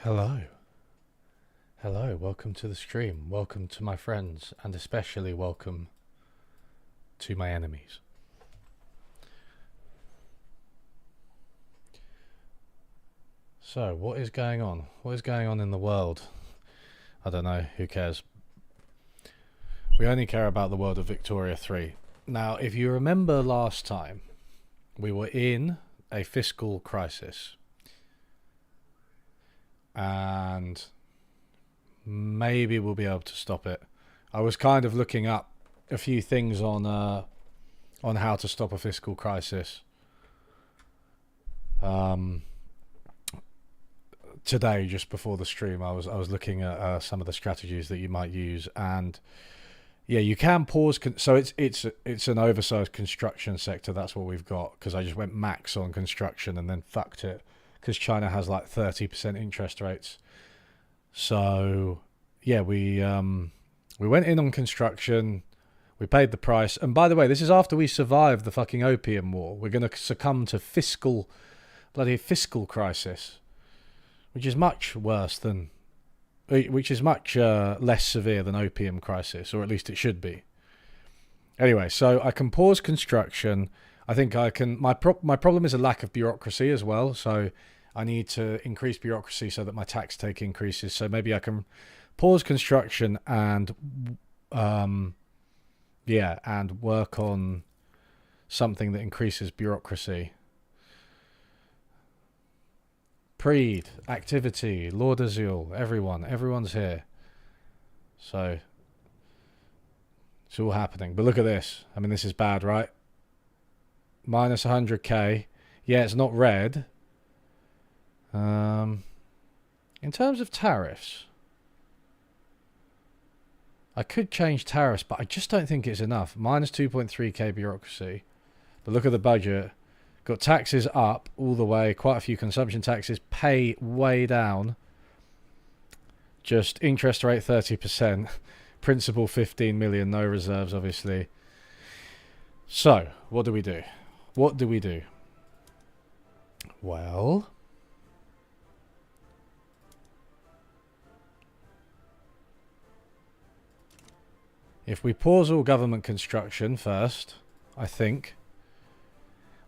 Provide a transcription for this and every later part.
Hello. Hello, welcome to the stream. Welcome to my friends, and especially welcome to my enemies. So, what is going on? What is going on in the world? I don't know, who cares? We only care about the world of Victoria 3. Now, if you remember last time, we were in a fiscal crisis. And maybe we'll be able to stop it. I was kind of looking up a few things on how to stop a fiscal crisis. Today, just before the stream, I was looking at some of the strategies that you might use, and yeah, you can pause. So it's an oversized construction sector. That's what we've got, because I just went max on construction and then fucked it because China has like 30% interest rates. So yeah, we went in on construction. We paid the price. And by the way, this is after we survived the fucking opium war. We're going to succumb to bloody fiscal crisis, which is much worse than, which is much less severe than opium crisis, or at least it should be. Anyway, so I can pause construction. I think I can. My problem is a lack of bureaucracy as well. So I need to increase bureaucracy so that my tax take increases. So maybe I can pause construction and and work on something that increases bureaucracy. Preed, activity, Lord Azul, everyone's here. So it's all happening. But look at this. I mean, this is bad, right? Minus 100k. Yeah, it's not red. In terms of tariffs, I could change tariffs, but I just don't think it's enough. Minus 2.3k bureaucracy. But look at the budget. Got taxes up all the way. Quite a few consumption taxes. Pay way down. Just interest rate 30%. Principal 15 million. No reserves, obviously. So, what do we do? What do we do? Well, if we pause all government construction first, I think.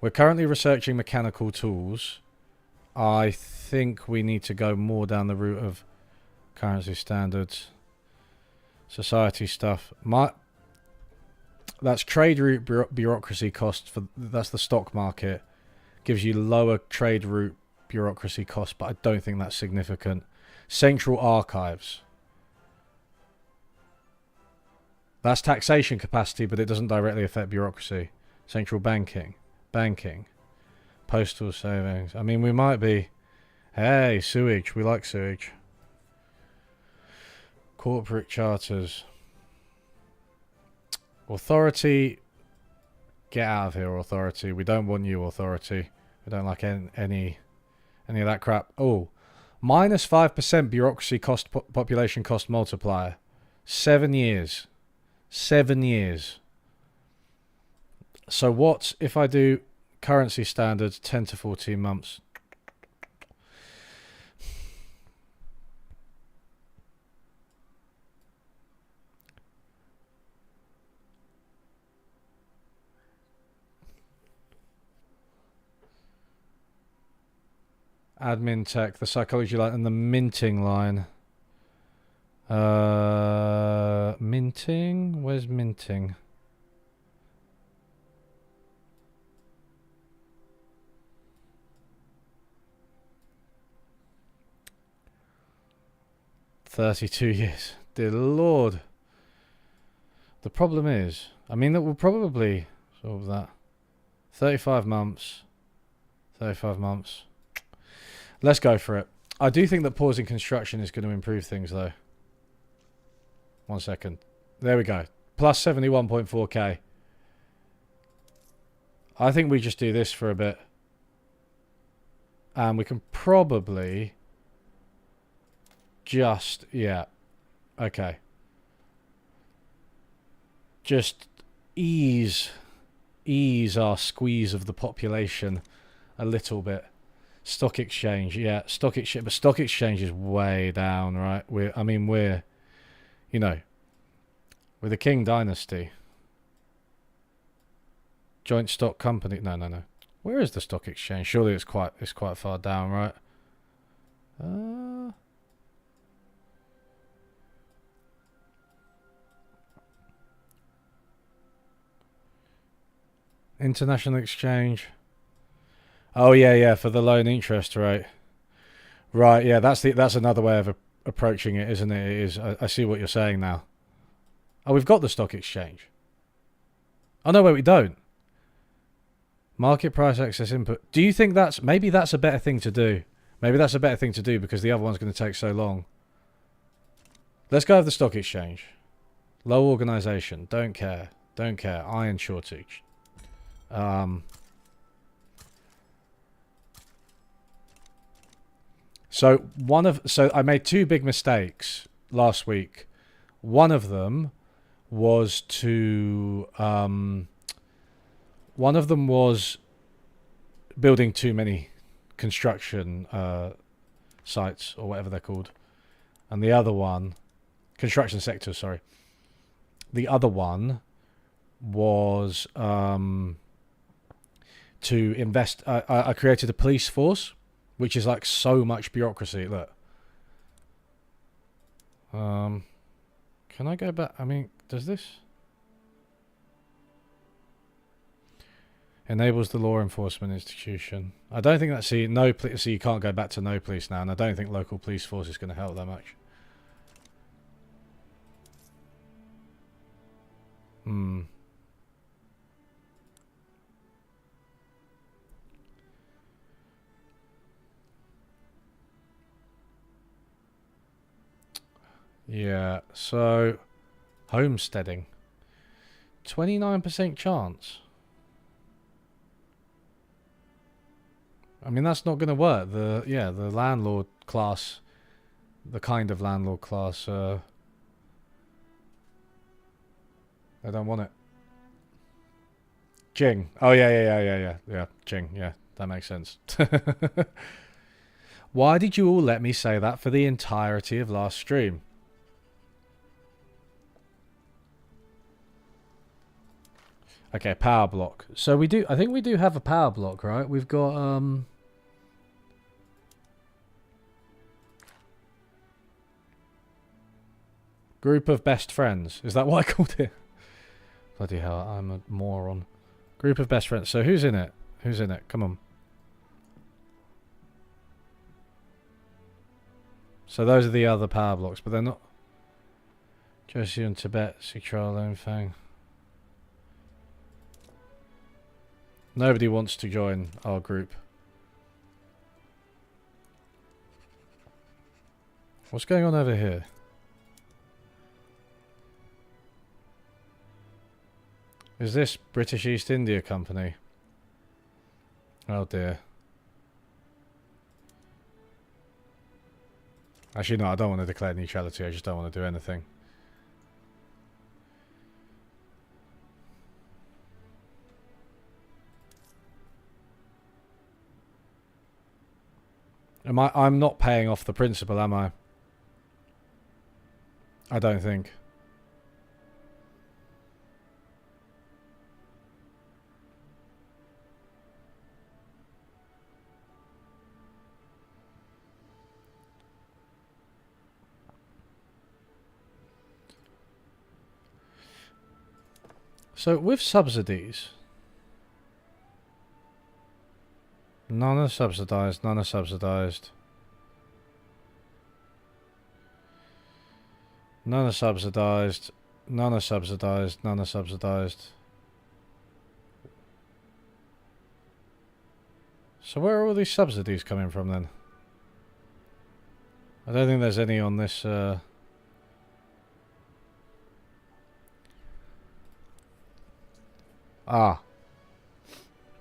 We're currently researching mechanical tools. I think we need to go more down the route of currency standards, society stuff. That's trade route bureaucracy costs that's the stock market. Gives you lower trade route bureaucracy costs, but I don't think that's significant. Central archives. That's taxation capacity, but it doesn't directly affect bureaucracy. Central banking. Postal savings. I mean, we might be... Hey, sewage. We like sewage. Corporate charters. Authority. Get out of here, authority. We don't want you, authority. We don't like any of that crap. Oh, minus 5% bureaucracy cost, population cost multiplier. 7 years. 7 years. So what if I do currency standards 10 to 14 months? Admin tech, the psychology line, and the minting line. Minting? Where's minting? $32 years. Dear Lord. The problem is, I mean, that will probably solve that. 35 months. 35 months. Let's go for it. I do think that pausing construction is going to improve things, though. 1 second. There we go. Plus 71.4k. I think we just do this for a bit. And we can probably just... Yeah. Okay. Just ease our squeeze of the population a little bit. Stock exchange, yeah, stock exchange, but stock exchange is way down, right? We're, you know, we're the King Dynasty. Joint stock company. No, no, no. Where is the stock exchange? Surely it's quite far down, right? International exchange. Oh yeah, yeah, for the loan interest rate. Right, yeah, that's another way of approaching it, isn't it? It is. I see what you're saying now. Oh, we've got the stock exchange. Oh no, wait, we don't. Market price access input. Do you think maybe that's a better thing to do? Maybe that's a better thing to do because the other one's going to take so long. Let's go with the stock exchange. Low organization. Don't care. Don't care. Iron shortage. So I made two big mistakes last week. One of them was building too many construction sites or whatever they're called, and the other one, construction sector. Sorry. The other one was to invest. I created a police force, which is like so much bureaucracy. Look. Can I go back? I mean, does this? Enables the law enforcement institution. I don't think that's so you can't go back to no police now, and I don't think local police force is going to help that much. Yeah, so homesteading. 29% chance. I mean, that's not going to work. The landlord class, the kind of landlord class, they don't want it. Jing. Oh yeah. Jing. Yeah, that makes sense. Why did you all let me say that for the entirety of last stream? Okay, power block. So I think we do have a power block, right? We've got group of best friends. Is that what I called it? Bloody hell, I'm a moron. Group of best friends. So who's in it? Who's in it? Come on. So those are the other power blocks, but they're not. Josie and Tibet, Sikral, Fang. Nobody wants to join our group. What's going on over here? Is this British East India Company? Oh dear. Actually, no, I don't want to declare neutrality. I just don't want to do anything. I'm not paying off the principal, am I? I don't think. So with subsidies, none are subsidised, none are subsidised. None are subsidised, none are subsidised, none are subsidised. So where are all these subsidies coming from then? I don't think there's any on this...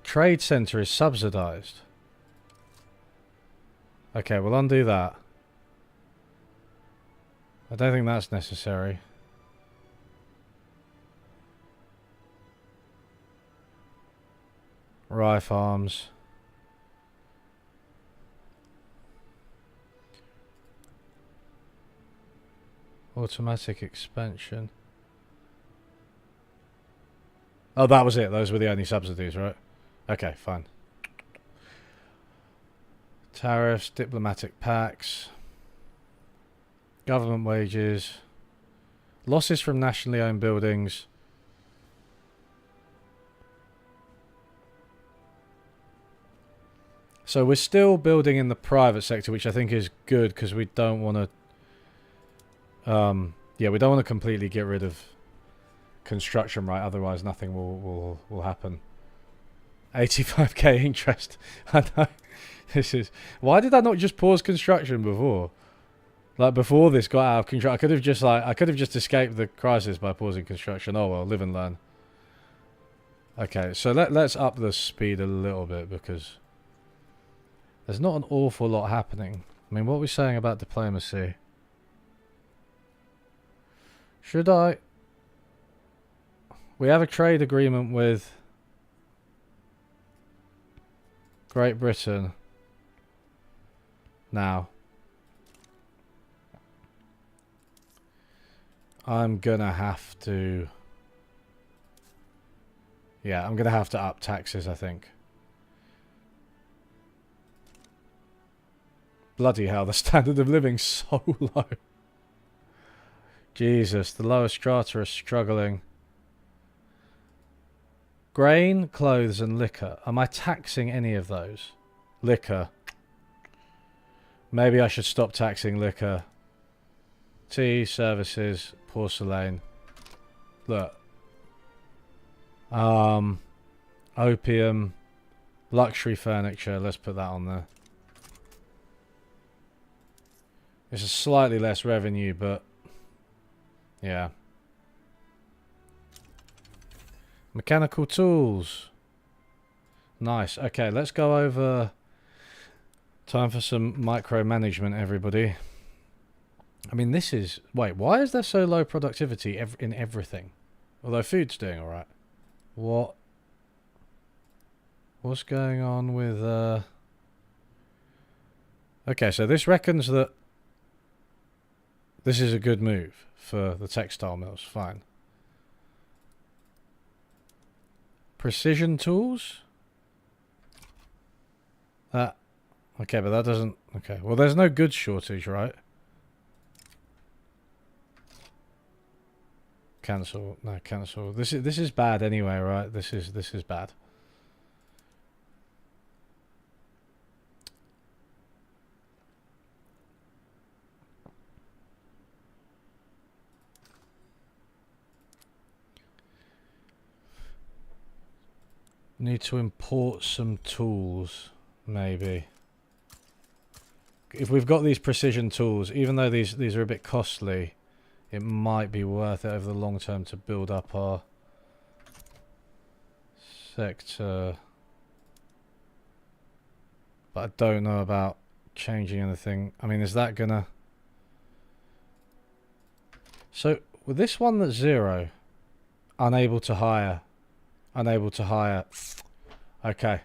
Trade Centre is subsidised. Okay, we'll undo that. I don't think that's necessary. Rye Farms. Automatic expansion. Oh, that was it. Those were the only subsidies, right? Okay, fine. Tariffs, diplomatic pacts, government wages, losses from nationally owned buildings. So we're still building in the private sector, which I think is good because we don't want to... yeah, we don't want to completely get rid of construction, right? Otherwise nothing will happen. 85k interest. I know. This is... Why did I not just pause construction before? Like before this got out of control, I could have just escaped the crisis by pausing construction. Oh well, live and learn. Okay, so let's up the speed a little bit because there's not an awful lot happening. I mean, what are we saying about diplomacy? Should I... We have a trade agreement with Great Britain now. I'm gonna have to... Yeah, I'm gonna have to up taxes, I think. Bloody hell, the standard of living's so low. Jesus, the lower strata are struggling. Grain, clothes and liquor. Am I taxing any of those? Liquor. Maybe I should stop taxing liquor. Tea, services, porcelain. Look. Opium, luxury furniture. Let's put that on there. It's a slightly less revenue, but yeah. Mechanical tools. Nice. Okay, let's go over. Time for some micromanagement, everybody. I mean, this is... Wait, why is there so low productivity in everything? Although food's doing alright. What's going on with... Okay, so this reckons that this is a good move for the textile mills. Fine. Precision tools? That... Okay, but that doesn't... Okay, well, there's no goods shortage, right? Cancel. No, cancel. This is bad anyway, right? This is bad. Need to import some tools, maybe. If we've got these precision tools, even though these are a bit costly, it might be worth it over the long term to build up our sector. But I don't know about changing anything. I mean, is that gonna... So, with this one that's 0, unable to hire. Unable to hire. Okay.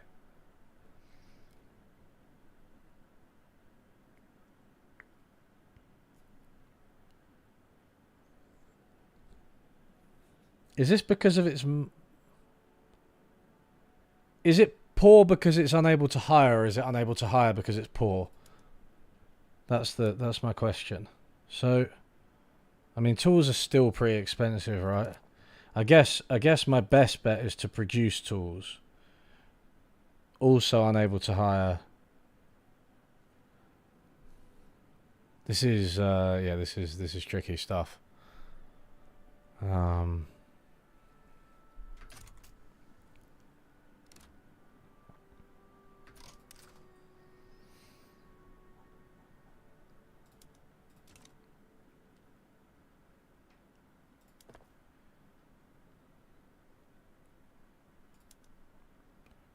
Is this because of its... Is it poor because it's unable to hire, or is it unable to hire because it's poor? That's my question. So, I mean, tools are still pretty expensive, right? I guess my best bet is to produce tools. Also unable to hire. This is yeah, this is tricky stuff.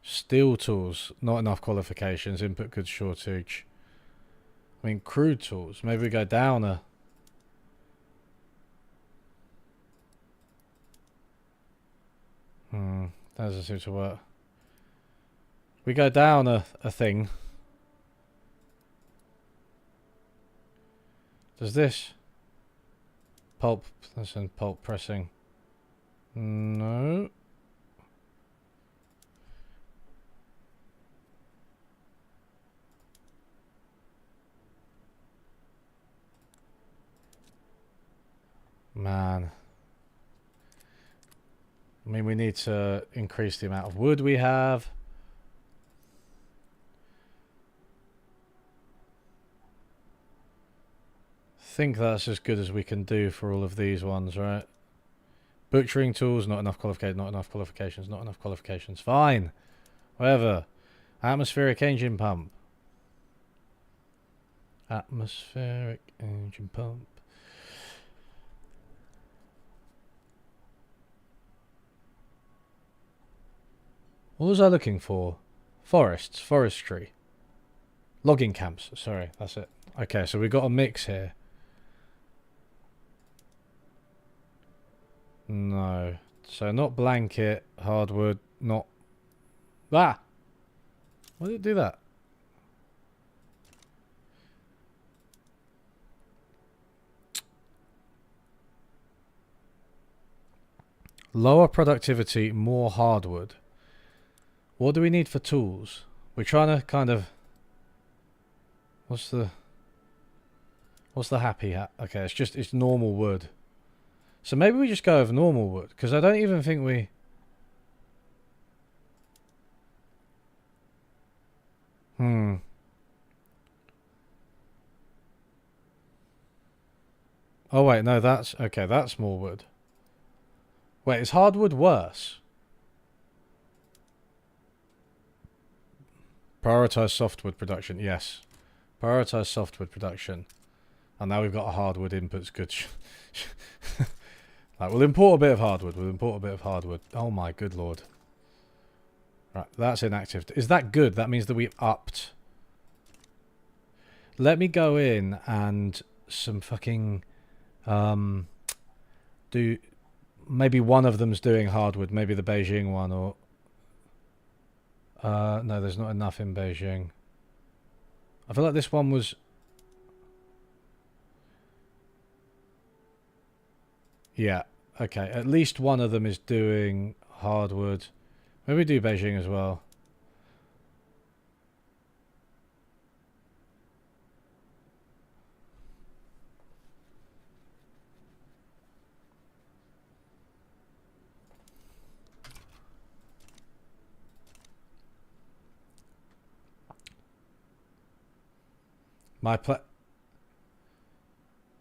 Steel tools, not enough qualifications. Input goods shortage. I mean, crude tools. Maybe we go down a... That doesn't seem to work. We go down a thing. Does this... Pulp. Listen, pulp pressing. No. Man. I mean, we need to increase the amount of wood we have. I think that's as good as we can do for all of these ones, right? Butchering tools, not enough qualifications, not enough qualifications, not enough qualifications. Fine. Whatever. Atmospheric engine pump. Atmospheric engine pump. What was I looking for? Forests, forestry. Logging camps, sorry, that's it. Okay, so we've got a mix here. No. So not blanket, hardwood, not... Ah! Why did it do that? Lower productivity, more hardwood. What do we need for tools? We're trying to kind of... What's the happy hat? Okay, it's normal wood. So maybe we just go with normal wood, because I don't even think we... Oh wait, no, that's... Okay, that's more wood. Wait, is hardwood worse? Prioritize softwood production, yes. Prioritize softwood production. And now we've got a hardwood inputs good. Right, we'll import a bit of hardwood. Oh my good lord. Right, that's inactive. Is that good? That means that we've upped. Let me go in and some fucking... do... Maybe one of them's doing hardwood. Maybe the Beijing one or... no, there's not enough in Beijing. I feel like this one was... Yeah, okay. At least one of them is doing hardwood. Maybe do Beijing as well.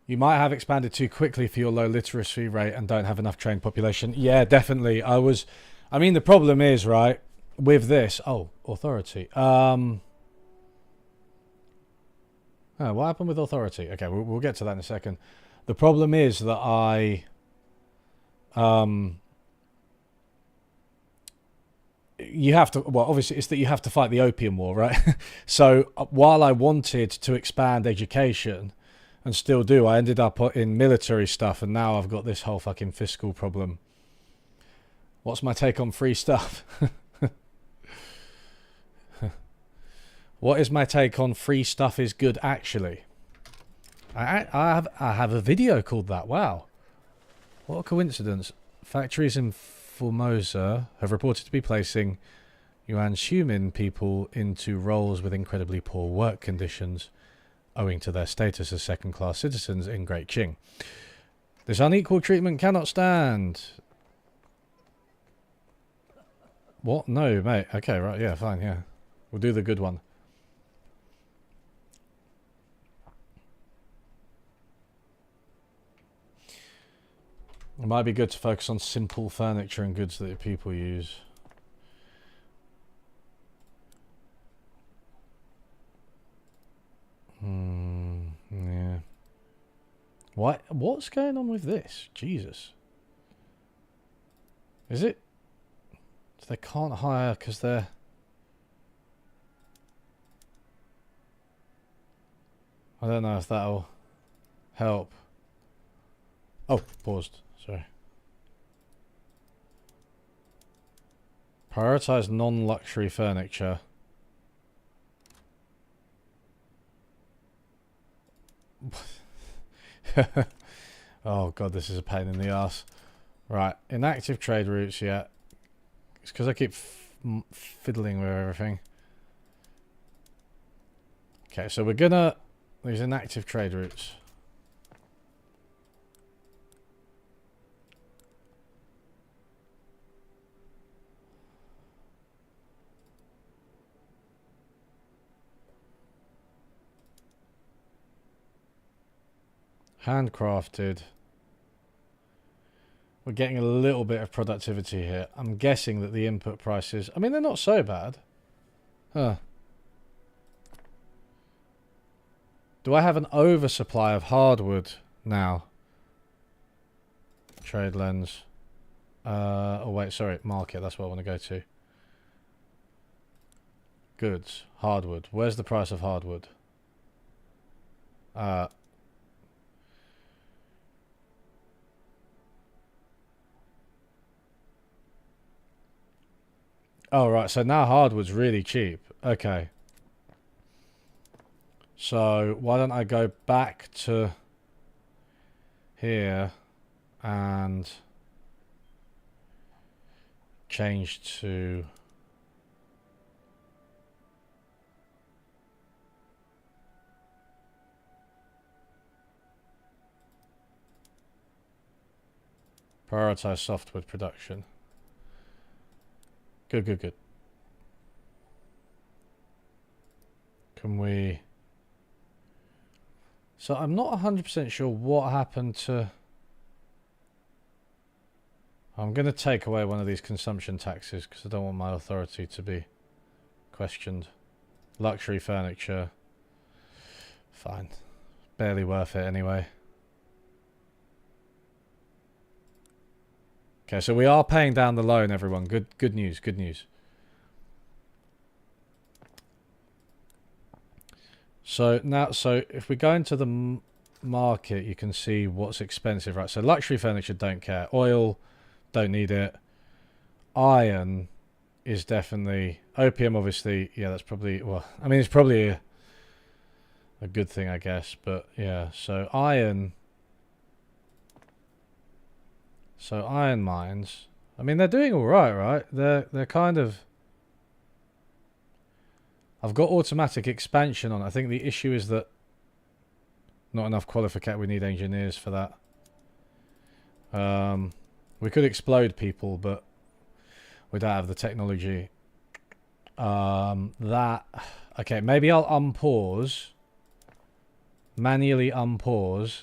You might have expanded too quickly for your low literacy rate and don't have enough trained population. Yeah, definitely. I mean, the problem is, right, with this... Oh, authority. Oh, what happened with authority? Okay, we'll get to that in a second. The problem is that you have to... Well, obviously, it's that you have to fight the Opium War, right? So, while I wanted to expand education... And still do. I ended up in military stuff, and now I've got this whole fucking fiscal problem. What's my take on free stuff? What is my take on free stuff is good, actually? I have a video called that. Wow. What a coincidence. Factories in Formosa have reported to be placing Yuan Xiumin people into roles with incredibly poor work conditions, owing to their status as second-class citizens in Great Qing. This unequal treatment cannot stand. What? No, mate. Okay, right, yeah, fine, yeah. We'll do the good one. It might be good to focus on simple furniture and goods that people use. Yeah. What's going on with this? Jesus. Is it... They can't hire because they're... I don't know if that'll help. Oh, paused. Sorry. Prioritize non-luxury furniture. Oh god, this is a pain in the ass. Right, inactive trade routes, yeah. It's because I keep fiddling with everything. Okay, so we're gonna... These inactive trade routes. Handcrafted. We're getting a little bit of productivity here. I'm guessing that the input prices... I mean, they're not so bad. Huh. Do I have an oversupply of hardwood now? Trade lens. Oh, wait, sorry. Market, that's what I want to go to. Goods. Hardwood. Where's the price of hardwood? Oh, right. So now hardwood's really cheap. Okay. So why don't I go back to here and change to... Prioritize softwood production. Good, good, good. Can we... So I'm not 100% sure what happened to... I'm going to take away one of these consumption taxes because I don't want my authority to be questioned. Luxury furniture. Fine. Barely worth it anyway. Okay, so we are paying down the loan, everyone. Good news, good news. So now, so if we go into the market, you can see what's expensive, right? So luxury furniture, don't care. Oil, don't need it. Iron is definitely... Opium, obviously, yeah, that's probably... Well, I mean, it's probably a good thing, I guess. But, yeah, so iron... So iron mines... I mean, they're doing all right, right? They're kind of... I've got automatic expansion on. I think the issue is that not enough qualification. We need engineers for that. We could explode people, but we don't have the technology. Okay, maybe I'll unpause, manually unpause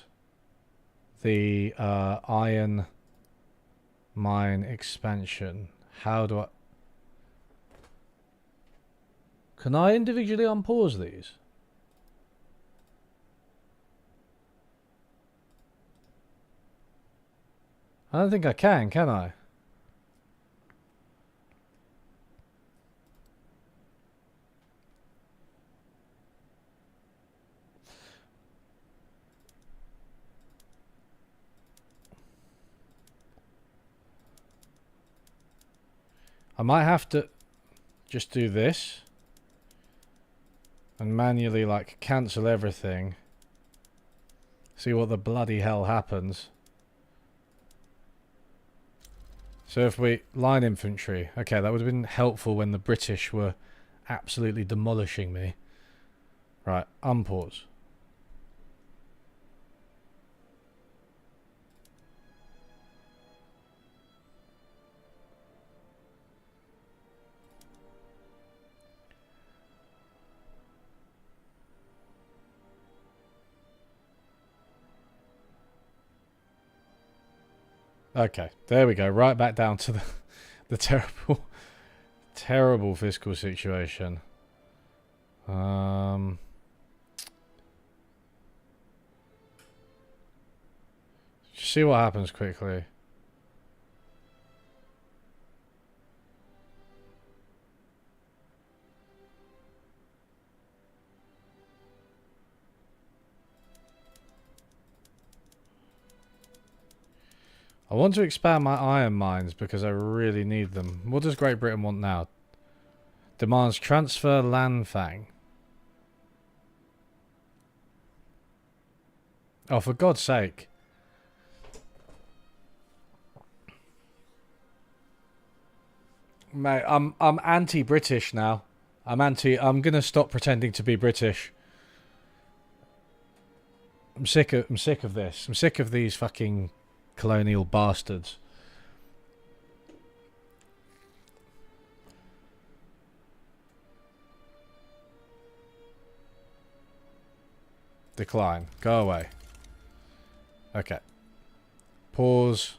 the iron mine expansion. How do I... Can I individually unpause these? I don't think I can I? I might have to just do this and manually like cancel everything. See what the bloody hell happens. So if we... Line infantry. Okay, that would have been helpful when the British were absolutely demolishing me. Right, unpause. Okay, there we go. Right back down to the terrible, terrible fiscal situation. See what happens quickly. I want to expand my iron mines because I really need them. What does Great Britain want now? Demands transfer Lanfang. Oh, for God's sake. Mate, I'm anti-British now. I'm gonna stop pretending to be British. I'm sick of this. I'm sick of these fucking colonial bastards. Decline. Go away. Okay. Pause.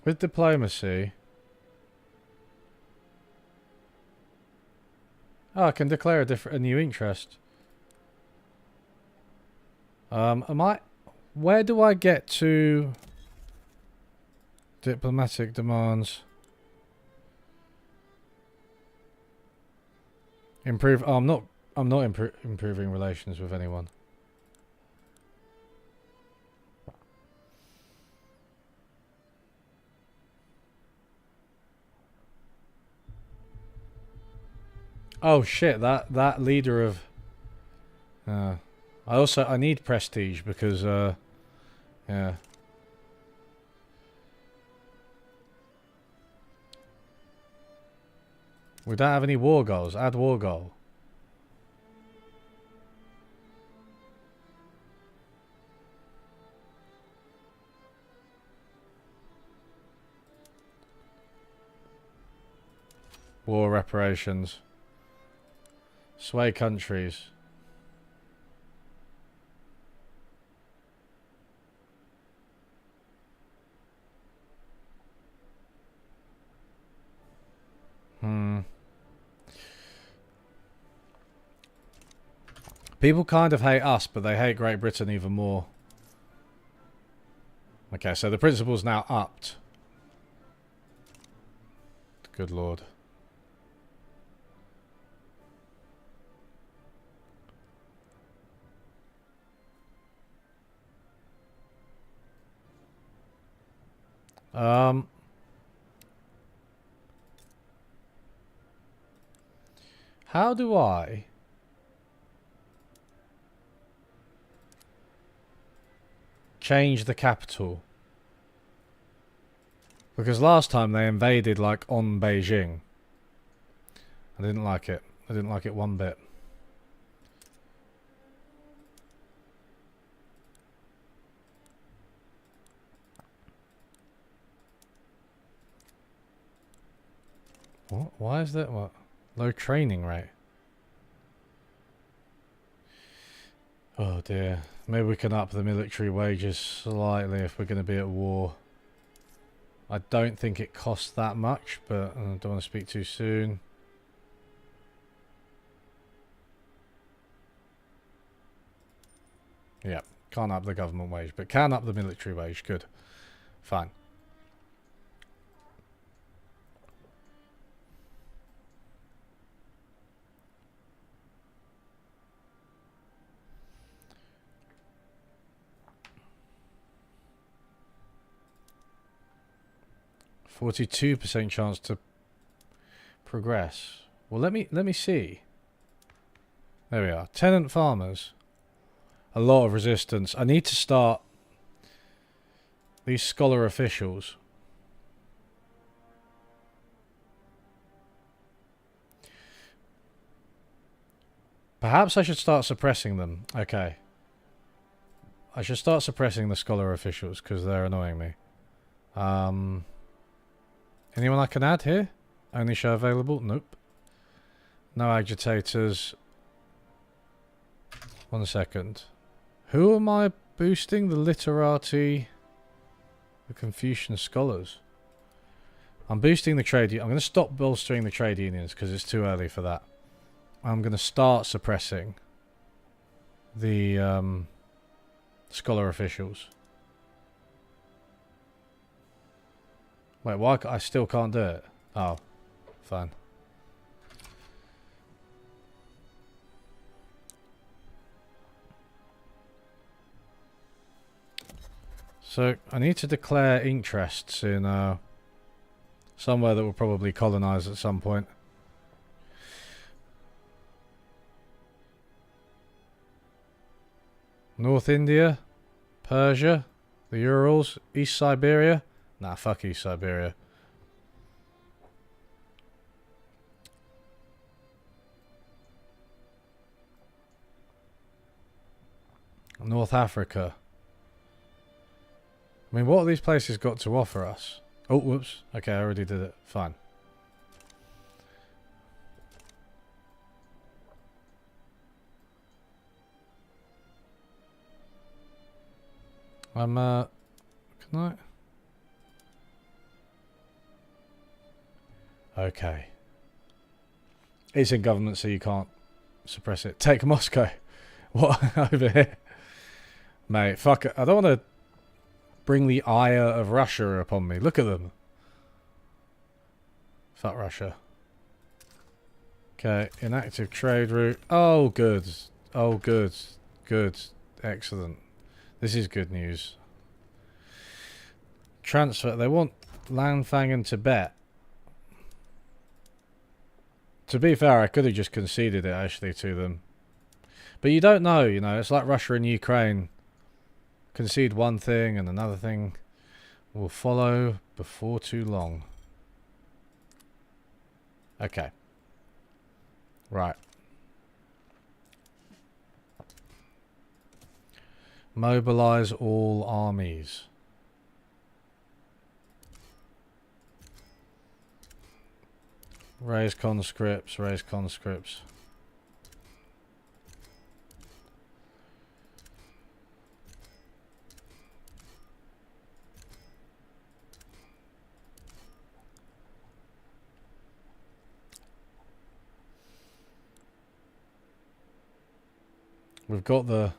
With diplomacy. Oh, I can declare a new interest. Where do I get to diplomatic demands? Improve. Oh, I'm not improving relations with anyone. Oh shit! That leader of. I need prestige because yeah. We don't have any war goals. Add war goal. War reparations. Sway countries. People kind of hate us, but they hate Great Britain even more. Okay, so the principal's now upped. Good lord. How do I change the capital? Because last time they invaded like on Beijing. I didn't like it. I didn't like it one bit. What? Why is that? What? Low training rate. Oh dear. Maybe we can up the military wages slightly if we're going to be at war. I don't think it costs that much, but I don't want to speak too soon. Yeah, can't up the government wage, but can up the military wage. Good. Fine. %42% chance to progress. Well, let me see. There we are. Tenant farmers. A lot of resistance. I need to start these scholar officials. Perhaps I should start suppressing them. Okay. I should start suppressing the scholar officials because they're annoying me. Anyone I can add here? Only show available? Nope. No agitators. 1 second. Who am I boosting? The literati. The Confucian scholars. I'm boosting the trade. I'm going to stop bolstering the trade unions because it's too early for that. I'm going to start suppressing the scholar officials. Wait, why? I still can't do it. Oh, fine. So I need to declare interests in somewhere that will probably colonize at some point. North India, Persia, the Urals, East Siberia. Nah, fuck East Siberia. North Africa. I mean, what have these places got to offer us? Oh, whoops. Okay, I already did it. Fine. Can I? Okay. It's in government, so you can't suppress it. Take Moscow. What? Over here? Mate, fuck it. I don't want to bring the ire of Russia upon me. Look at them. Fuck Russia. Okay, inactive trade route. Oh, good. Oh, good. Good. Excellent. This is good news. Transfer. They want Lanfang and Tibet. To be fair, I could have just conceded it actually to them. But you don't know, you know. It's like Russia and Ukraine. Concede one thing and another thing will follow before too long. Okay. Right. Mobilize all armies. Raise conscripts, raise conscripts. We've got the...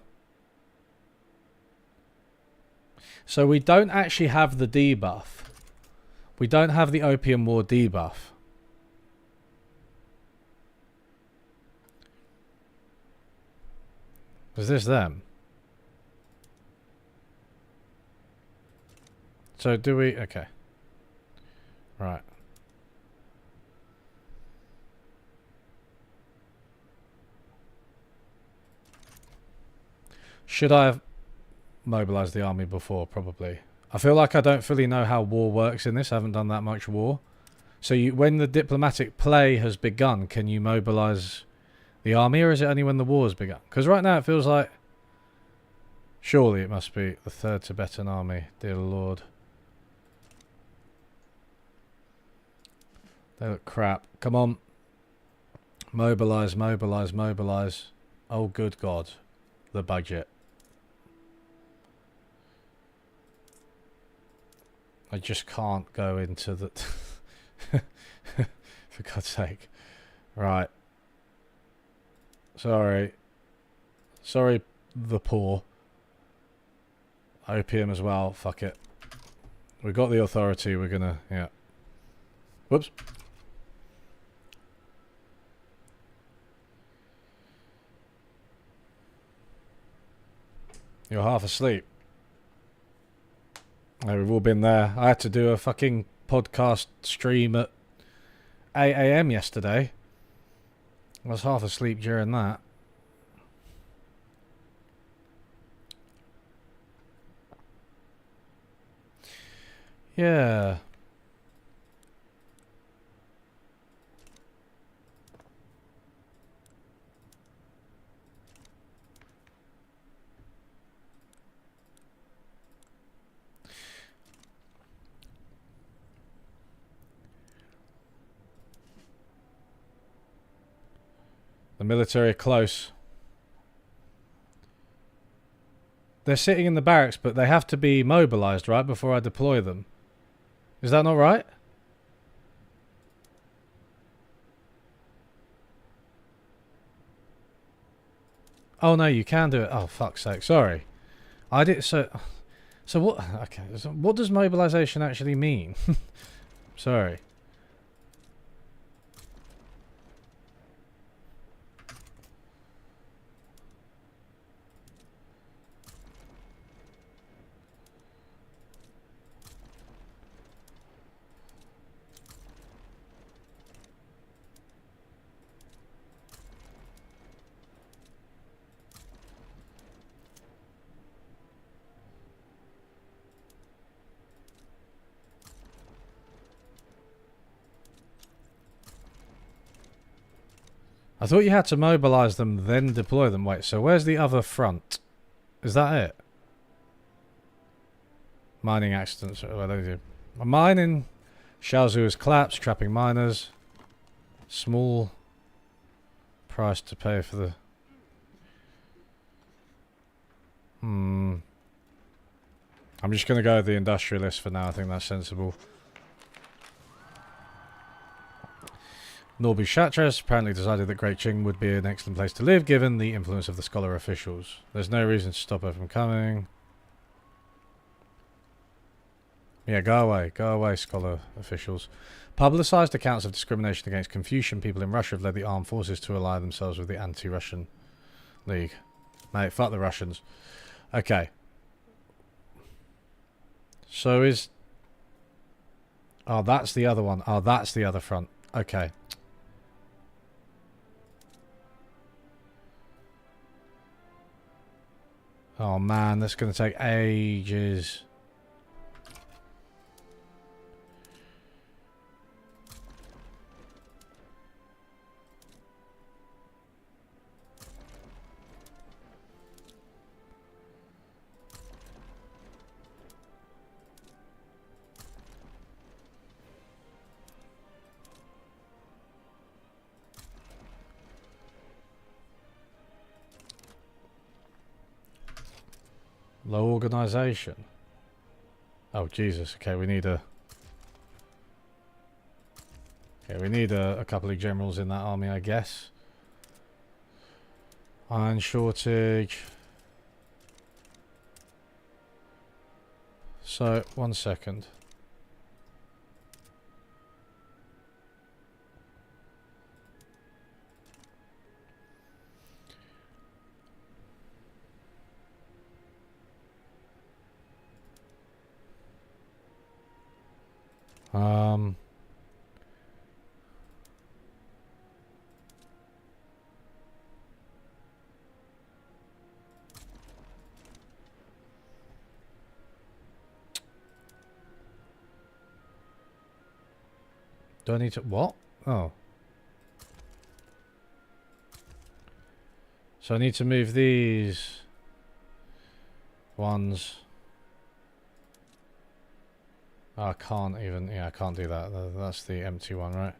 So we don't actually have the debuff. We don't have the Opium War debuff. Is this them? So do we... Okay. Right. Should I have mobilized the army before? Probably. I feel like I don't fully know how war works in this. I haven't done that much war. So you, when the diplomatic play has begun, can you mobilize the army, or is it only when the war has begun? Because right now it feels like... Surely it must be the 3rd Tibetan Army, dear Lord. They look crap. Come on. Mobilize, mobilize, mobilize. Oh, good God. The budget. I just can't go into the... For God's sake. Right. Sorry. Sorry, the poor. Opium as well. Fuck it. We've got the authority. We're gonna... Yeah. Whoops. You're half asleep. Oh, we've all been there. I had to do a fucking podcast stream at 8 AM yesterday. I was half asleep during that. Yeah. The military are close. They're sitting in the barracks, but they have to be mobilized, right, before I deploy them. Is that not right? Oh no, you can do it. Oh fuck's sake! Sorry, I did. So what? Okay, so what does mobilization actually mean? Sorry. I thought you had to mobilize them, then deploy them. Wait, so where's the other front? Is that it? Mining accidents. What do they do? Mining. Shaozu has collapsed, trapping miners. Small price to pay for the... I'm just going to go with the industrialist for now. I think that's sensible. Norbu Shatras apparently decided that Great Qing would be an excellent place to live given the influence of the scholar officials. There's no reason to stop her from coming. Yeah, go away, scholar officials. Publicized accounts of discrimination against Confucian people in Russia have led the armed forces to ally themselves with the anti-Russian League. Mate, fuck the Russians. Okay. So is... Oh, that's the other one. Oh, that's the other front. Okay. Oh man, that's going to take ages. Low organization. Oh Jesus! Okay, we need a. Okay, we need a couple of generals in that army, I guess. Iron shortage. So 1 second. Do I need to... What? Oh. So I need to move these ones. Oh, I can't even... Yeah, I can't do that. That's the empty one, right?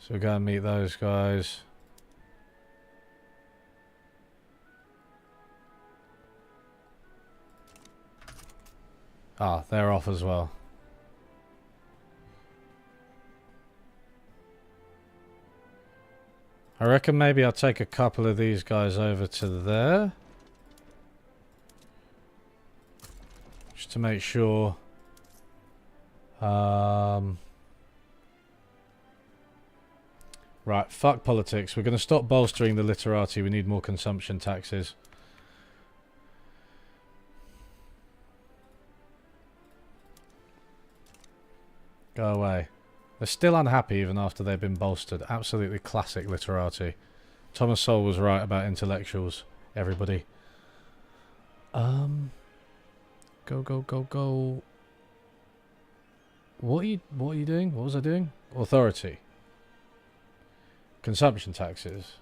So we're going to meet those guys. Ah, they're off as well. I reckon maybe I'll take a couple of these guys over to there. Just to make sure. Right, fuck politics. We're going to stop bolstering the literati. We need more consumption taxes. Go away. They're still unhappy even after they've been bolstered. Absolutely classic literati. Thomas Sowell was right about intellectuals, everybody. Go, go, go, go. What are you doing? What was I doing? Authority. Consumption taxes.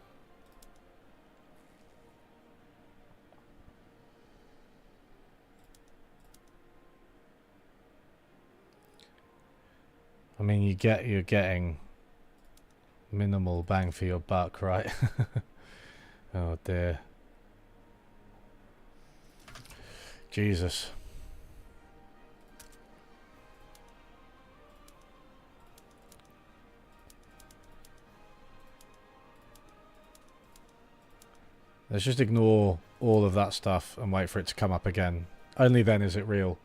I mean, you're getting minimal bang for your buck, right? Oh dear. Jesus. Let's just ignore all of that stuff and wait for it to come up again. Only then is it real.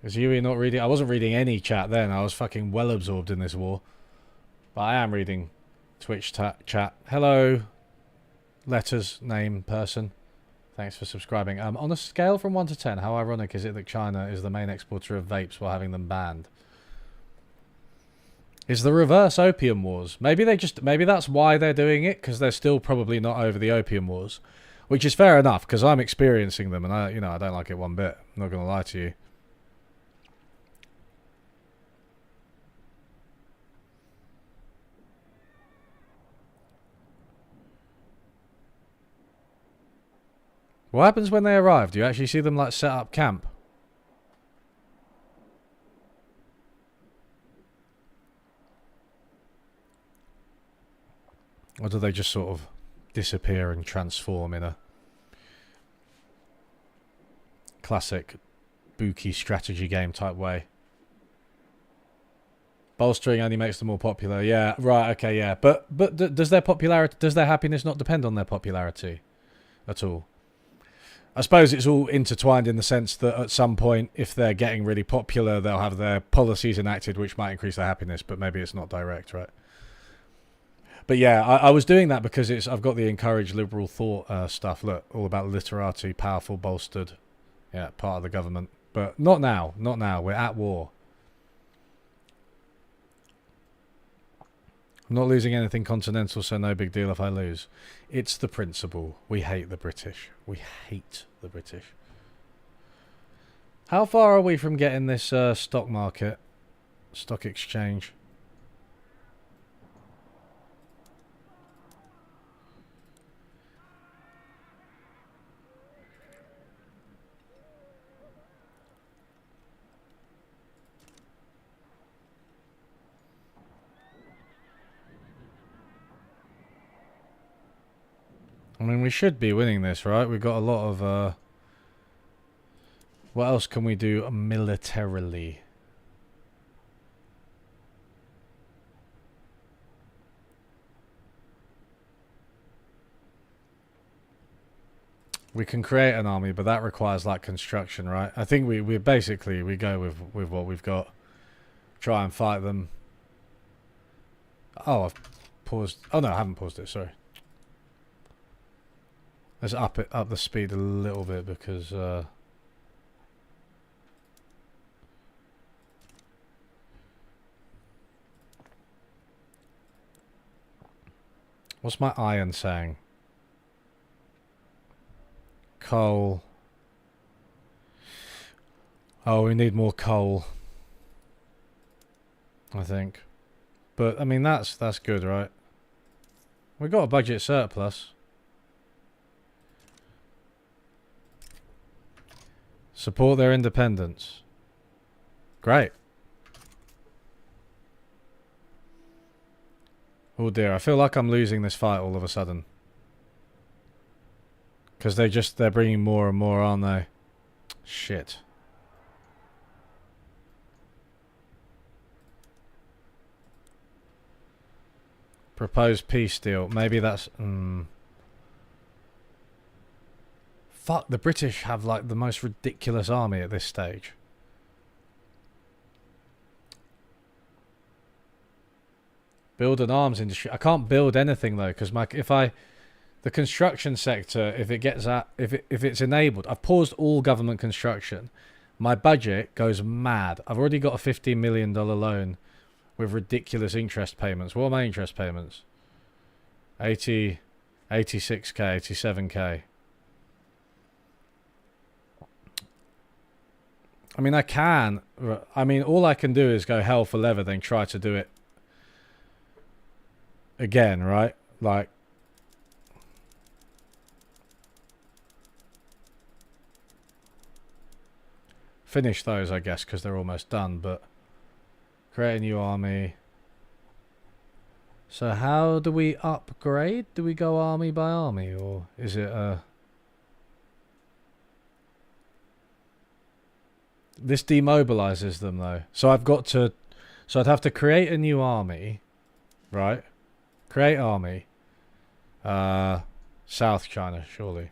Is Yui not reading? I wasn't reading any chat then. I was fucking well absorbed in this war. But I am reading Twitch chat. Hello. Letters, name, person. Thanks for subscribing. On a scale from 1 to 10, how ironic is it that China is the main exporter of vapes while having them banned? It's the reverse opium wars. Maybe that's why they're doing it, because they're still probably not over the opium wars, which is fair enough, because I'm experiencing them and I don't like it one bit. I'm not going to lie to you. What happens when they arrive? Do you actually see them like set up camp? Or do they just sort of disappear and transform in a classic Buki strategy game type way? Bolstering only makes them more popular. Yeah, right, okay, yeah. But does their happiness not depend on their popularity at all? I suppose it's all intertwined in the sense that at some point, if they're getting really popular, they'll have their policies enacted which might increase their happiness, but maybe it's not direct, right? But yeah, I was doing that because I've got the encourage liberal thought stuff. Look, all about literati, powerful, bolstered, yeah, part of the government. But not now, not now. We're at war. I'm not losing anything continental, so no big deal if I lose. It's the principle. We hate the British. We hate the British. How far are we from getting this stock market, stock exchange? I mean, we should be winning this, right? We've got a lot of... What else can we do militarily? We can create an army, but that requires like construction, right? I think we basically we go with what we've got. Try and fight them. Oh, I've paused. Oh no, I haven't paused it. Sorry. Let's up the speed a little bit because what's my iron saying? Coal. Oh, we need more coal. I think. But I mean that's good, right? We got a budget surplus. Support their independence. Great. Oh dear, I feel like I'm losing this fight all of a sudden. Because they're bringing more and more, aren't they? Shit. Proposed peace deal. Maybe that's... Fuck, the British have like the most ridiculous army at this stage. Build an arms industry. I can't build anything though, because the construction sector, if it's enabled, I've paused all government construction. My budget goes mad. I've already got a $15 million loan with ridiculous interest payments. What are my interest payments? 86k, 87k. I mean, all I can do is go hell for leather, then try to do it again, right? Like, finish those, I guess, because they're almost done, but create a new army. So how do we upgrade? Do we go army by army, or is it This demobilizes them though. So I'd have to create a new army, right? Create army. South China, surely.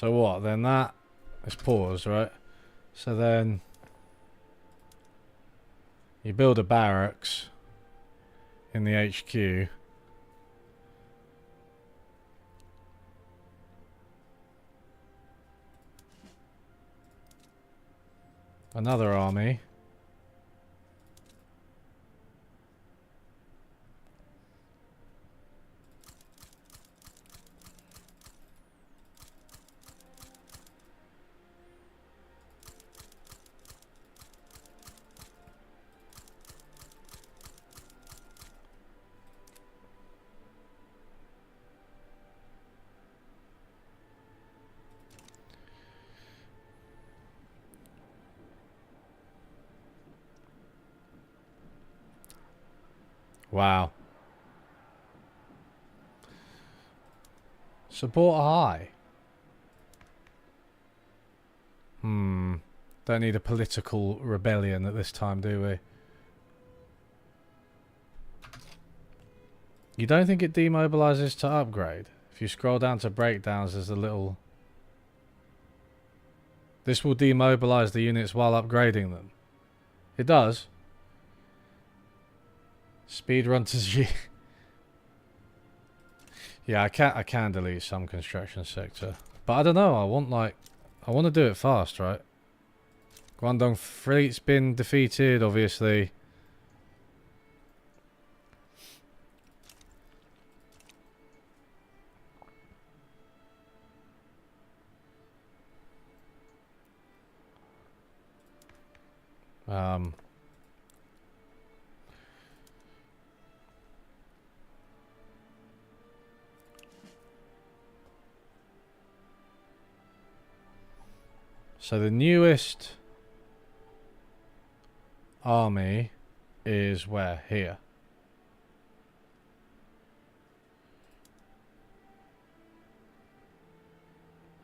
So what? Then that is pause, right? So then you build a barracks in the HQ. Another army. Wow. Support high. Don't need a political rebellion at this time, do we? You don't think it demobilizes to upgrade? If you scroll down to breakdowns, there's a little... This will demobilize the units while upgrading them. It does. Speed run to G. Yeah, I can delete some construction sector. But I don't know, I want to do it fast, right? Guangdong Fleet's been defeated, obviously. So the newest army is where? Here.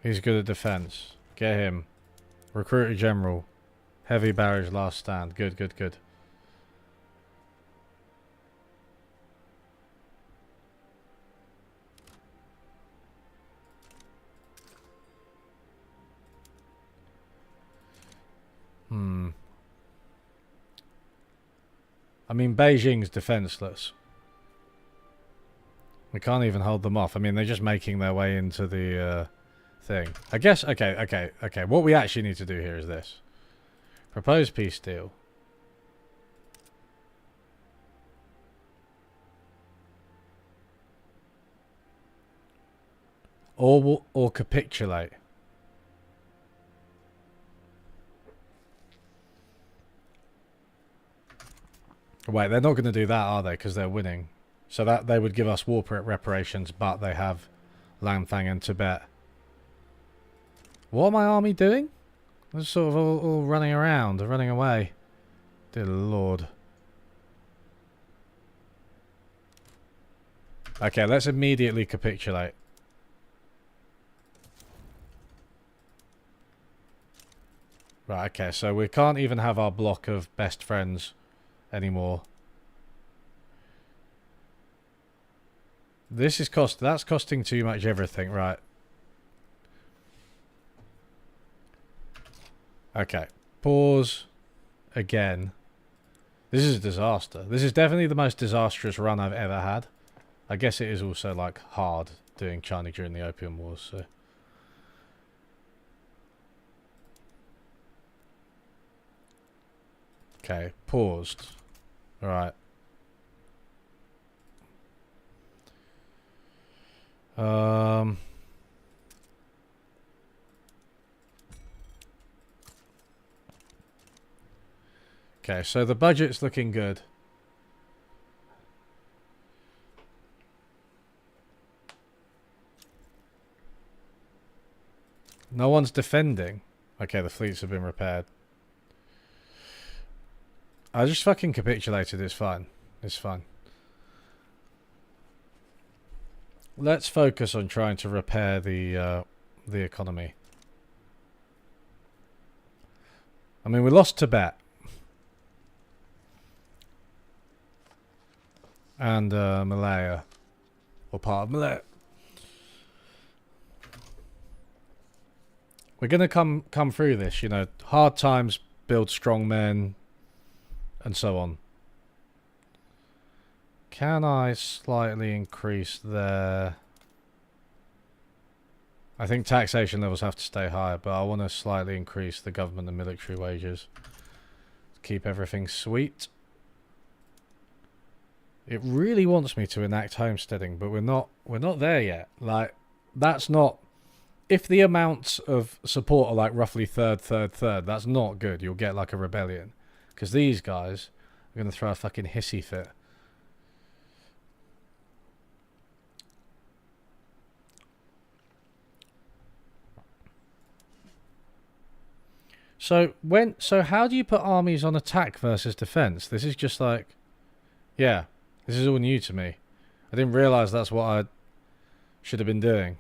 He's good at defense. Get him. Recruiter General. Heavy barrage last stand. Good, good, good. I mean, Beijing's defenseless. We can't even hold them off. I mean, they're just making their way into the thing. I guess, okay. What we actually need to do here is this. Propose peace deal. Or capitulate. Wait, they're not going to do that, are they? Because they're winning. So that they would give us war reparations, but they have Langfang and Tibet. What am my army doing? They're sort of all running around, running away. Dear Lord. Okay, let's immediately capitulate. Right, okay, so we can't even have our block of best friends anymore. This is that's costing too much everything, right? Okay, pause again. This is a disaster. This is definitely the most disastrous run I've ever had. I guess it is also like hard doing China during the Opium Wars, so. Okay, paused. Alright. Okay, so the budget's looking good. No one's defending. Okay, the fleets have been repaired. I just fucking capitulated, it's fine. It's fine. Let's focus on trying to repair the economy. I mean, we lost Tibet. And Malaya. Or part of Malaya. We're gonna come through this, you know. Hard times build strong men, and so on. Can I slightly increase their... I think taxation levels have to stay higher, but I want to slightly increase the government and military wages. Keep everything sweet. It really wants me to enact homesteading, but we're not there yet. Like, that's not... If the amounts of support are like roughly third, that's not good. You'll get like a rebellion. Because these guys are going to throw a fucking hissy fit. So how do you put armies on attack versus defense? This is just like, yeah, this is all new to me. I didn't realize that's what I should have been doing.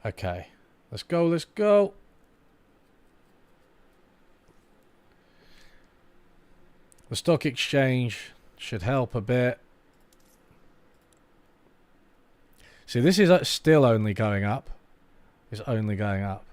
Okay, let's go, let's go. The stock exchange should help a bit. See, this is still only going up. It's only going up.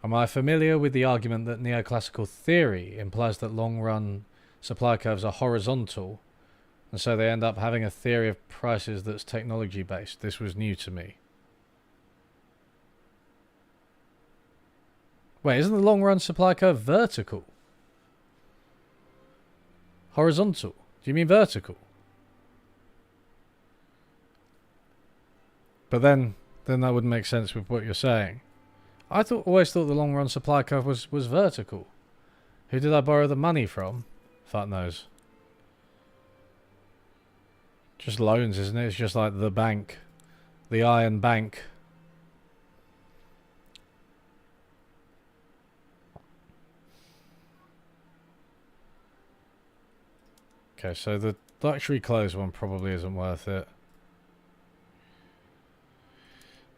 Am I familiar with the argument that neoclassical theory implies that long-run supply curves are horizontal, and so they end up having a theory of prices that's technology-based? This was new to me. Wait, isn't the long-run supply curve vertical? Horizontal? Do you mean vertical? But then that wouldn't make sense with what you're saying. I always thought the long-run supply curve was vertical. Who did I borrow the money from? Fuck knows. Just loans, isn't it? It's just like the bank. The Iron Bank. Okay, so the luxury clothes one probably isn't worth it.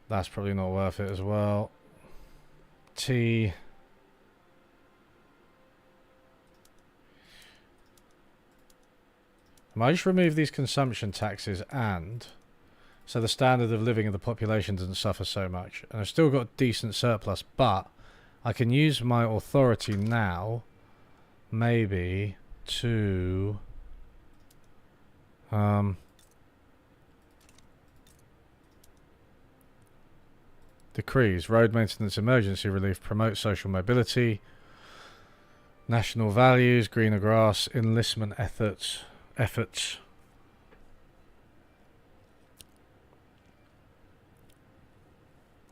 That's probably not worth it as well. Tea. I might just remove these consumption taxes, and so the standard of living of the population doesn't suffer so much. And I've still got a decent surplus, but I can use my authority now maybe to decrees, road maintenance, emergency relief, promote social mobility, national values, greener grass, enlistment efforts,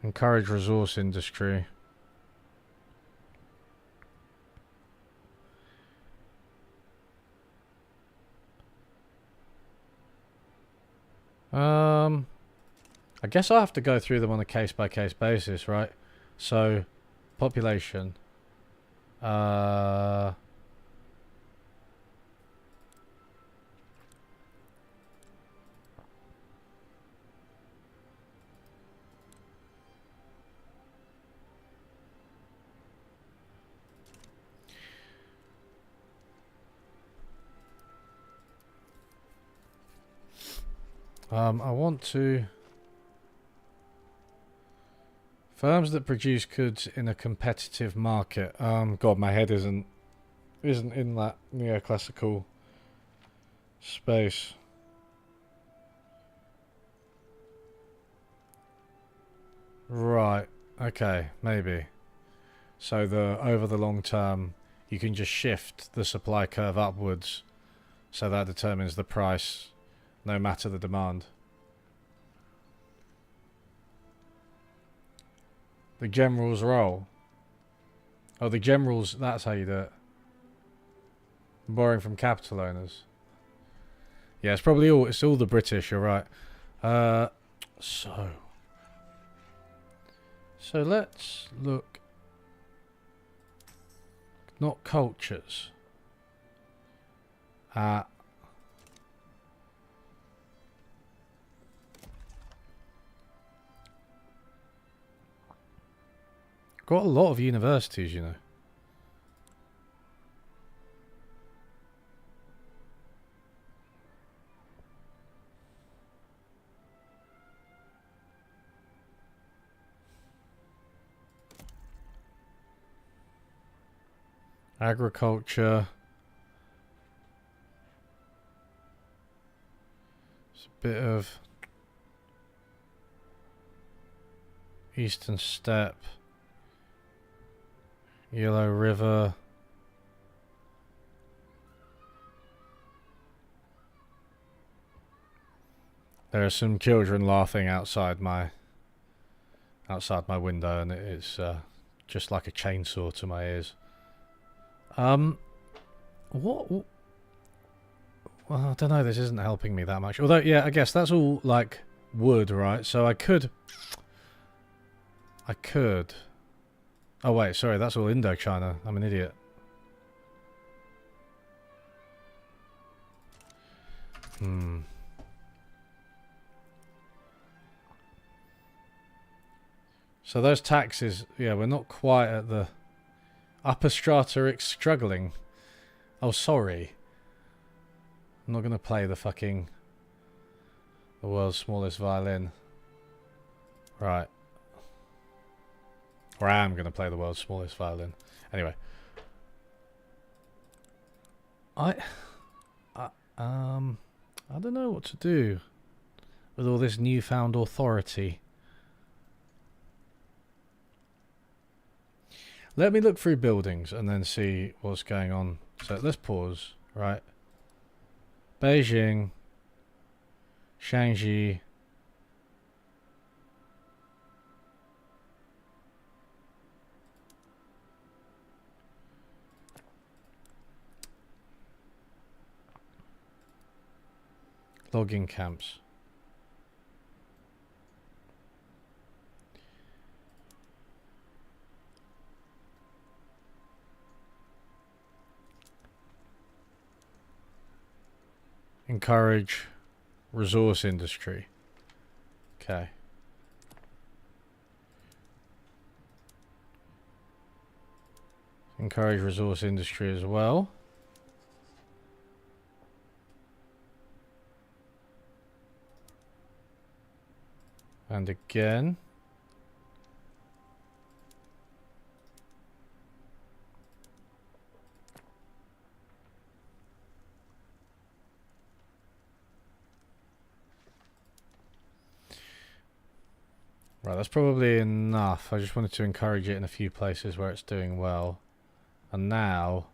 encourage resource industry. I guess I'll have to go through them on a case-by-case basis, right? So, population. I want to... Firms that produce goods in a competitive market. God, my head isn't in that neoclassical space. Right. Okay. Maybe. So over the long term, you can just shift the supply curve upwards, so that determines the price, no matter the demand. The general's role. Oh, the general's... That's how you do it. Borrowing from capital owners. Yeah, it's probably all... It's all the British, you're right. So let's look not cultures. Got a lot of universities, you know. Agriculture. It's a bit of Eastern Steppe. Yellow River. There are some children laughing outside my window, and it's just like a chainsaw to my ears. What? Well, I don't know. This isn't helping me that much. Although, yeah, I guess that's all like wood, right? So I could. Oh wait, sorry, that's all Indochina. I'm an idiot. So those taxes, yeah, we're not quite at the upper strata. It's struggling. Oh, sorry. I'm not gonna play the world's smallest violin. Right. Or I am going to play the world's smallest violin. Anyway. I don't know what to do with all this newfound authority. Let me look through buildings and then see what's going on. So let's pause, right? Beijing, Shangji, logging camps. Encourage resource industry. Okay. Encourage resource industry as well. And again. Right, that's probably enough. I just wanted to encourage it in a few places where it's doing well. And now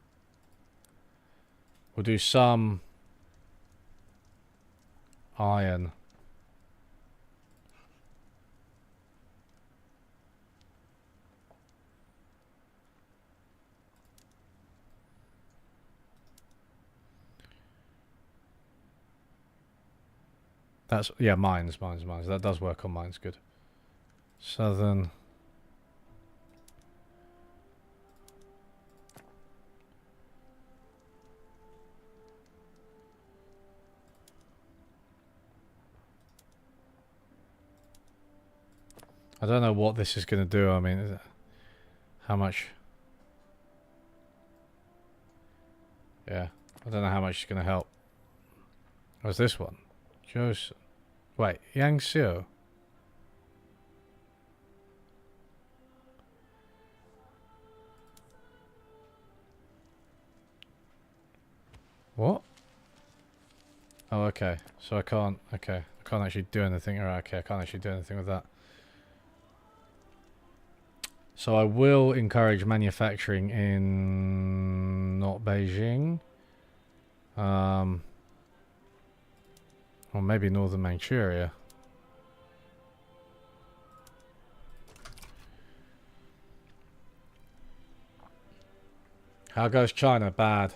we'll do some iron. That's, yeah, mines. That does work on mines, good. Southern. I don't know what this is going to do. I mean, how much? Yeah, I don't know how much it's going to help. What's this one? Joseph. Wait, Yangtze. What? Oh, okay. So I can't. Okay, I can't actually do anything. Alright, okay, I can't actually do anything with that. So I will encourage manufacturing in not Beijing. Or maybe northern Manchuria. How goes China? Bad.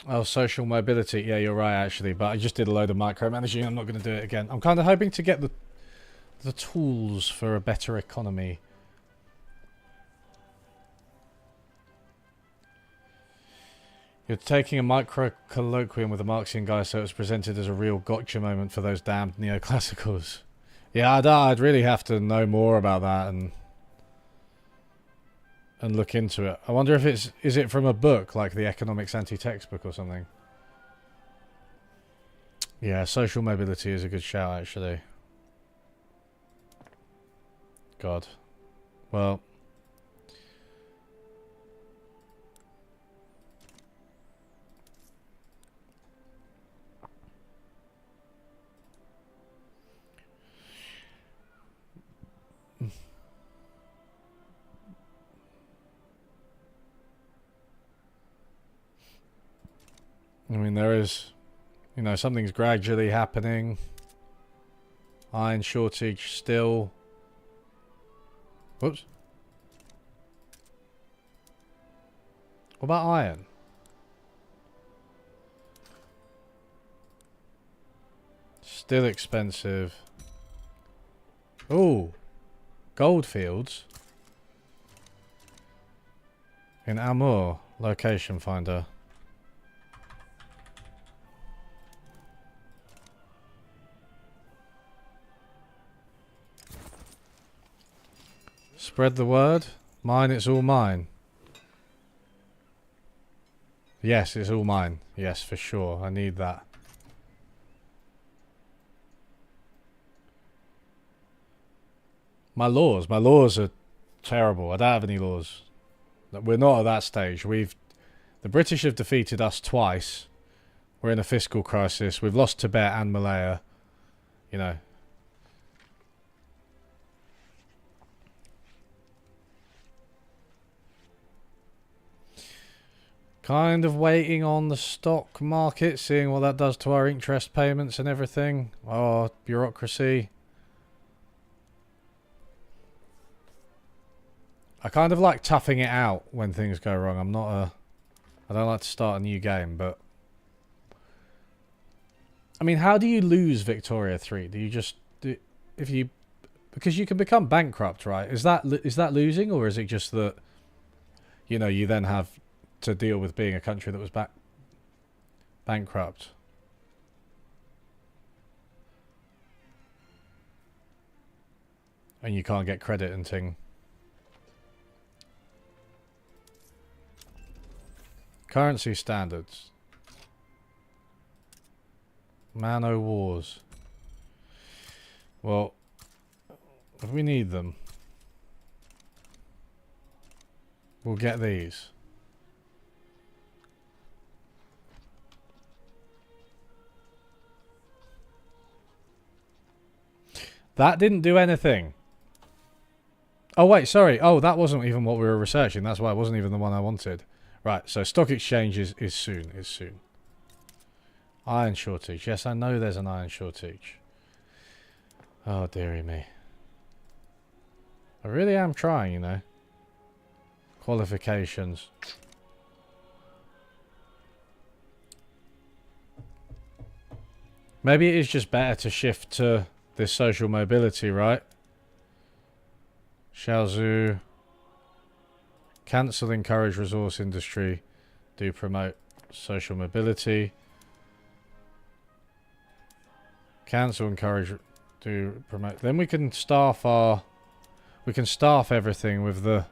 Oh, social mobility. Yeah, you're right, actually. But I just did a load of micromanaging. I'm not going to do it again. I'm kind of hoping to get the tools for a better economy. You're taking a micro colloquium with a Marxian guy, so it was presented as a real gotcha moment for those damned neoclassicals. Yeah, I'd really have to know more about that and look into it. I wonder if is it from a book like the Economics Anti-Textbook or something? Yeah, social mobility is a good shout actually. God. Well, I mean, there is, you know, something's gradually happening. Iron shortage still. Whoops. What about iron? Still expensive. Oh, gold fields. In Amur, location finder. Spread the word. Mine, it's all mine. Yes, it's all mine. Yes, for sure. I need that. My laws are terrible. I don't have any laws. We're not at that stage. The British have defeated us twice. We're in a fiscal crisis. We've lost Tibet and Malaya. You know. Kind of waiting on the stock market, seeing what that does to our interest payments and everything. Oh, bureaucracy. I kind of like toughing it out when things go wrong. I don't like to start a new game, but I mean, how do you lose Victoria 3? Do you just because you can become bankrupt, right? Is that losing, or is it just that, you know, you then have to deal with being a country that was bankrupt? And you can't get credit and thing. Currency standards. Man-o' wars. Well, if we need them, we'll get these. That didn't do anything. Oh, wait, sorry. Oh, that wasn't even what we were researching. That's why it wasn't even the one I wanted. Right, so stock exchange is soon. Is soon. Iron shortage. Yes, I know there's an iron shortage. Oh, dearie me. I really am trying, you know. Qualifications. Maybe it is just better to shift to this social mobility, right? Xiaozu. Cancel encourage resource industry. Do promote social mobility. Cancel encourage. Do promote. Then we can staff everything with the.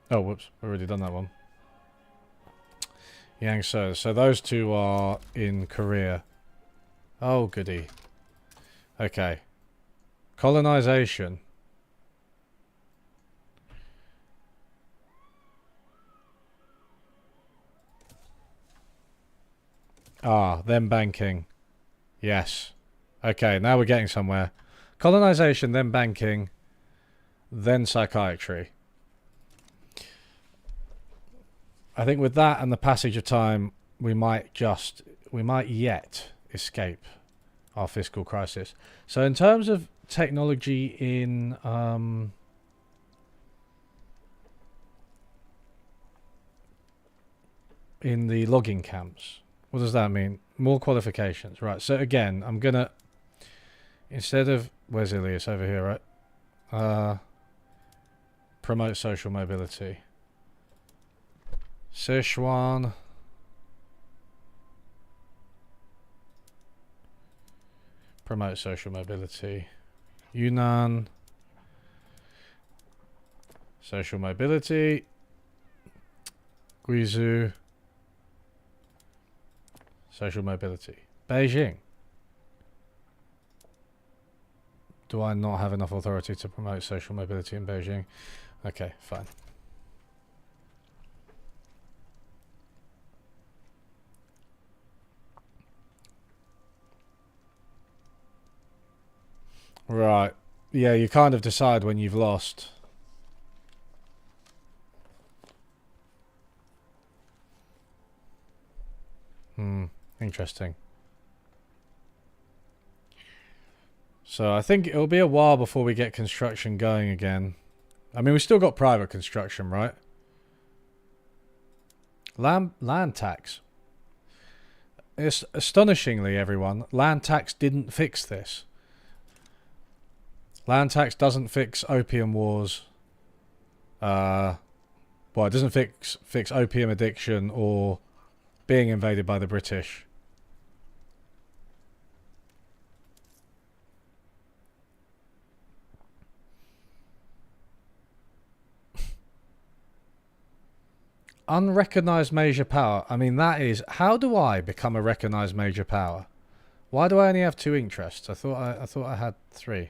Oh, whoops! I've already done that one. Yangtze. So those two are in Korea. Oh, goody. Okay. Colonization. Ah, then banking. Yes. Okay, now we're getting somewhere. Colonization, then banking, then psychiatry. I think with that and the passage of time, we might yet escape our fiscal crisis. So in terms of technology in the logging camps, what does that mean? More qualifications, right? So again, I'm gonna, instead of, where's Ilias? Over here, right? Promote social mobility. Sichuan. Promote social mobility. Yunnan. Social mobility. Guizhou. Social mobility. Beijing. Do I not have enough authority to promote social mobility in Beijing? Okay, fine. Right. Yeah, you kind of decide when you've lost. Interesting. So I think it'll be a while before we get construction going again. I mean, we still got private construction, right? Land tax. It's astonishingly, everyone, land tax didn't fix this. Land tax doesn't fix opium wars. Well, it doesn't fix opium addiction or being invaded by the British. Unrecognized major power. I mean, that is... How do I become a recognized major power? Why do I only have 2 interests? I thought I had 3.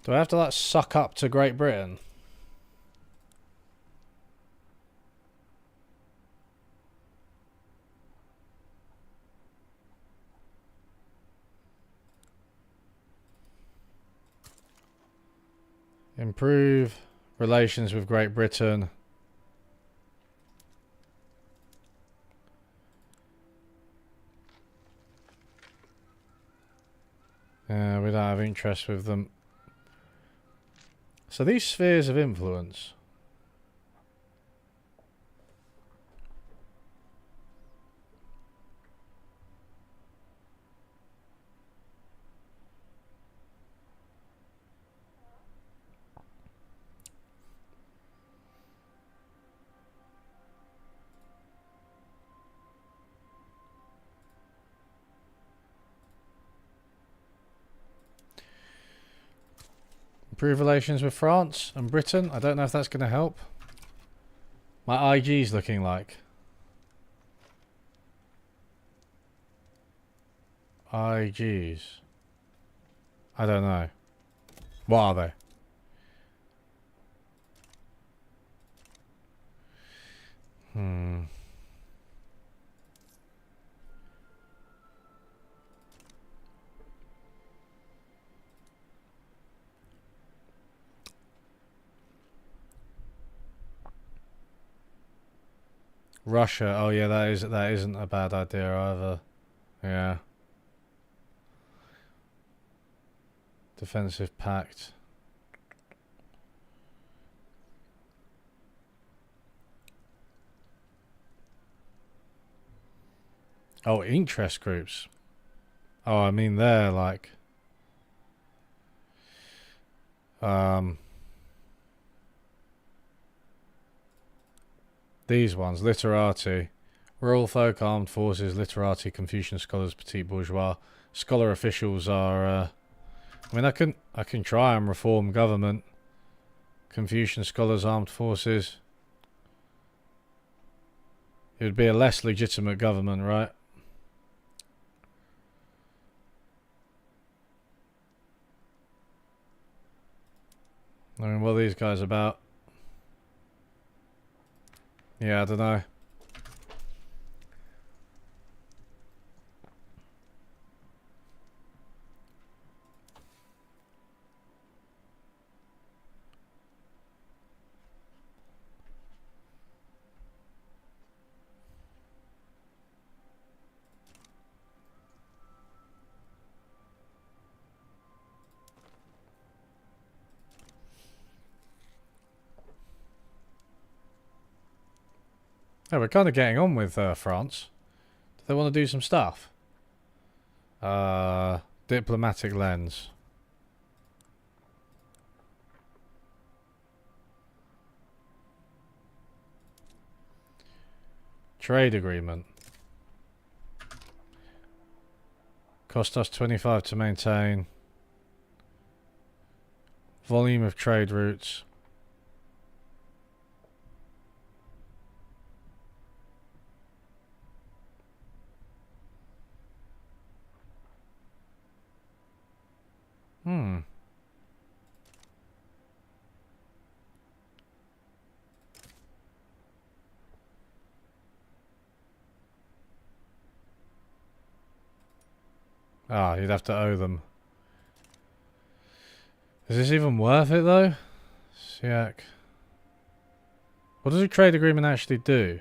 Do I have to, like, suck up to Great Britain? Improve relations with Great Britain. We don't have interest with them. So these spheres of influence. Improve relations with France and Britain. I don't know if that's going to help. My IG's looking like. IGs. I don't know. What are they? Russia. Oh yeah, that isn't a bad idea either. Yeah. Defensive pact. Oh, interest groups. Oh, I mean they're like these ones, literati, rural folk, armed forces, literati, Confucian scholars, petit bourgeois. Scholar officials are I mean I can try and reform government. Confucian scholars, armed forces. It would be a less legitimate government, right? I mean, what are these guys about? Yeah, I don't know. Oh, we're kind of getting on with France. Do they want to do some stuff? Diplomatic lens. Trade agreement. Cost us 25 to maintain. Volume of trade routes. Ah, you'd have to owe them. Is this even worth it though? Siak. What does a trade agreement actually do?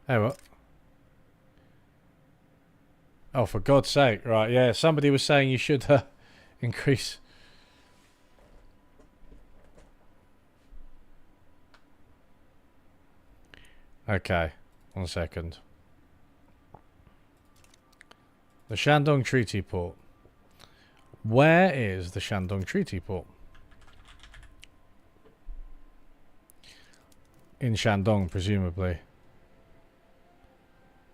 Hey, what? Oh, for God's sake. Right, yeah, somebody was saying you should increase. Okay, 1 second. The Shandong Treaty Port. Where is the Shandong Treaty Port? In Shandong, presumably.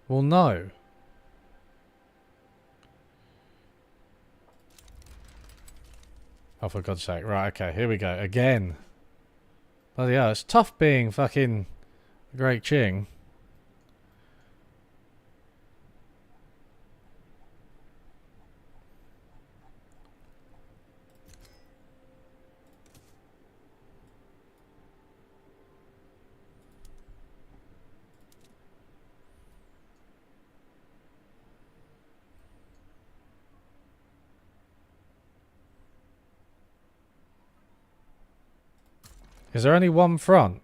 Well, no. Oh, for God's sake. Right, okay, here we go. Again. Bloody hell, it's tough being fucking Great Qing. Is there only one front?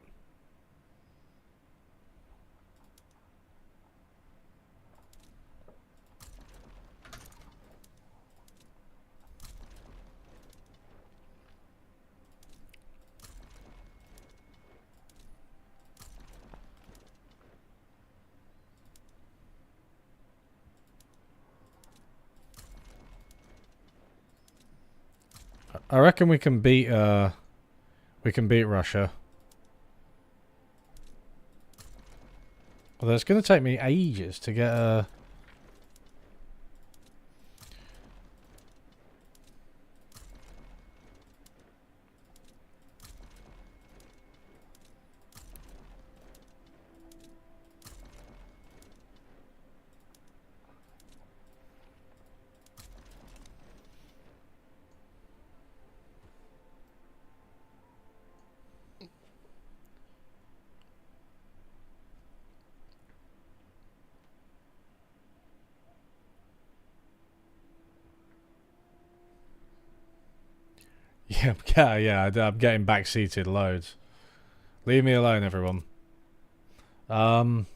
I reckon we can beat Russia. Although it's going to take me ages to get a... Yeah, I'm getting backseated loads. Leave me alone, everyone. Right.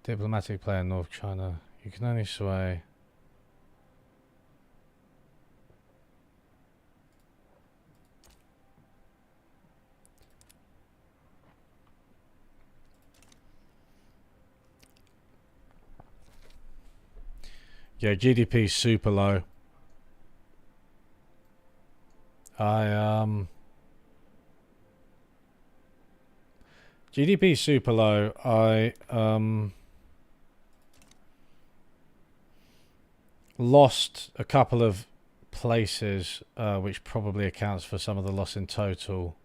Diplomatic player in North China. You can only sway... Yeah, GDP's super low. GDP super low. I lost a couple of places, which probably accounts for some of the loss in total.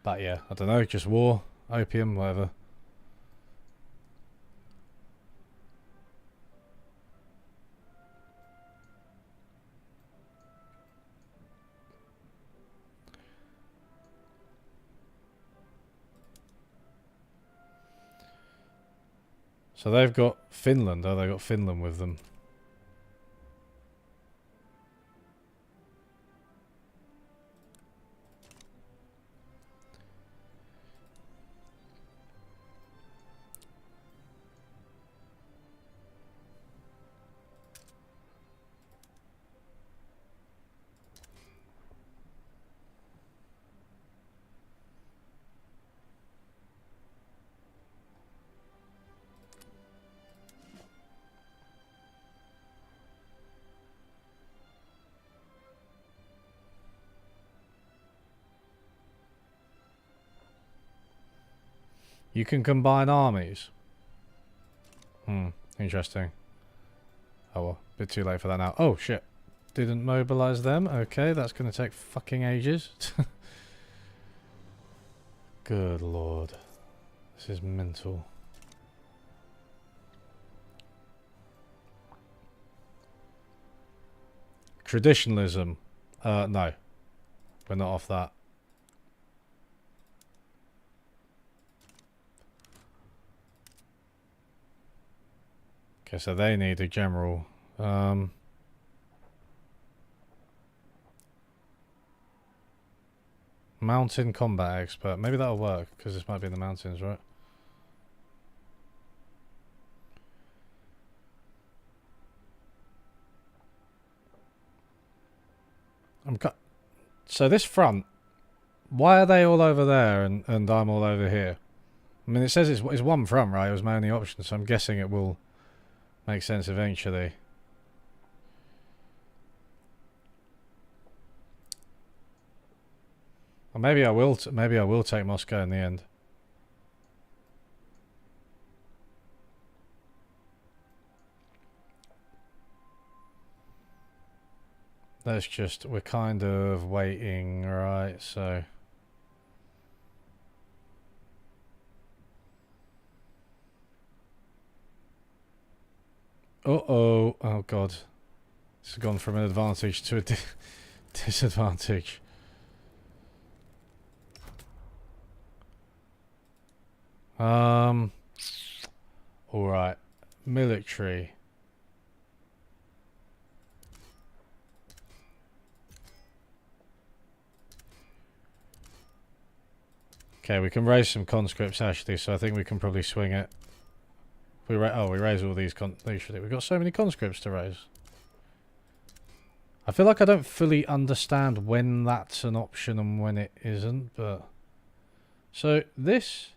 But yeah, I don't know, just war, opium, whatever. So they've got Finland. Oh, they got Finland with them. You can combine armies. Interesting. Oh well, bit too late for that now. Oh shit. Didn't mobilize them. Okay, that's going to take fucking ages. Good lord. This is mental. Traditionalism. No. We're not off that. Okay, so they need a general. Mountain combat expert. Maybe that'll work, because this might be in the mountains, right? So this front, why are they all over there and I'm all over here? I mean, it says it's one front, right? It was my only option, so I'm guessing it will make sense eventually. Or maybe I will. Maybe I will take Moscow in the end. We're kind of waiting, right? So. Uh-oh. Oh, God. This has gone from an advantage to a disadvantage. Alright. Military. Okay, we can raise some conscripts actually, so I think we can probably swing it. We raise all these we've got so many conscripts to raise. I feel like I don't fully understand when that's an option and when it isn't, but... So, this...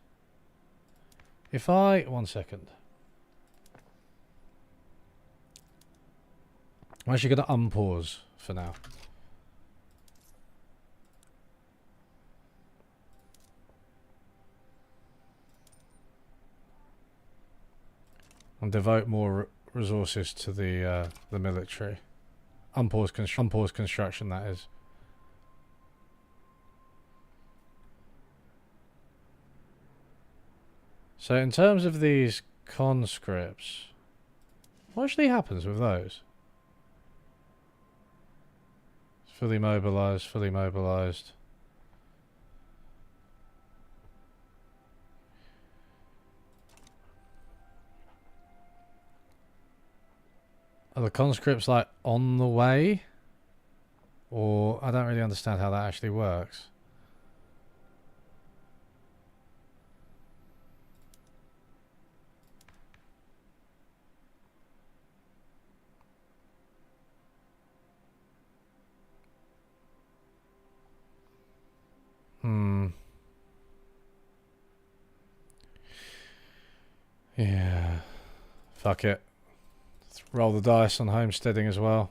If I... 1 second. I'm actually going to unpause for now. And devote more resources to the military. Unpause construction, that is. So in terms of these conscripts, what actually happens with those? Fully mobilized, fully mobilized. Are the conscripts like on the way? Or I don't really understand how that actually works. Yeah. Fuck it. Let's roll the dice on homesteading as well.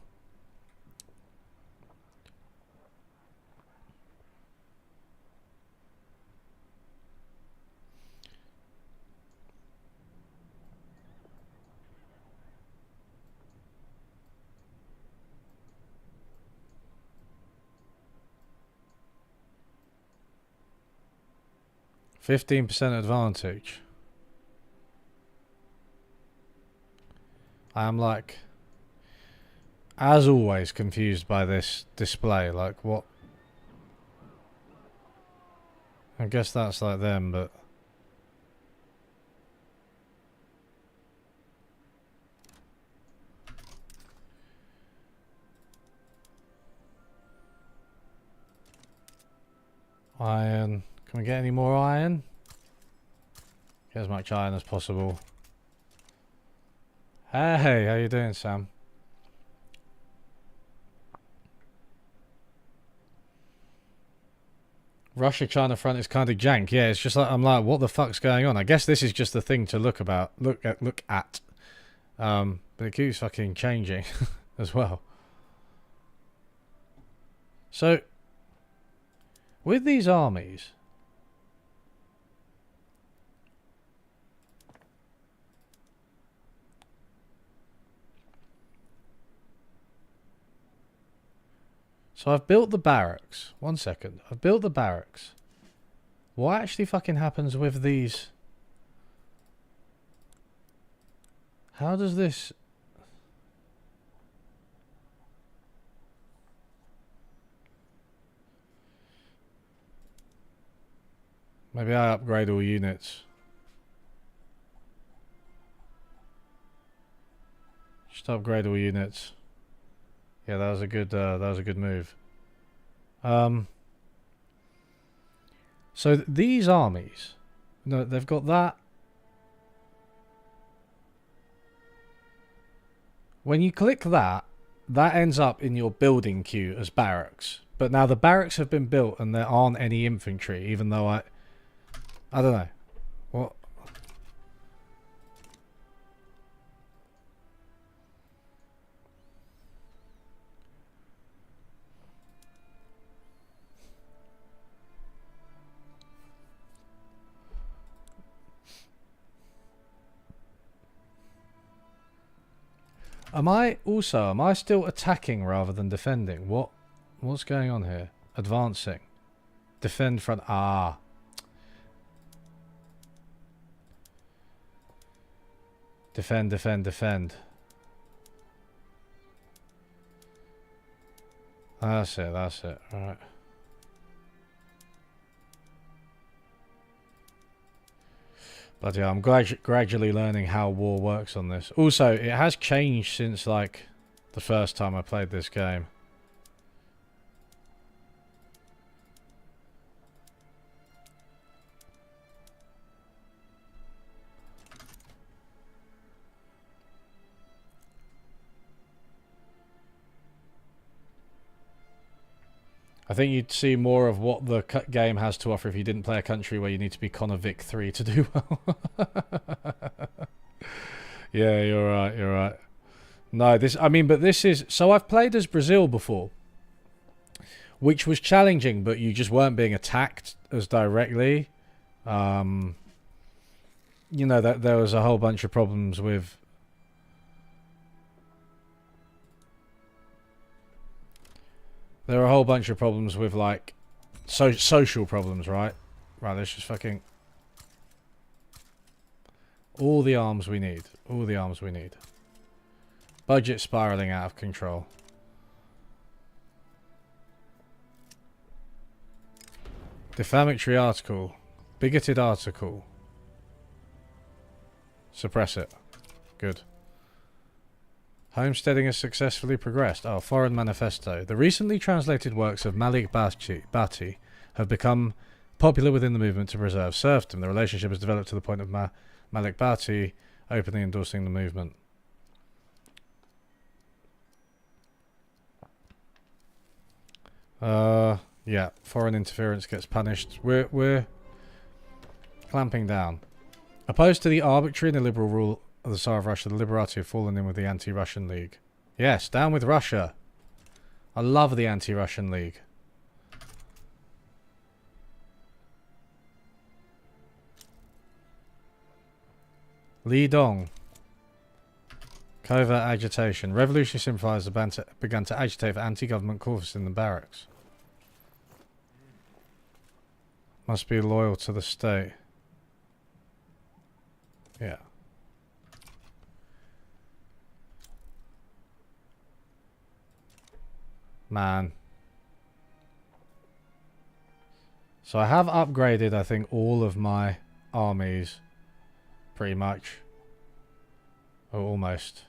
%15 advantage. I am like, as always, confused by this display. Like, what? I guess that's like them, but... Iron. Can we get any more iron? Get as much iron as possible. Hey, how you doing, Sam? Russia-China front is kind of jank. Yeah, it's just like, I'm like, what the fuck's going on? I guess this is just the thing to look at. But it keeps fucking changing as well. So, with these armies, So I've built the barracks. 1 second. I've built the barracks. What actually fucking happens with these? How does this... Maybe I upgrade all units. Just upgrade all units. Yeah, that was a good move. So these armies, no, they've got that. When you click that, that ends up in your building queue as barracks. But now the barracks have been built and there aren't any infantry, even though I don't know. What? Am I still attacking rather than defending? What's going on here? Advancing. Defend front. Ah. Defend, defend, defend. That's it, that's it. Alright. But yeah, I'm gradually learning how war works on this. Also, it has changed since, like, the first time I played this game. I think you'd see more of what the game has to offer if you didn't play a country where you need to be Connor Vic 3 to do well. Yeah, you're right, you're right. No, but this is... So I've played as Brazil before, which was challenging, but you just weren't being attacked as directly. You know, that there was a whole bunch of problems with... There are a whole bunch of problems with, like, social problems, right? Right, let's just fucking... All the arms we need. All the arms we need. Budget spiraling out of control. Defamatory article. Bigoted article. Suppress it. Good. Homesteading has successfully progressed. Oh, Foreign Manifesto. The recently translated works of Malik Bhatti have become popular within the movement to preserve serfdom. The relationship has developed to the point of Malik Bhatti openly endorsing the movement. Yeah, foreign interference gets punished. We're clamping down. Opposed to the arbitrary and illiberal rule of the Tsar of Russia, the Liberati have fallen in with the Anti-Russian League. Yes, down with Russia. I love the Anti-Russian League. Li Dong. Covert agitation. Revolutionary sympathizers began to agitate for anti-government causes in the barracks. Must be loyal to the state. Yeah. Man. So I have upgraded, I think, all of my armies. Pretty much. Or almost.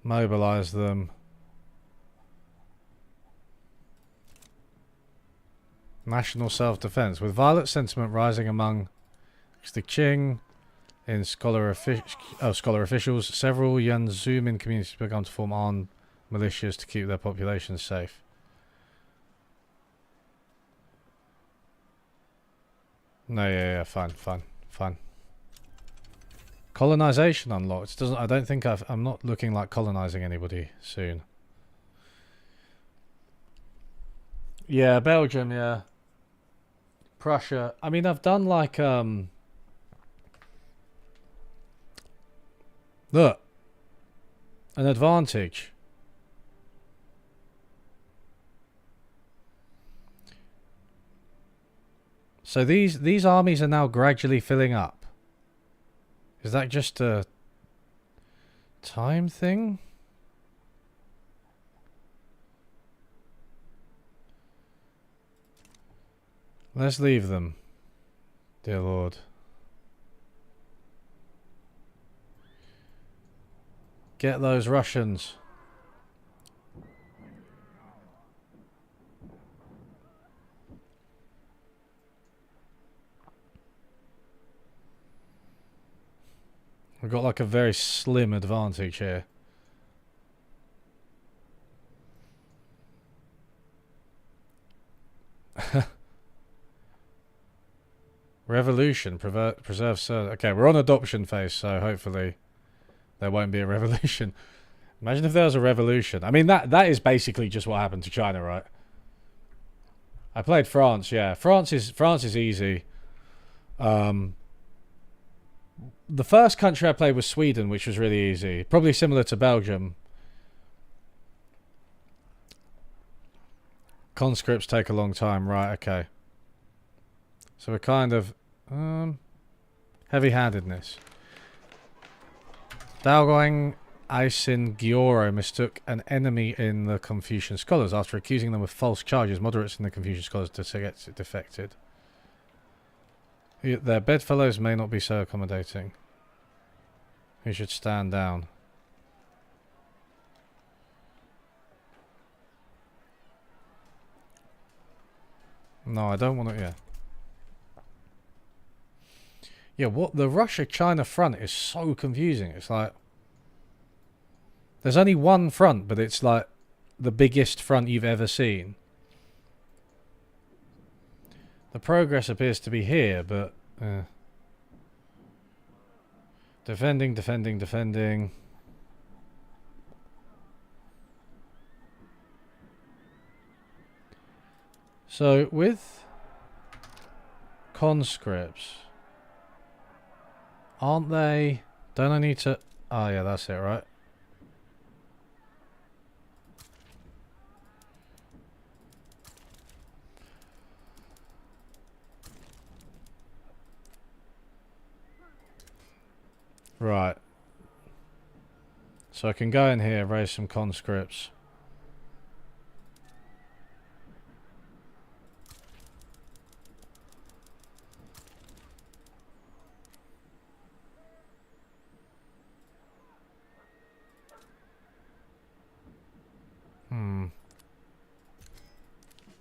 Mobilize them. National self-defense. With violent sentiment rising among the Qing in scholar officials, several Yanzumin communities have begun to form armed militias to keep their populations safe. No, yeah, fine. Colonization unlocked. I don't think I'm not looking like colonizing anybody soon. Yeah, Belgium, yeah. Prussia. I mean, I've done like, look, an advantage. So these armies are now gradually filling up. Is that just a time thing? Let's leave them, dear Lord. Get those Russians. We've got like a very slim advantage here. Revolution preserves. Okay, we're on adoption phase, so hopefully there won't be a revolution. Imagine if there was a revolution. I mean, that is basically just what happened to China, right? I played France. Yeah, France is easy. The first country I played was Sweden, which was really easy. Probably similar to Belgium. Conscripts take a long time. Right, okay. So we're kind of... heavy-handedness. Daoguang Aisin Gyoro mistook an enemy in the Confucian scholars after accusing them of false charges. Moderates in the Confucian scholars defected. Their bedfellows may not be so accommodating. He should stand down. No, I don't want to... Yeah. Yeah, what the Russia-China front is so confusing. It's like... There's only one front, but it's like the biggest front you've ever seen. The progress appears to be here, but... Defending, defending, defending. So, with conscripts... Aren't they... Don't I need to... Oh, yeah, that's it, right? Right. So I can go in here, raise some conscripts.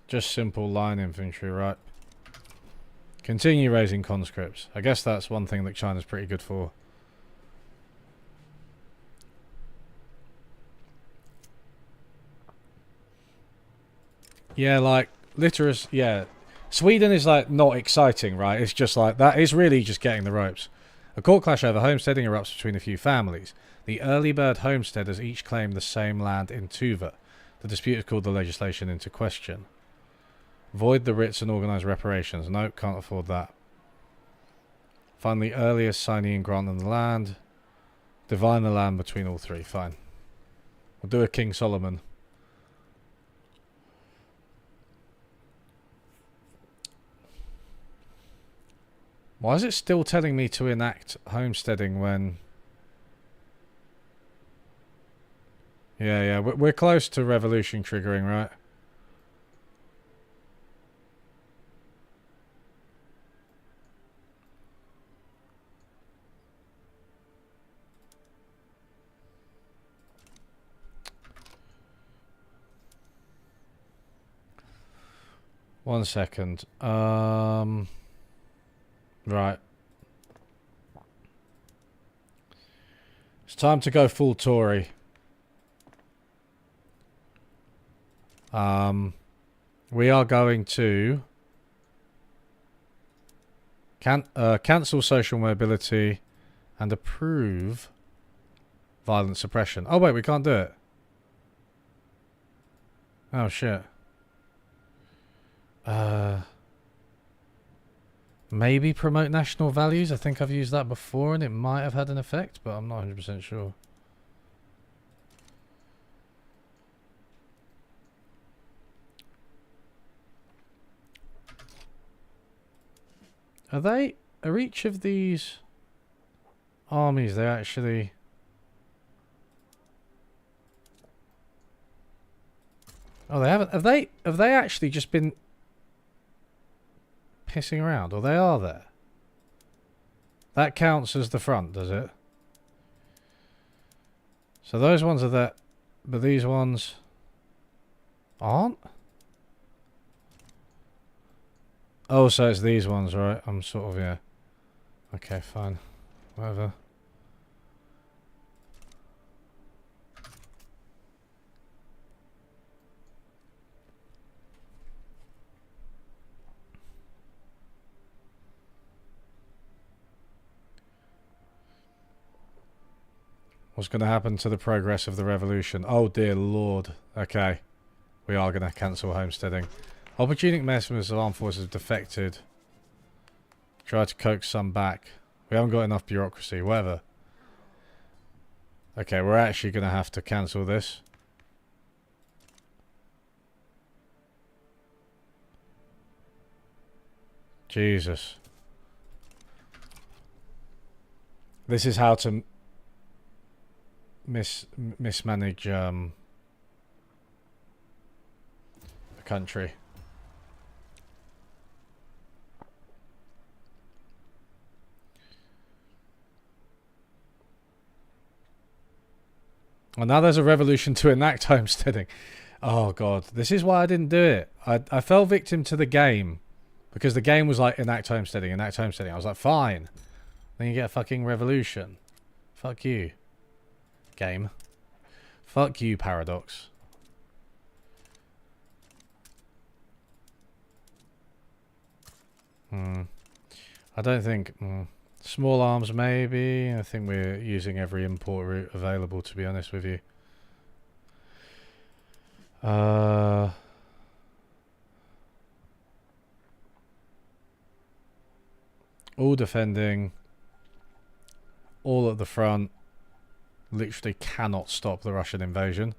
Just simple line infantry, right? Continue raising conscripts. I guess that's one thing that China's pretty good for. Yeah, like, literacy, yeah. Sweden is, like, not exciting, right? It's just like, that is really just getting the ropes. A court clash over homesteading erupts between a few families. The early bird homesteaders each claim the same land in Tuva. The dispute is called the legislation into question. Void the writs and organise reparations. Nope, can't afford that. Find the earliest signee and grant them the land. Divine the land between all three. Fine. We'll do a King Solomon. Why is it still telling me to enact homesteading when... Yeah, we're close to revolution triggering, right? One second. Right. It's time to go full Tory. We are going to cancel social mobility and approve violent suppression. Oh wait, we can't do it. Oh shit. Maybe promote national values. I think I've used that before and it might have had an effect, but I'm not 100% sure. Are each of these armies, they're actually... Oh, they haven't... Have they actually just been pissing around? Or they are there? That counts as the front, does it? So those ones are there, but these ones aren't? Oh, so it's these ones, right? I'm sort of, yeah. Okay, fine. Whatever. What's going to happen to the progress of the revolution? Oh dear lord. Okay. We are going to cancel homesteading. Opportunic members of armed forces have defected. Try to coax some back. We haven't got enough bureaucracy. Whatever. Okay, we're actually going to have to cancel this. Jesus. This is how to mismanage a country. Well, now there's a revolution to enact homesteading. Oh god, this is why I didn't do it. I fell victim to the game. Because the game was like, enact homesteading, enact homesteading. I was like, fine. Then you get a fucking revolution. Fuck you. Game. Fuck you, Paradox. I don't think... Small arms, maybe. I think we're using every import route available, to be honest with you. All defending. All at the front. Literally cannot stop the Russian invasion.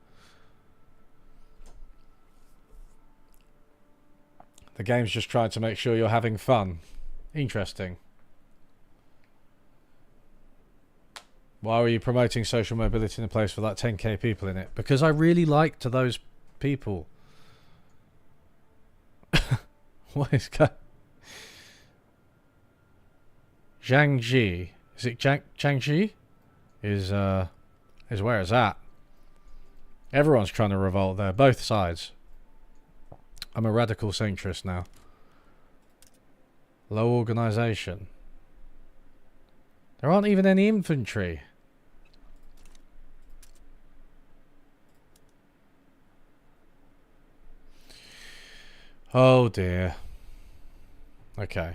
The game's just trying to make sure you're having fun. Interesting. Why were you promoting social mobility in a place with like 10k people in it? Because I really liked those people. What is that? Jiangxi. Is it Jiangxi? Is where it's at. Everyone's trying to revolt there, both sides. I'm a radical centrist now. Low organisation. There aren't even any infantry. Oh dear. Okay.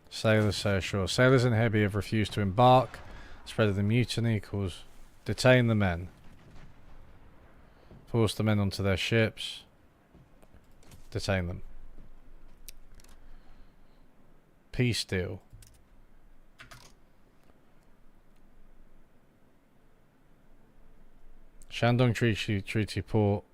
Sailors say ashore. Sailors in Hebby have refused to embark. Spread of the mutiny cause... Detain the men. Force the men onto their ships. Detain them. Peace deal. Shandong Treaty Port.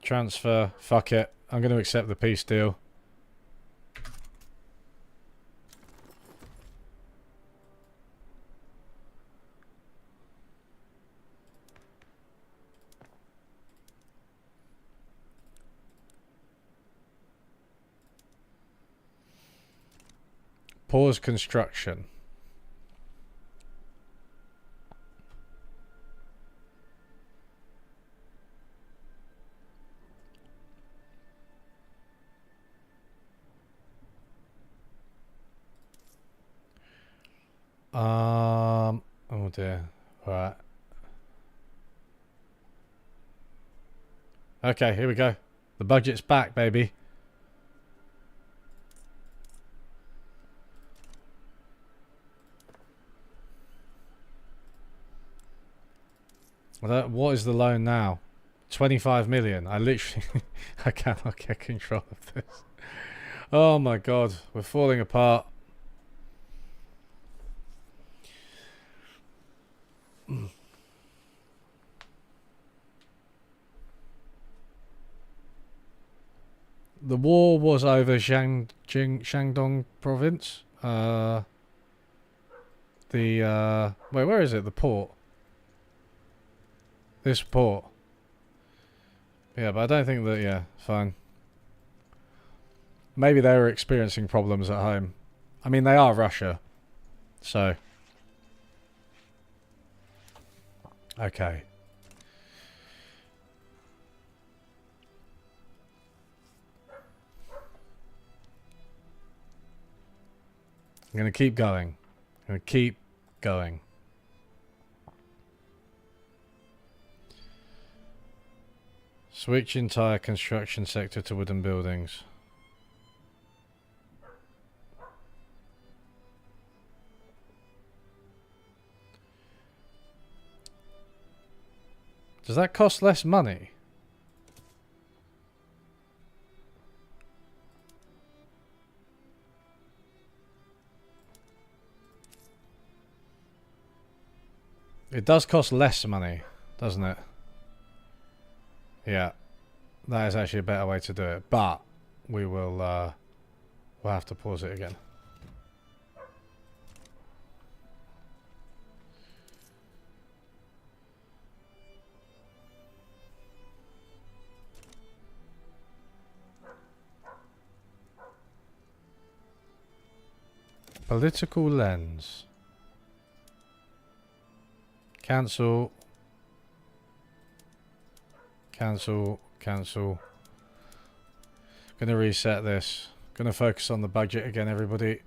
Transfer. Fuck it. I'm going to accept the peace deal. Pause construction. Oh dear. Right. Okay, here we go. The budget's back, baby. What is the loan now? 25 million. I literally, I cannot get control of this. Oh my god, we're falling apart. The war was over Shandong province. Wait, where is it? The port. This port. Yeah, but I don't think that. Yeah, fine. Maybe they were experiencing problems at home. I mean, they are Russia, so okay. I'm going to keep going. I'm going to keep going. Switch entire construction sector to wooden buildings. Does that cost less money? It does cost less money, doesn't it? Yeah. That is actually a better way to do it. But we will we'll have to pause it again. Political lens. Cancel. Cancel. Cancel. Gonna reset this. Gonna focus on the budget again, everybody.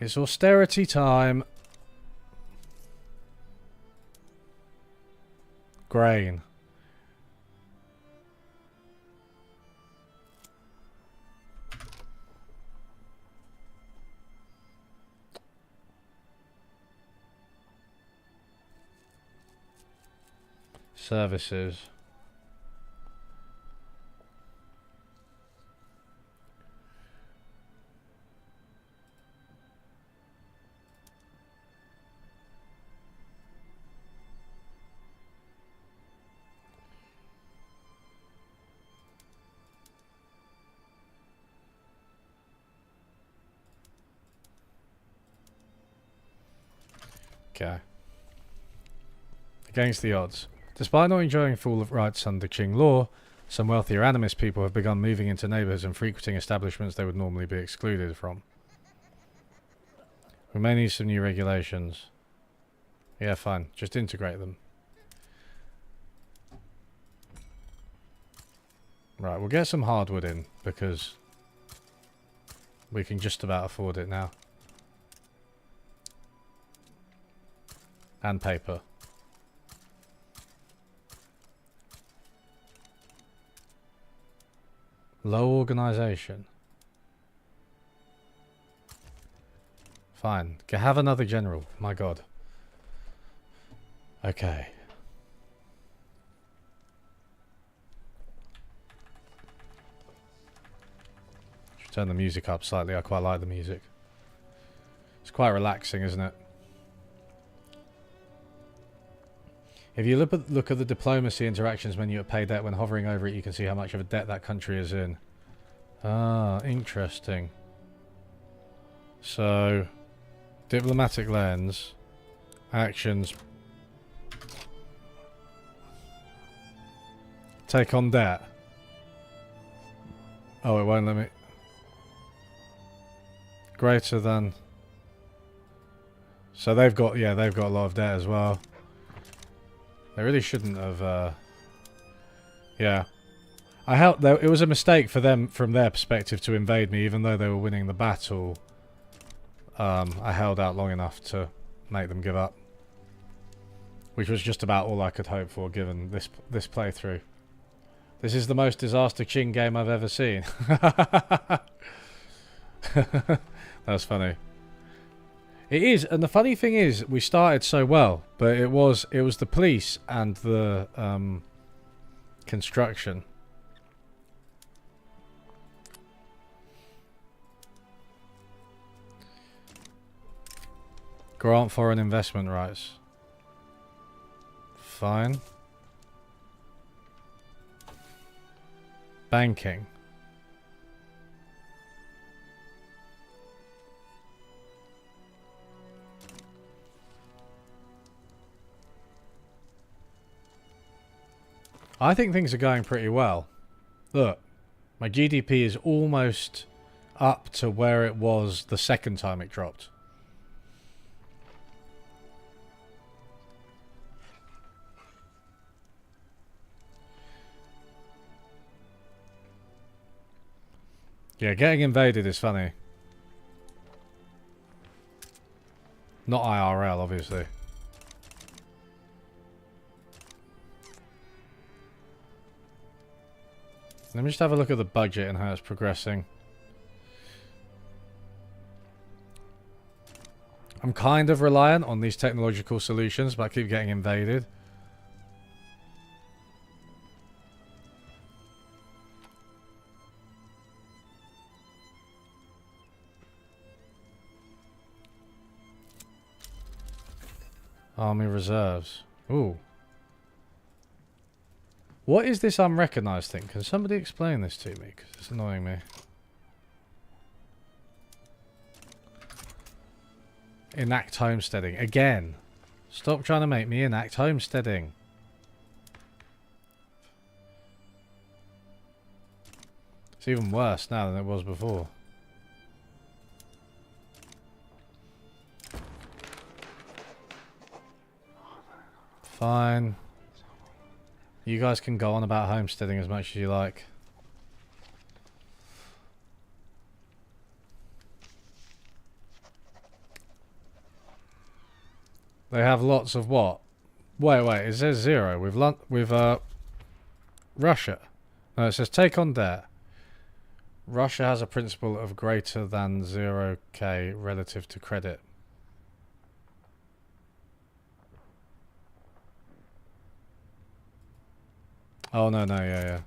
It's austerity time. Grain. Services. Okay. Against the odds. Despite not enjoying full rights under Qing law, some wealthier animist people have begun moving into neighbourhoods and frequenting establishments they would normally be excluded from. We may need some new regulations. Yeah, fine. Just integrate them. Right, we'll get some hardwood in, because we can just about afford it now. And paper. Low organisation. Fine. Can have another general. My god. Okay. Should turn the music up slightly. I quite like the music. It's quite relaxing, isn't it? If you look at the diplomacy interactions menu at pay debt, when hovering over it, you can see how much of a debt that country is in. Ah, interesting. So, diplomatic lens, actions, take on debt. Oh, it won't let me. Greater than. So they've got, yeah, they've got a lot of debt as well. They really shouldn't have, yeah. It was a mistake for them, from their perspective, to invade me, even though they were winning the battle. I held out long enough to make them give up. Which was just about all I could hope for, given this playthrough. This is the most disaster Qing game I've ever seen. That was funny. It is, and the funny thing is, we started so well, but it was the police and the construction. Grant foreign investment rights. Fine. Banking. I think things are going pretty well. Look, my GDP is almost up to where it was the second time it dropped. Yeah, getting invaded is funny. Not IRL, obviously. Let me just have a look at the budget and how it's progressing. I'm kind of reliant on these technological solutions, but I keep getting invaded. Army reserves. Ooh. What is this unrecognized thing? Can somebody explain this to me? Because it's annoying me. Enact homesteading. Again. Stop trying to make me enact homesteading. It's even worse now than it was before. Fine. You guys can go on about homesteading as much as you like. They have lots of what? Wait, it says 0. With Russia. No, it says take on debt. Russia has a principle of greater than 0k relative to credit. Oh, no, yeah.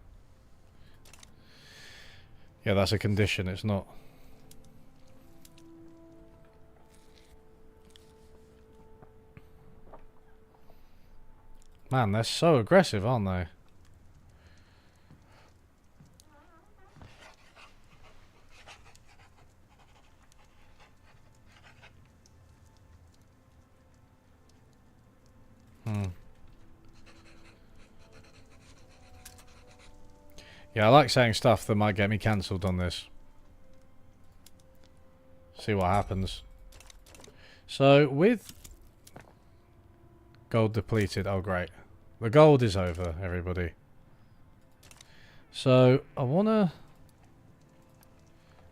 Yeah, that's a condition, it's not. Man, they're so aggressive, aren't they? Yeah, I like saying stuff that might get me cancelled on this. See what happens. So, with gold depleted, oh great. The gold is over, everybody. So, I wanna...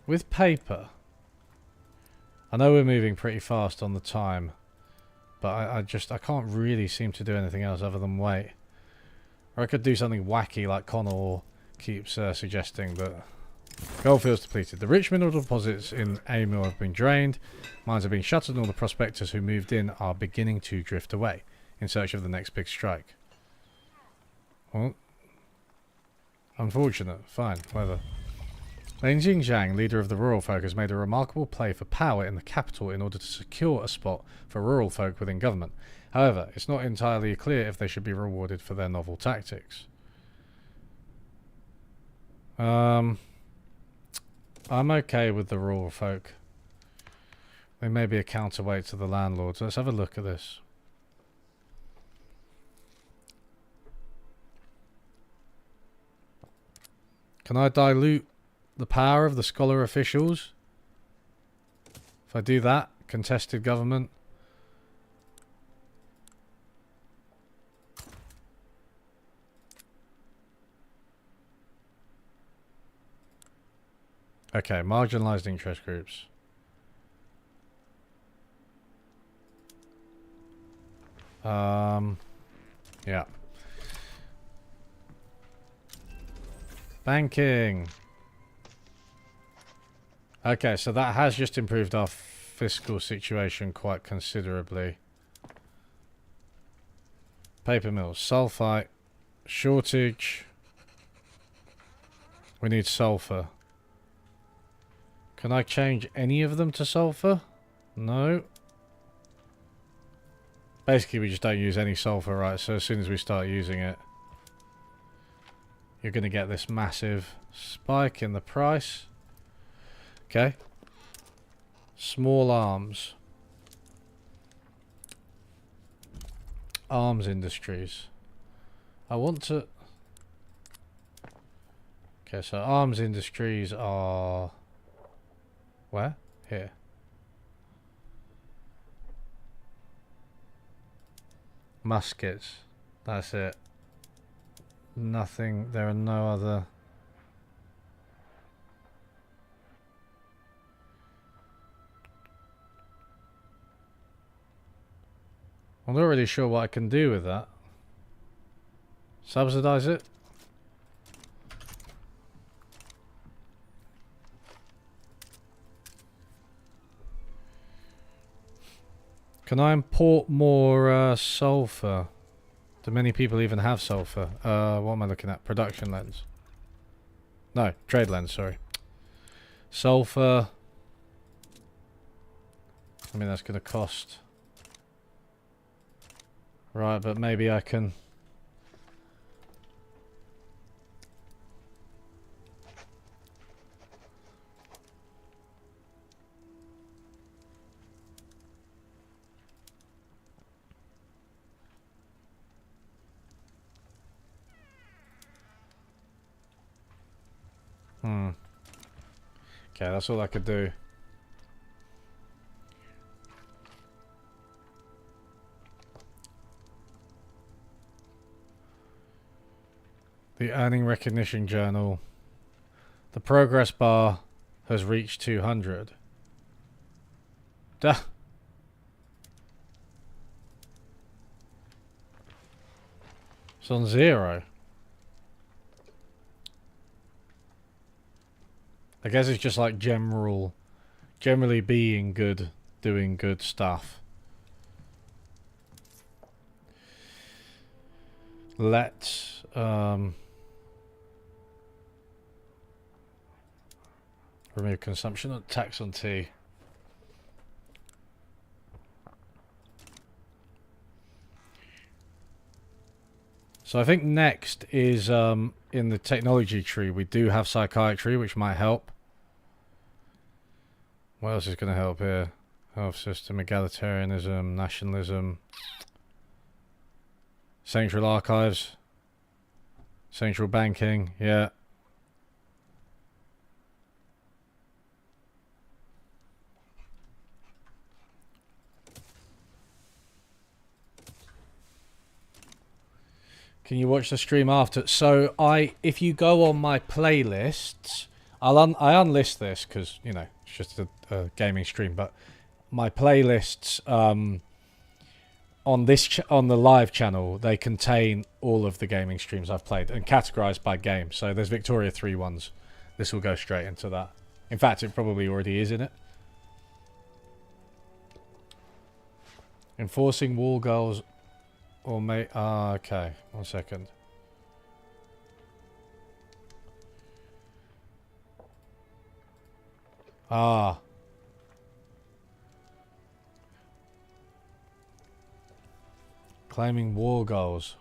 With paper... I know we're moving pretty fast on the time. But I can't really seem to do anything else other than wait. Or I could do something wacky like Connor keeps suggesting, but... Goldfields depleted. The rich mineral deposits in A Mill have been drained. Mines are being shuttered and all the prospectors who moved in are beginning to drift away in search of the next big strike. Well, unfortunate. Fine, whatever. Lin Jingzhang, leader of the rural folk, has made a remarkable play for power in the capital in order to secure a spot for rural folk within government. However, it's not entirely clear if they should be rewarded for their novel tactics. I'm okay with the rural folk. They may be a counterweight to the landlords. Let's have a look at this. Can I dilute the power of the scholar officials? If I do that, contested government. Okay, marginalized interest groups. Yeah. Banking. Okay, so that has just improved our fiscal situation quite considerably. Paper mills, sulfite, shortage. We need sulfur. Can I change any of them to sulfur? No. Basically, we just don't use any sulfur, right? So as soon as we start using it, you're going to get this massive spike in the price. Okay. Small arms. Arms industries. I want to... Okay, so arms industries are... Where? Here. Muskets. That's it. Nothing. There are no other... I'm not really sure what I can do with that. Subsidize it? Can I import more sulfur? Do many people even have sulfur? What am I looking at? Production lens. No, trade lens, sorry. Sulfur. I mean, that's going to cost... Right, but maybe I can... Okay, that's all I could do. The Earning Recognition Journal. The progress bar has reached 200. Duh. It's on 0. I guess it's just like generally being good, doing good stuff. Let's remove consumption tax on tea. So I think next is in the technology tree we do have psychiatry, which might help. What else is going to help here? Health system, egalitarianism, nationalism, central archives, central banking, yeah. Can you watch the stream after? So if you go on my playlists, I unlist this because, you know, it's just a gaming stream, but my playlists on the live channel, they contain all of the gaming streams I've played and categorized by game. So there's Victoria 3 ones. This will go straight into that. In fact, it probably already is in it. Enforcing wall goals or okay. 1 second. Claiming war goals.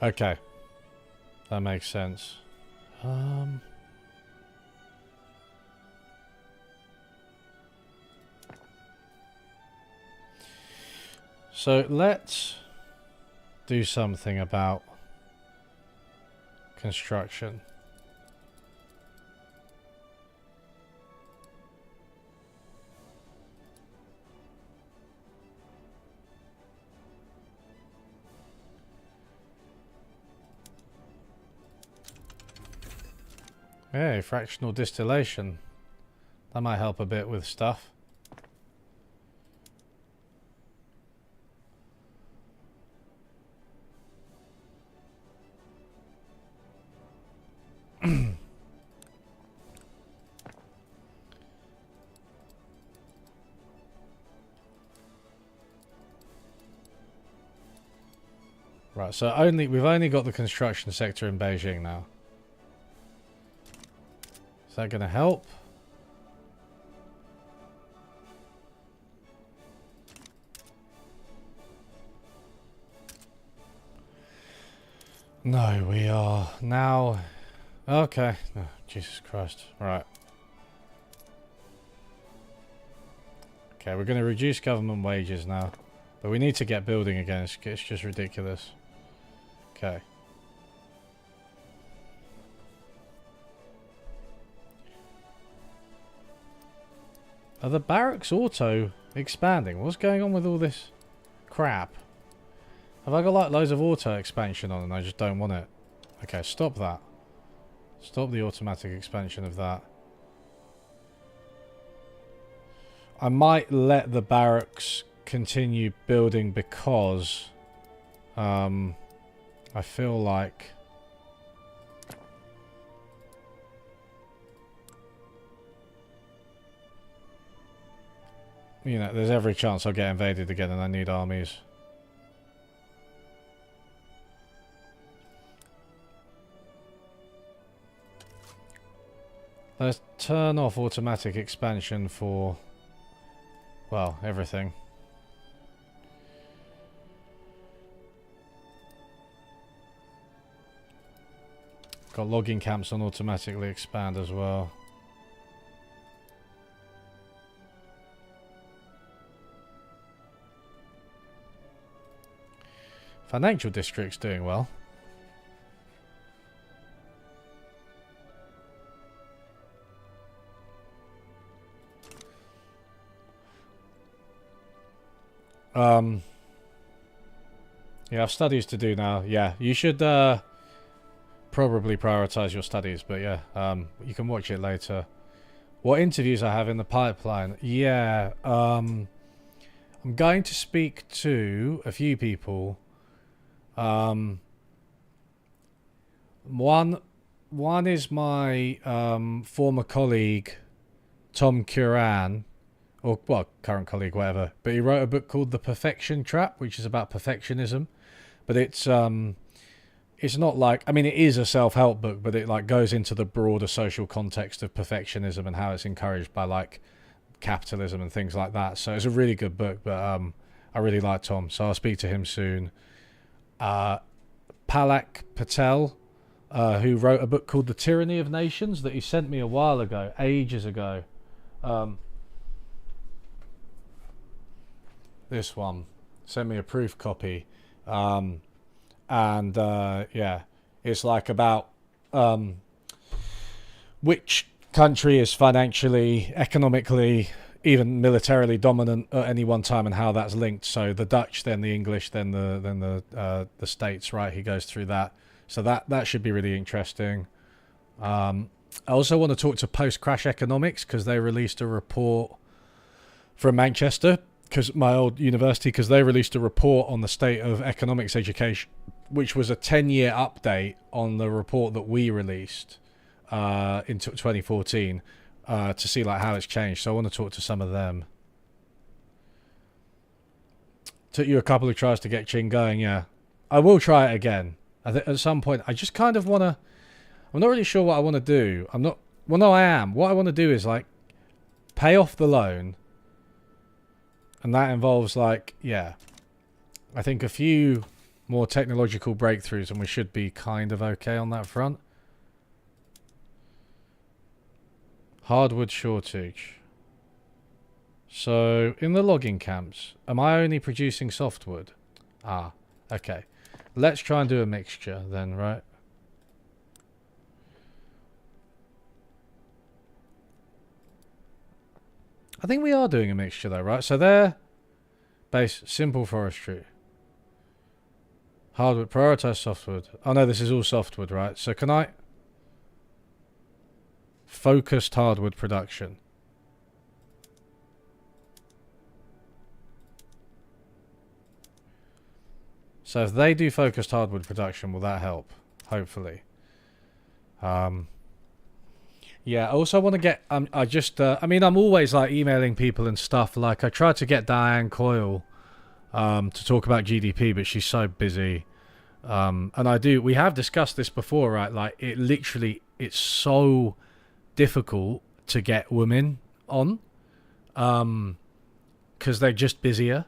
Okay. That makes sense. So let's do something about construction. Hey, fractional distillation. That might help a bit with stuff. Right, so we've only got the construction sector in Beijing now. Is that going to help? No, we are now... Okay. Oh, Jesus Christ. Right. Okay, we're going to reduce government wages now. But we need to get building again. It's just ridiculous. Okay. Are the barracks auto expanding? What's going on with all this crap? Have I got like loads of auto expansion on and I just don't want it? Okay, stop that. Stop the automatic expansion of that. I might let the barracks continue building because I feel like you know, there's every chance I'll get invaded again and I need armies. Let's turn off automatic expansion for, well, everything. Got logging camps on automatically expand as well. Financial district's doing well. Yeah, I have studies to do now. Yeah, you should probably prioritize your studies, but yeah, you can watch it later. What interviews I have in the pipeline? Yeah, I'm going to speak to a few people. One is my former colleague Tom Curran, or well, current colleague, whatever. But he wrote a book called The Perfection Trap, which is about perfectionism. But it's not like, I mean, it is a self-help book, but it like goes into the broader social context of perfectionism and how it's encouraged by like capitalism and things like that. So it's a really good book, but I really like Tom, so I'll speak to him soon. Palak Patel, who wrote a book called The Tyranny of Nations that he sent me a while ago, ages ago. This one sent me a proof copy, and yeah, it's like about which country is financially, economically, even militarily dominant at any one time, and how that's linked. So the Dutch, then the English, then the States. Right, he goes through that. So that should be really interesting. I also want to talk to Post Crash Economics because they released a report from Manchester, because my old university, because they released a report on the state of economics education, which was a 10-year update on the report that we released in 2014 to see like how it's changed. So I want to talk to some of them. Took you a couple of tries to get Qing going, yeah. I will try it again. I think at some point I just kind of want to. I'm not really sure what I want to do. I'm not. Well, no, I am. What I want to do is like pay off the loan. And that involves like, yeah, I think a few more technological breakthroughs and we should be kind of okay on that front. Hardwood shortage. So in the logging camps, am I only producing softwood? Ah, okay. Let's try and do a mixture then, right? I think we are doing a mixture though, right? So there, base, simple forestry. Hardwood, prioritize softwood. Oh no, this is all softwood, right? So can I... Focused hardwood production. So if they do focused hardwood production, will that help? Hopefully. Yeah, I also want to get, I mean, I'm always like emailing people and stuff. Like I tried to get Diane Coyle to talk about GDP, but she's so busy. And we have discussed this before, right? Like it's so difficult to get women on, because they're just busier.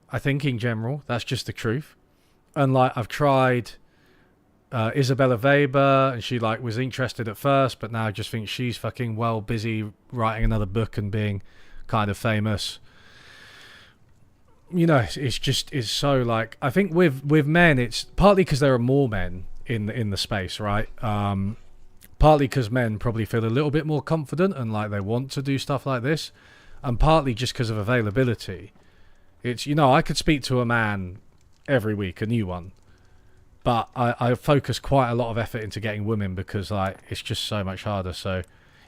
I think in general, that's just the truth. And like I've tried Isabella Weber, and she like was interested at first, but now I just think she's fucking well busy writing another book and being kind of famous. You know, it's so like, I think with men, it's partly because there are more men in the space, right? Partly because men probably feel a little bit more confident and like they want to do stuff like this, and partly just because of availability. It's, you know, I could speak to a man every week, a new one, but I focus quite a lot of effort into getting women because like it's just so much harder. So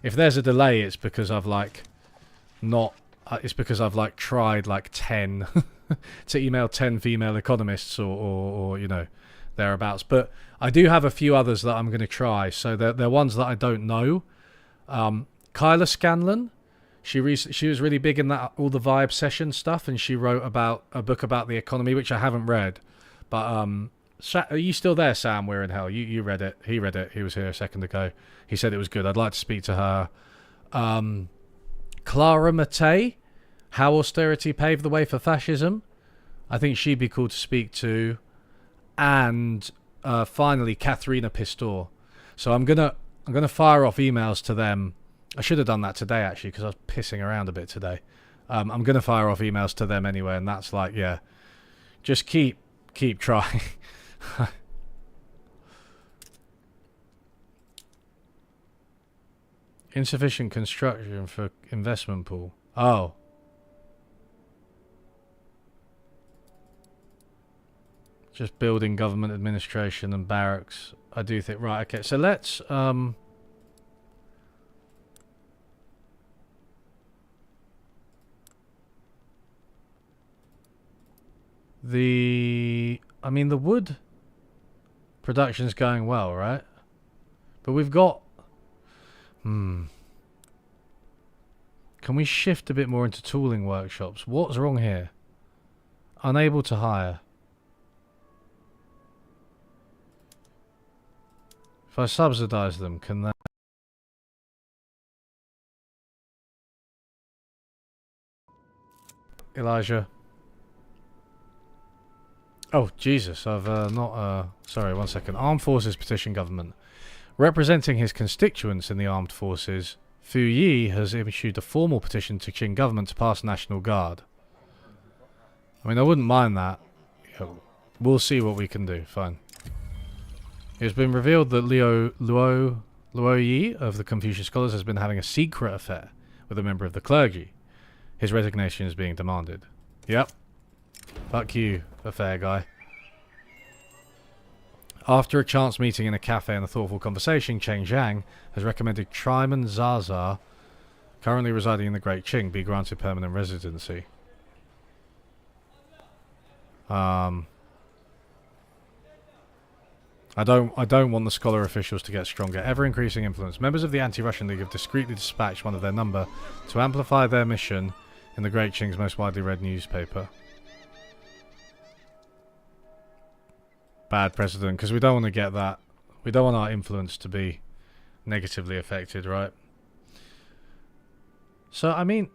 if there's a delay, it's because I've like not. It's because I've like tried like 10 to email 10 female economists or you know, thereabouts. But I do have a few others that I'm going to try. So they're ones that I don't know. Kyla Scanlon, she was really big in that all the vibe session stuff, and she wrote about a book about the economy, which I haven't read. But are you still there, Sam? We're in hell. You read it. He read it. He was here a second ago. He said it was good. I'd like to speak to her. Clara Mattei, How Austerity Paved the Way for Fascism. I think she'd be cool to speak to. And finally, Katharina Pistor. So I'm gonna fire off emails to them. I should have done that today actually, because I was pissing around a bit today. I'm gonna fire off emails to them anyway, and that's like, yeah, just keep trying. Insufficient construction for investment pool. Oh. Just building government administration and barracks. I do think, right, okay. So let's the wood production's going well, right? But we've got Can we shift a bit more into tooling workshops? What's wrong here? Unable to hire. If I subsidize them, can that... Elijah. Oh, Jesus, I've not... Sorry, 1 second. Armed Forces petition government. Representing his constituents in the armed forces, Fu Yi has issued a formal petition to Qing government to pass National Guard. I mean, I wouldn't mind that. We'll see what we can do. Fine. It has been revealed that Luo Yi of the Confucius Scholars has been having a secret affair with a member of the clergy. His resignation is being demanded. Yep. Fuck you, affair guy. After a chance meeting in a cafe and a thoughtful conversation, Chen Zhang has recommended Triman Zaza, currently residing in the Great Qing, be granted permanent residency. I don't want the scholar officials to get stronger. Ever-increasing influence. Members of the Anti-Russian League have discreetly dispatched one of their number to amplify their mission in the Great Qing's most widely read newspaper. Bad precedent, because we don't want to get that. We don't want our influence to be negatively affected, right? So, I mean,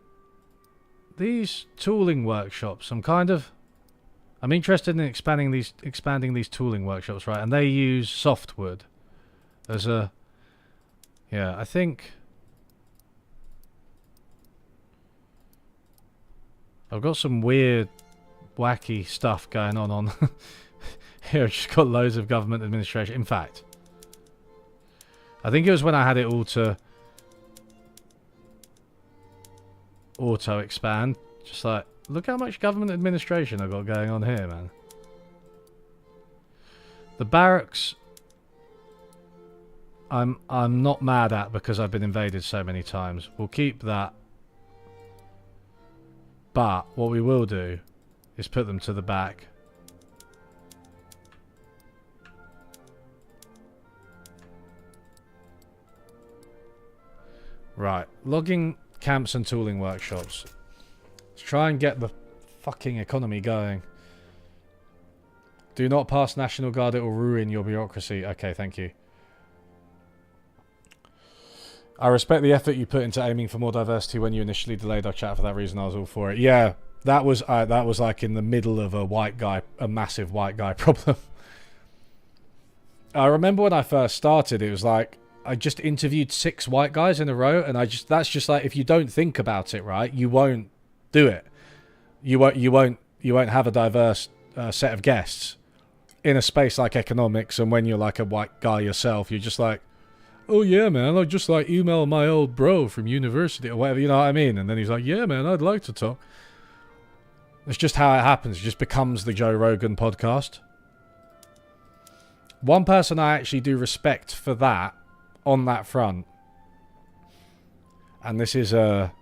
these tooling workshops, I'm interested in expanding these tooling workshops, right? And they use softwood as a... Yeah, I think... I've got some weird, wacky stuff going on here. I've just got loads of government administration. In fact, I think it was when I had it all to auto expand. Just like, look how much government administration I've got going on here, man. The barracks, I'm not mad at because I've been invaded so many times. We'll keep that. But what we will do is put them to the back. Right, logging camps and tooling workshops. Let's try and get the fucking economy going. Do not pass National Guard, it will ruin your bureaucracy. Okay, thank you. I respect the effort you put into aiming for more diversity when you initially delayed our chat. For that reason, I was all for it. Yeah, that was like in the middle of a massive white guy problem. I remember when I first started, it was like I just interviewed 6 white guys in a row, and that's just like, if you don't think about it, right, you won't do it. You won't have a diverse set of guests in a space like economics. And when you're like a white guy yourself, you're just like, oh yeah, man, I just like email my old bro from university or whatever, you know what I mean? And then he's like, yeah, man, I'd like to talk. It's just how it happens. It just becomes the Joe Rogan podcast. One person I actually do respect for that, on that front, and this is a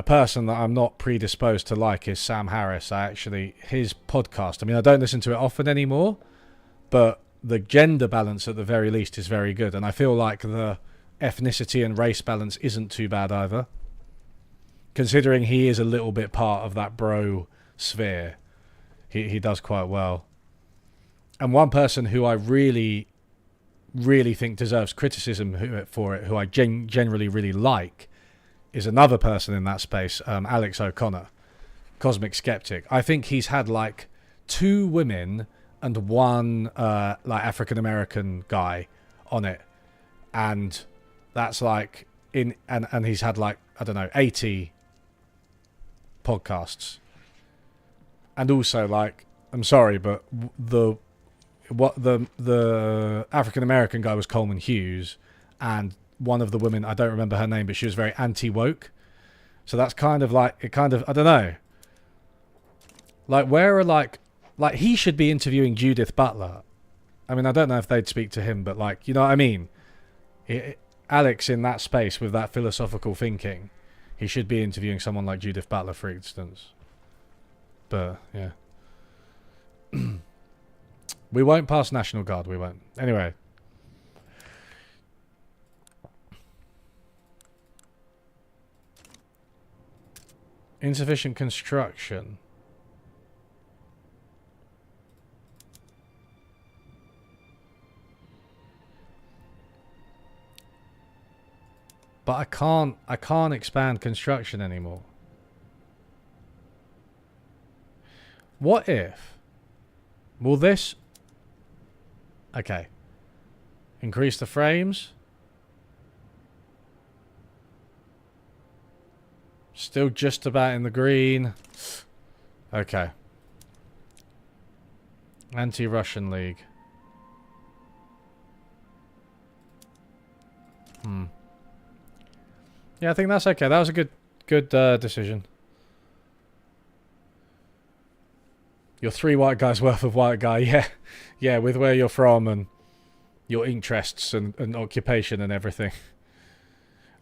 person that I'm not predisposed to like, is Sam Harris. His podcast, I mean, I don't listen to it often anymore, but the gender balance at the very least is very good. And I feel like the ethnicity and race balance isn't too bad either. Considering he is a little bit part of that bro sphere, he does quite well. And one person who I really, really think deserves criticism for it, who I generally really like, is another person in that space, Alex O'Connor, Cosmic Skeptic. I think he's had like 2 women and 1 like African American guy on it, and that's like and he's had like, I don't know, 80 podcasts. And also, like, I'm sorry, but the African American guy was Coleman Hughes, and one of the women, I don't remember her name, but she was very anti-woke. So that's kind of like, I don't know. Like, where are like he should be interviewing Judith Butler. I mean, I don't know if they'd speak to him, but like, you know what I mean? Alex in that space with that philosophical thinking, he should be interviewing someone like Judith Butler, for instance. But, yeah. We won't pass National Guard, we won't. Anyway. Insufficient construction. But I can't expand construction anymore. What if? Will this? Okay. Increase the frames. Still just about in the green. Okay. Anti-Russian League. Yeah, I think that's okay. That was a good decision. You're 3 white guys worth of white guy. Yeah. Yeah, with where you're from and your interests and occupation and everything.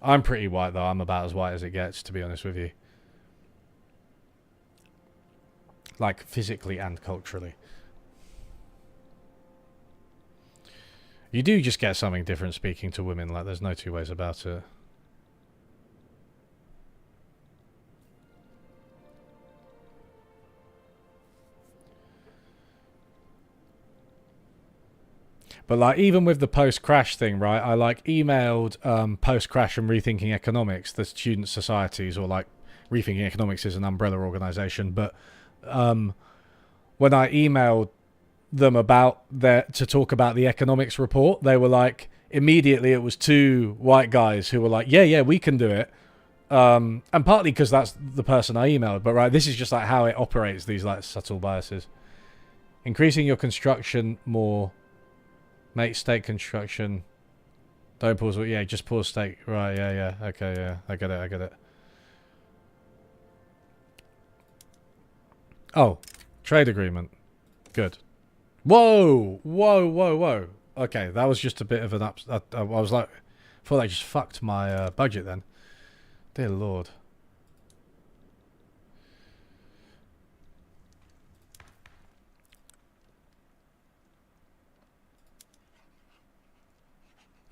I'm pretty white, though. I'm about as white as it gets, to be honest with you. Like, physically and culturally. You do just get something different speaking to women. Like, there's no 2 ways about it. But like, even with the post-crash thing, right? I like emailed post-crash and Rethinking Economics, the student societies, or like Rethinking Economics is an umbrella organization. But when I emailed them to talk about the economics report, they were like, immediately it was 2 white guys who were like, yeah, we can do it. And partly because that's the person I emailed, but right, this is just like how it operates, these like subtle biases. Increasing your construction more. Make state construction. Don't pause. Yeah, just pause state. Right, yeah. Okay, yeah. I get it. Oh, trade agreement. Good. Whoa. Okay, that was just a bit of an I was like, I thought I just fucked my budget then. Dear Lord.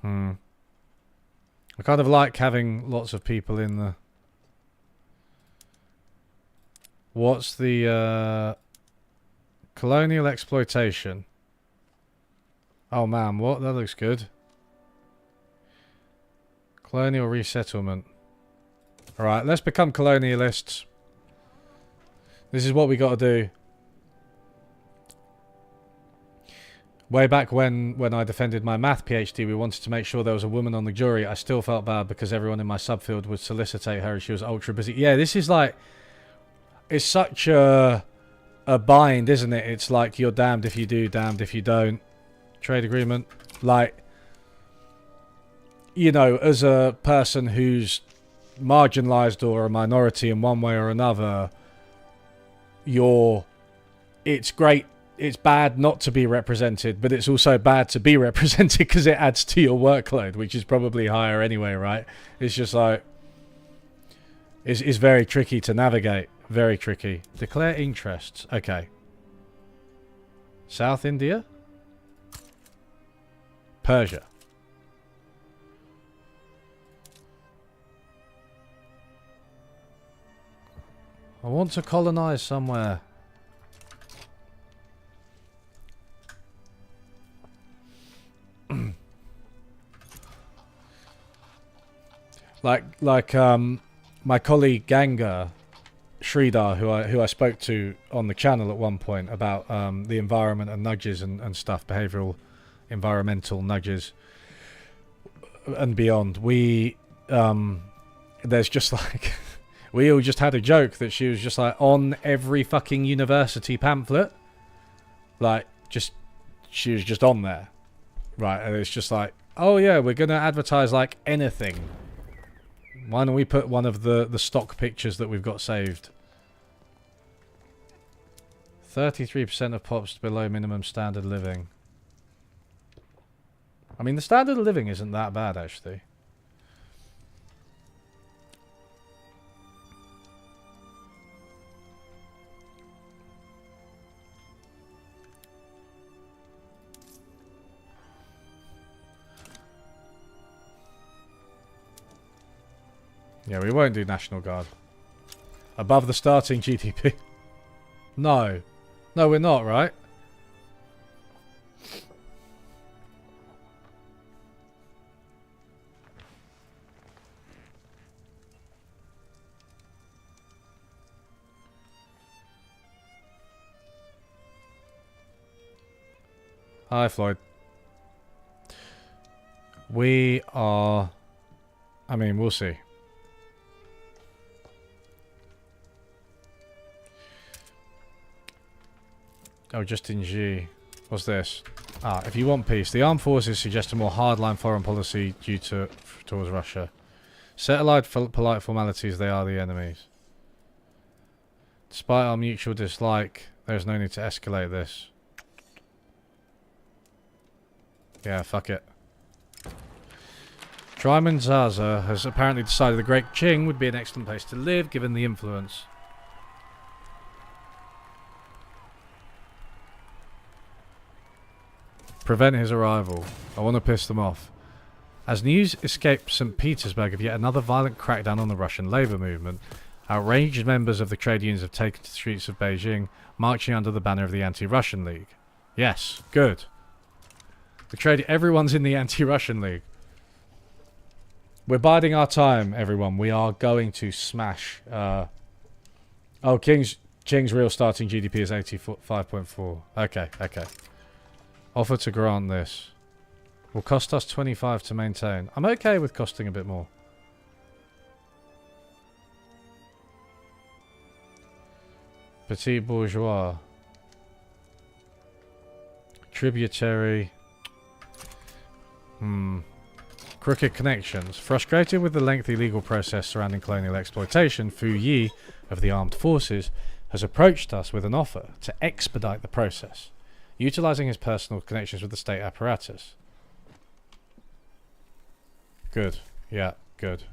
I kind of like having lots of people in the... What's the Colonial exploitation. Oh man, what? That looks good. Colonial resettlement. Alright, let's become colonialists. This is what we got to do. Way back when I defended my math PhD, we wanted to make sure there was a woman on the jury. I still felt bad because everyone in my subfield would solicitate her and she was ultra busy. Yeah, this is like... It's such a bind, isn't it? It's like you're damned if you do, damned if you don't. Trade agreement. Like, you know, as a person who's marginalized or a minority in one way or another, it's great. It's bad not to be represented, but it's also bad to be represented because it adds to your workload, which is probably higher anyway, right? It's just like... It's very tricky to navigate. Very tricky. Declare interests. Okay. South India? Persia. I want to colonize somewhere. like my colleague Ganga Sridhar, who I spoke to on the channel at one point about the environment and nudges and stuff, behavioral environmental nudges and beyond. There's just like we all just had a joke that she was just like on every fucking university pamphlet, like she was just on there, right? And it's just like, oh yeah, we're gonna advertise like anything. Why don't we put one of the stock pictures that we've got saved? 33% of pops below minimum standard living. I mean, the standard of living isn't that bad, actually. Yeah, we won't do National Guard. Above the starting GDP. No. No, we're not, right? Hi, Floyd. We are... I mean, we'll see. Oh, just in G. What's this? Ah, if you want peace. The armed forces suggest a more hardline foreign policy towards Russia. Set aside polite formalities, they are the enemies. Despite our mutual dislike, there is no need to escalate this. Yeah, fuck it. Triman Zaza has apparently decided the Great Qing would be an excellent place to live, given the influence. Prevent his arrival. I want to piss them off. As news escaped St. Petersburg of yet another violent crackdown on the Russian labour movement, outraged members of the trade unions have taken to the streets of Beijing, marching under the banner of the Anti-Russian League. Yes, good. Everyone's in the Anti-Russian League. We're biding our time, everyone. We are going to smash... Oh, Qing's real starting GDP is 85.4. Okay, okay. Offer to grant this. Will cost us 25 to maintain. I'm okay with costing a bit more. Petit bourgeois. Tributary. Crooked connections. Frustrated with the lengthy legal process surrounding colonial exploitation, Fu Yi of the armed forces has approached us with an offer to expedite the process, utilizing his personal connections with the state apparatus. Good. Yeah, good.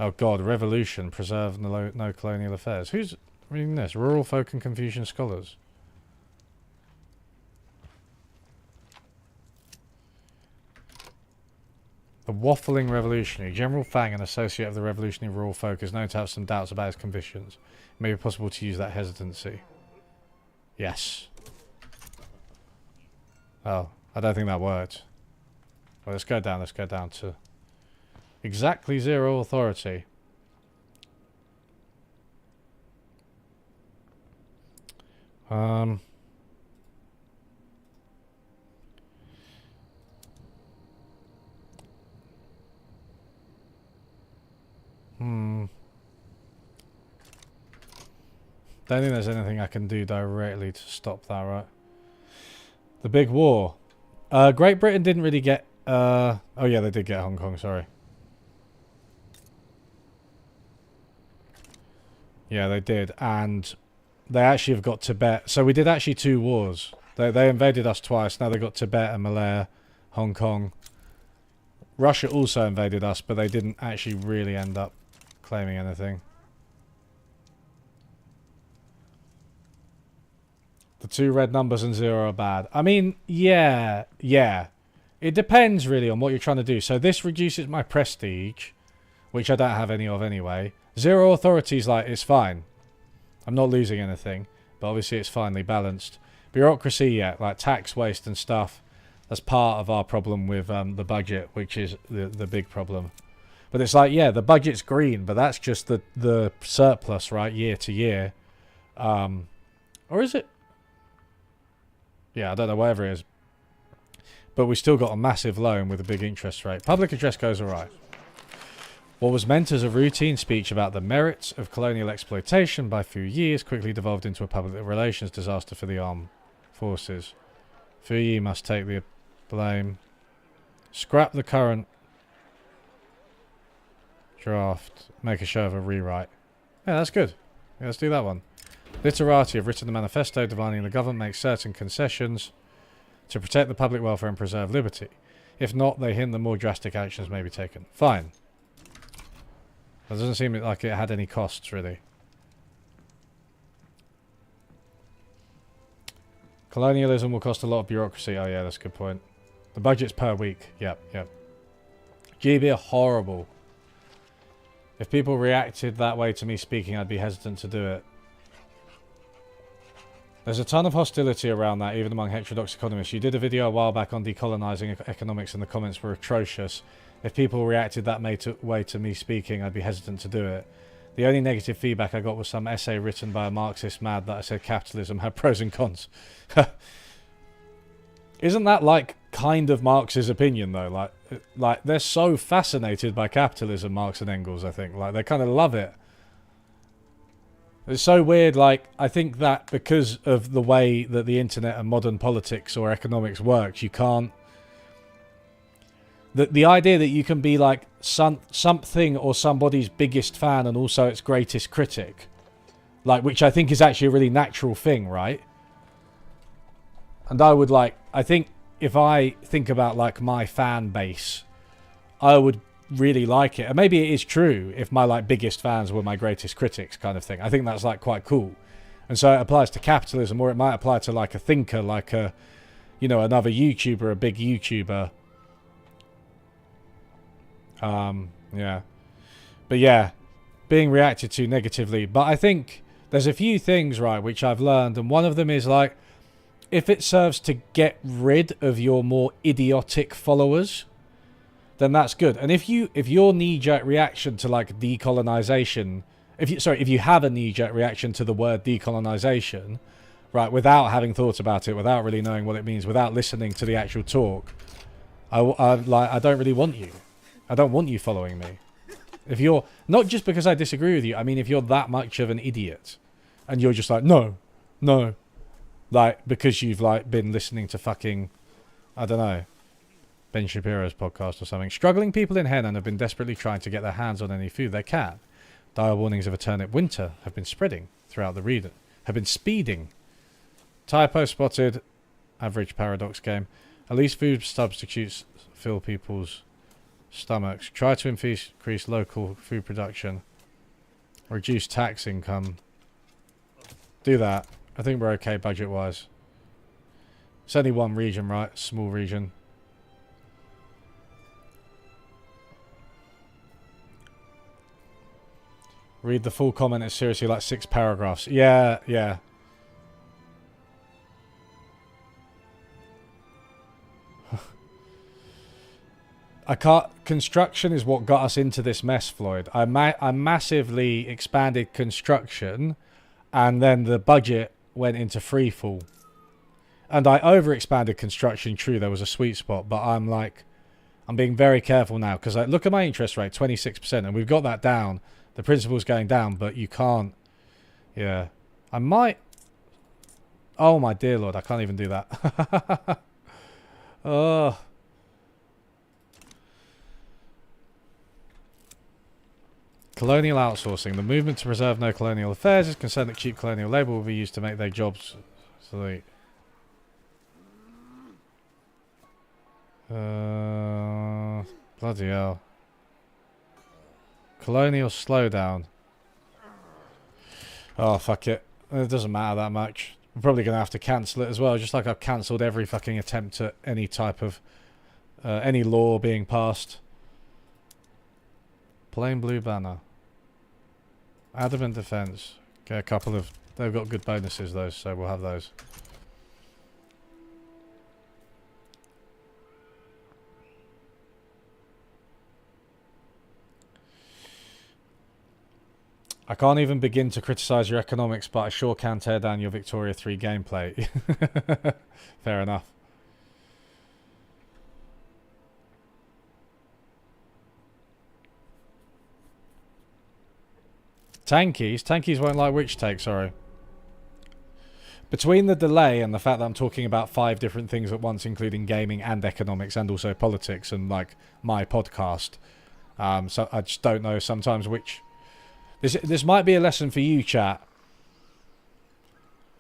Oh god, revolution, preserve no colonial affairs. Who's reading this? Rural folk and Confucian scholars. The waffling revolutionary. General Fang, an associate of the revolutionary rural folk, is known to have some doubts about his convictions. It may be possible to use that hesitancy. Yes. Oh, I don't think that worked. Well, let's go down. Let's go down to exactly 0 authority. Don't think there's anything I can do directly to stop that, right? The big war. Great Britain didn't really get... oh yeah, they did get Hong Kong, sorry. Yeah, they did. And they actually have got Tibet. So we did actually 2 wars. They invaded us twice. Now they got Tibet and Malaya, Hong Kong. Russia also invaded us, but they didn't actually really end up claiming anything. The 2 red numbers and 0 are bad. I mean, yeah. It depends really on what you're trying to do. So this reduces my prestige, which I don't have any of anyway. 0 authority is like, it's fine. I'm not losing anything, but obviously it's finely balanced. Bureaucracy, yeah, like tax waste and stuff. That's part of our problem with the budget, which is the big problem. But it's like, yeah, the budget's green, but that's just the surplus, right, year to year. Or is it? Yeah, I don't know, whatever it is. But we still got a massive loan with a big interest rate. Public address goes alright. What was meant as a routine speech about the merits of colonial exploitation by Phu Yi quickly devolved into a public relations disaster for the armed forces. Phu Yi must take the blame. Scrap the current draft. Make a show of a rewrite. Yeah, that's good. Yeah, let's do that one. Literati have written the manifesto demanding the government make certain concessions to protect the public welfare and preserve liberty. If not, they hint that more drastic actions may be taken. Fine. That doesn't seem like it had any costs, really. Colonialism will cost a lot of bureaucracy. Oh yeah, that's a good point. The budget's per week. Yep. GB are horrible. If people reacted that way to me speaking, I'd be hesitant to do it. There's a ton of hostility around that, even among heterodox economists. You did a video a while back on decolonizing economics and the comments were atrocious. If people reacted that way to me speaking, I'd be hesitant to do it. The only negative feedback I got was some essay written by a Marxist mad that I said capitalism had pros and cons. Isn't that like kind of Marx's opinion though? Like they're so fascinated by capitalism, Marx and Engels, I think. Like they kind of love it. It's so weird, like, I think that because of the way that the internet and modern politics or economics works, you can't... The idea that you can be, like, something or somebody's biggest fan and also its greatest critic, like, which I think is actually a really natural thing, right? And I would, like, I think if I think about, like, my fan base, I would really like it. And maybe it is true if my like biggest fans were my greatest critics kind of thing. I think that's like quite cool. And so it applies to capitalism, or it might apply to like a thinker, like a, you know, another YouTuber, a big YouTuber. Yeah. But yeah, being reacted to negatively. But I think there's a few things, right, which I've learned. And one of them is like, if it serves to get rid of your more idiotic followers, then that's good. And if your knee-jerk reaction to like decolonization, if you have a knee-jerk reaction to the word decolonization, right, without having thought about it, without really knowing what it means, without listening to the actual talk, I don't really want you. I don't want you following me. If you're not just because I disagree with you, I mean if you're that much of an idiot, and you're just like no, like because you've like been listening to fucking, I don't know, Ben Shapiro's podcast or something. Struggling people in Henan have been desperately trying to get their hands on any food they can. Dire warnings of a turnip winter have been spreading throughout the region. Have been speeding. Typo spotted. Average paradox game. At least food substitutes fill people's stomachs. Try to increase local food production. Reduce tax income. Do that. I think we're okay budget-wise. It's only one region, right? Small region. Read the full comment. It's seriously like 6 paragraphs. Yeah. I can't. Construction is what got us into this mess, Floyd. I massively expanded construction, and then the budget went into freefall. And I overexpanded construction. True, there was a sweet spot, but I'm being very careful now because look at my interest rate, 26%, and we've got that down. The principal's going down, but you can't. Yeah, I might. Oh my dear Lord, I can't even do that. Oh. Colonial outsourcing. The movement to preserve no colonial affairs is concerned that cheap colonial labour will be used to make their jobs obsolete. Bloody hell. Colonial slowdown. Oh, fuck it. It doesn't matter that much. I'm probably going to have to cancel it as well, just like I've cancelled every fucking attempt at any type of... any law being passed. Plain blue banner. Adamant defense. Okay, a couple of... They've got good bonuses, those, so we'll have those. I can't even begin to criticise your economics, but I sure can tear down your Victoria 3 gameplay. Fair enough. Tankies? Tankies won't like which take, sorry. Between the delay and the fact that I'm talking about 5 different things at once, including gaming and economics and also politics and, like, my podcast. So I just don't know sometimes which... This might be a lesson for you, chat.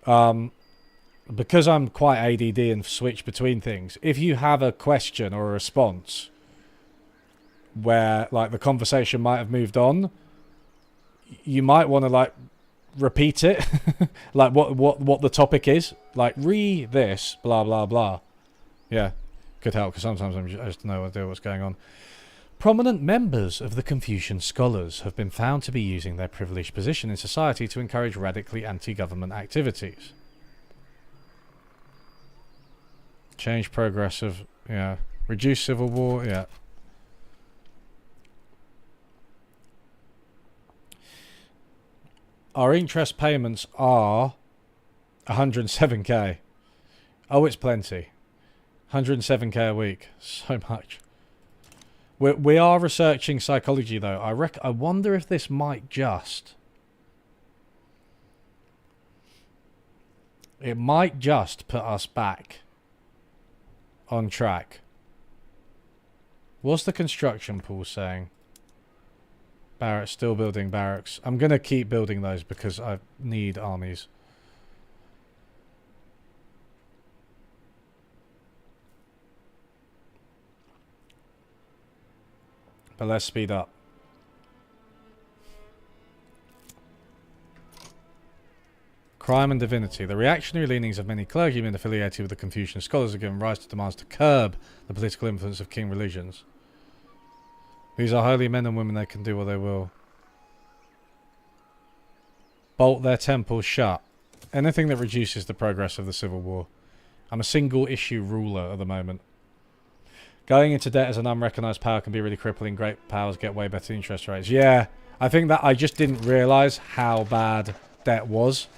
Because I'm quite ADD and switch between things. If you have a question or a response where, like, the conversation might have moved on, you might want to, like, repeat it. Like, what the topic is. Like, this, blah, blah, blah. Yeah, could help, because sometimes I just no idea what's going on. Prominent members of the Confucian scholars have been found to be using their privileged position in society to encourage radically anti-government activities. Change progressive, yeah. Reduce civil war, yeah. Our interest payments are 107k. Oh, it's plenty. 107k a week. So much. We are researching psychology, though. I wonder if this might just... It might just put us back on track. What's the construction pool saying? Barracks, still building barracks. I'm going to keep building those because I need armies. But let's speed up. Crime and divinity. The reactionary leanings of many clergymen affiliated with the Confucian scholars have given rise to demands to curb the political influence of king religions. These are holy men and women, they can do what they will. Bolt their temples shut. Anything that reduces the progress of the civil war. I'm a single issue ruler at the moment. Going into debt as an unrecognised power can be really crippling. Great powers get way better interest rates. Yeah, I think that I just didn't realise how bad debt was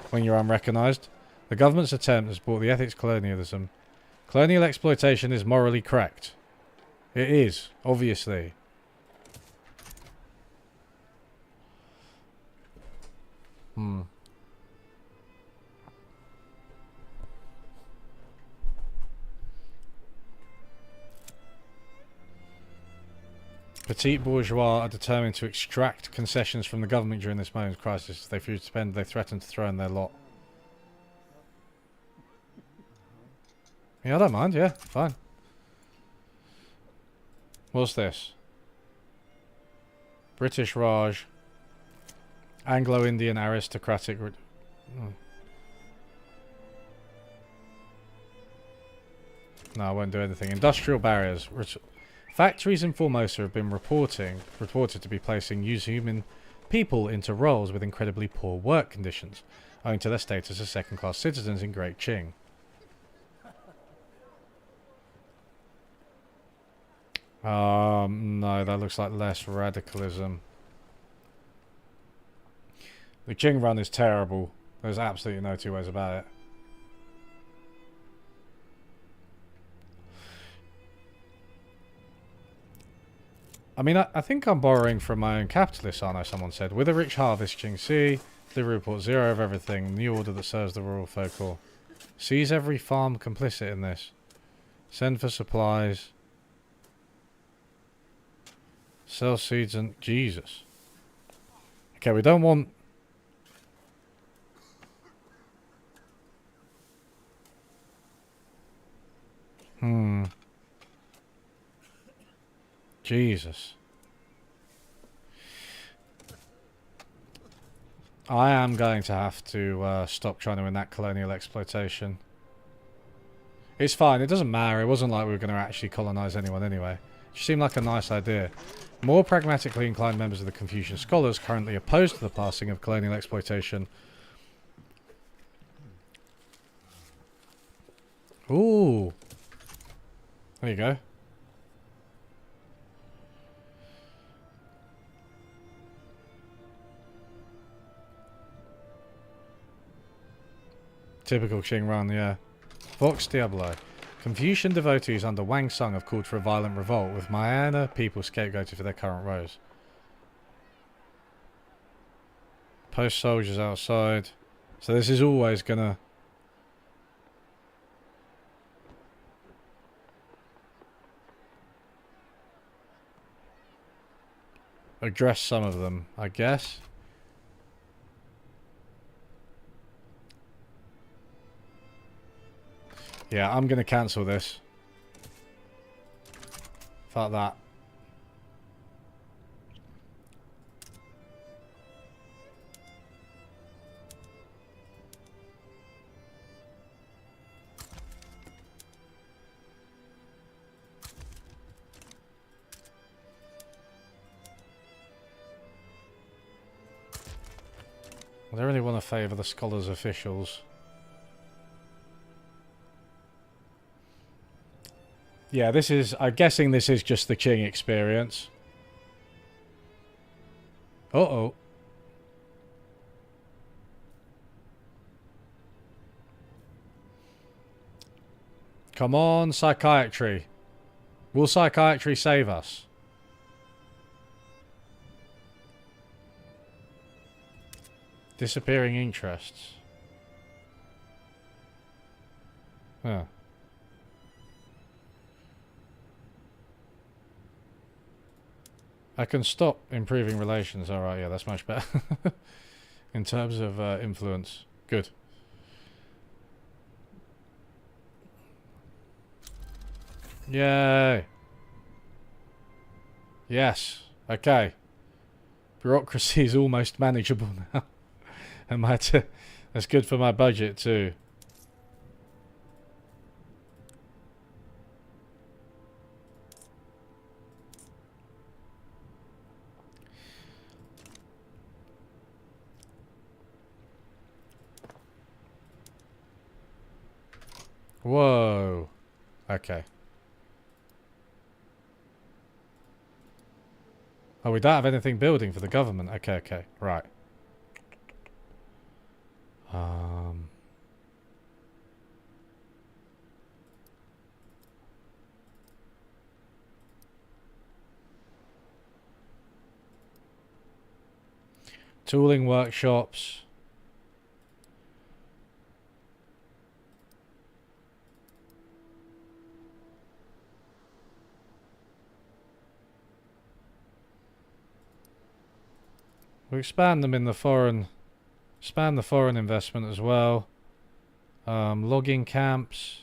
when you're unrecognised. The government's attempt has brought the ethics of colonialism. Colonial exploitation is morally correct. It is, obviously. Petite bourgeois are determined to extract concessions from the government during this moment of crisis. If they refuse to spend, they threaten to throw in their lot. Yeah, I don't mind. Yeah, fine. What's this? British Raj. Anglo-Indian aristocratic... No, I won't do anything. Industrial barriers. Factories in Formosa have been reported to be placing human people into roles with incredibly poor work conditions, owing to their status as second-class citizens in Great Qing. No, that looks like less radicalism. The Qing run is terrible. There's absolutely no two ways about it. I mean, I think I'm borrowing from my own capitalists, aren't I? Someone said. With a rich harvest, Qing Si, delivery report, zero of everything, new order that serves the rural folklore. Seize every farm complicit in this. Send for supplies. Sell seeds and... Jesus. Okay, we don't want... Jesus. I am going to have to stop trying to enact colonial exploitation. It's fine, it doesn't matter. It wasn't like we were going to actually colonize anyone anyway. It just seemed like a nice idea. More pragmatically inclined members of the Confucian scholars currently opposed to the passing of colonial exploitation. Ooh. There you go. Typical Qing run, yeah. Vox Diablo. Confucian devotees under Wang Sung have called for a violent revolt, with Mayana people scapegoated for their current woes. Post soldiers outside. So this is always gonna... address some of them, I guess. Yeah, I'm going to cancel this. Fuck that. I don't really want to favour the scholars' officials. Yeah, this is... I'm guessing this is just the Qing experience. Uh-oh. Come on, psychiatry. Will psychiatry save us? Disappearing interests. Huh. I can stop improving relations. Alright, yeah, that's much better. In terms of influence. Good. Yay. Yes. Okay. Bureaucracy is almost manageable now. And that's good for my budget too. Whoa. Okay. Oh, we don't have anything building for the government. Okay, okay. Right. Tooling workshops. We expand them in the foreign... expand the foreign investment as well. Logging camps.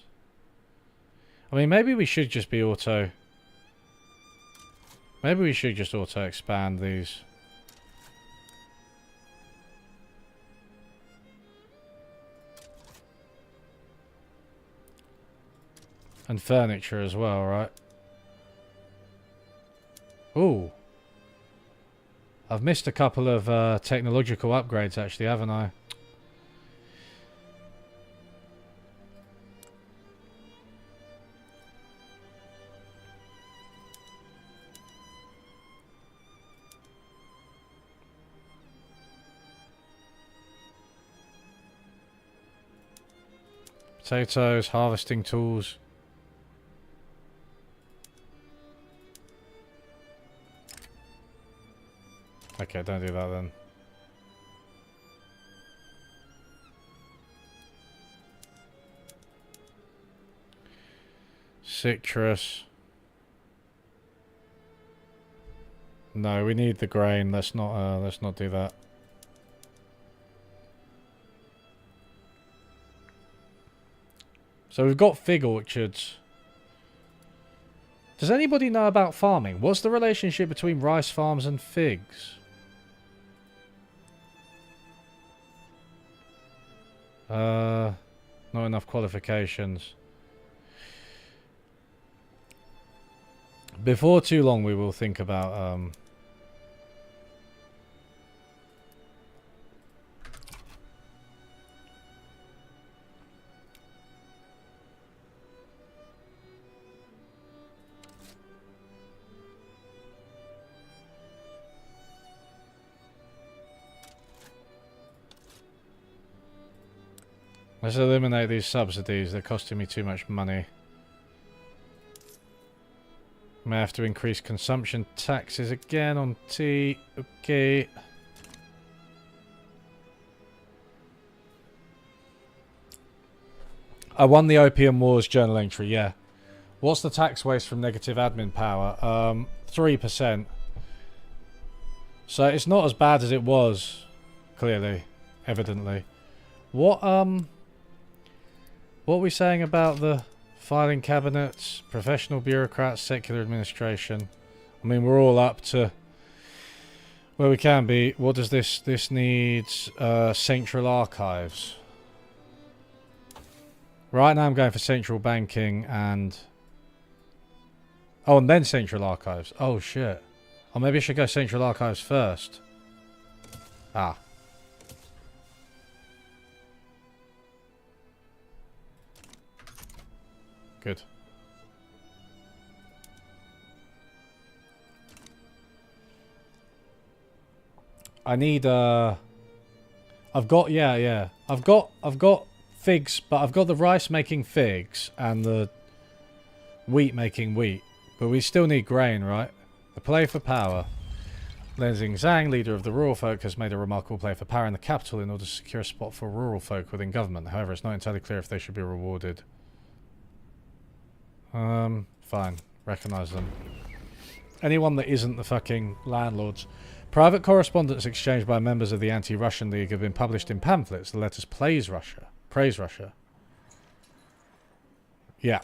I mean, maybe we should just be auto... maybe we should just auto expand these. And furniture as well, right? Ooh. I've missed a couple of technological upgrades actually, haven't I? Potatoes, harvesting tools. Okay, don't do that then. Citrus. No, we need the grain. Let's not do that. So we've got fig orchards. Does anybody know about farming? What's the relationship between rice farms and figs? Not enough qualifications. Before too long we will think about let's eliminate these subsidies. They're costing me too much money. May have to increase consumption taxes again on tea. Okay. I won the Opium Wars journal entry, yeah. What's the tax waste from negative admin power? 3%. So it's not as bad as it was, clearly, evidently. What are we saying about the filing cabinets, professional bureaucrats, secular administration? I mean, we're all up to where we can be. What does this needs? Central archives. Right now I'm going for central banking and... Oh, and then central archives. Oh, shit. Or maybe I should go central archives first. Ah. Good. I need I've got I've got figs, but I've got the rice making figs and the wheat making wheat. But we still need grain, right? The play for power. Len Xingzang, leader of the rural folk, has made a remarkable play for power in the capital in order to secure a spot for rural folk within government. However, it's not entirely clear if they should be rewarded. Fine. Recognise them. Anyone that isn't the fucking landlords. Private correspondence exchanged by members of the Anti-Russian League have been published in pamphlets. The letters praise Russia. Praise Russia. Yeah.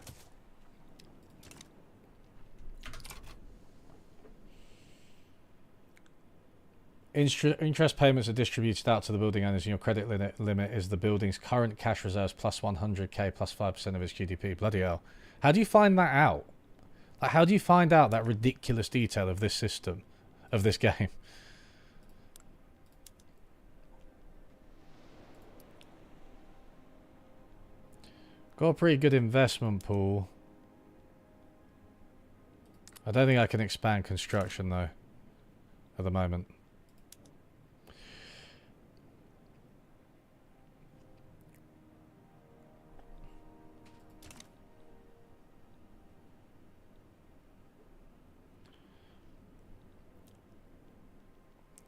Interest payments are distributed out to the building owners, and your credit limit is the building's current cash reserves plus 100k plus 5% of its GDP. Bloody hell. How do you find that out? Like, how do you find out that ridiculous detail of this system, of this game? Got a pretty good investment pool. I don't think I can expand construction though, at the moment.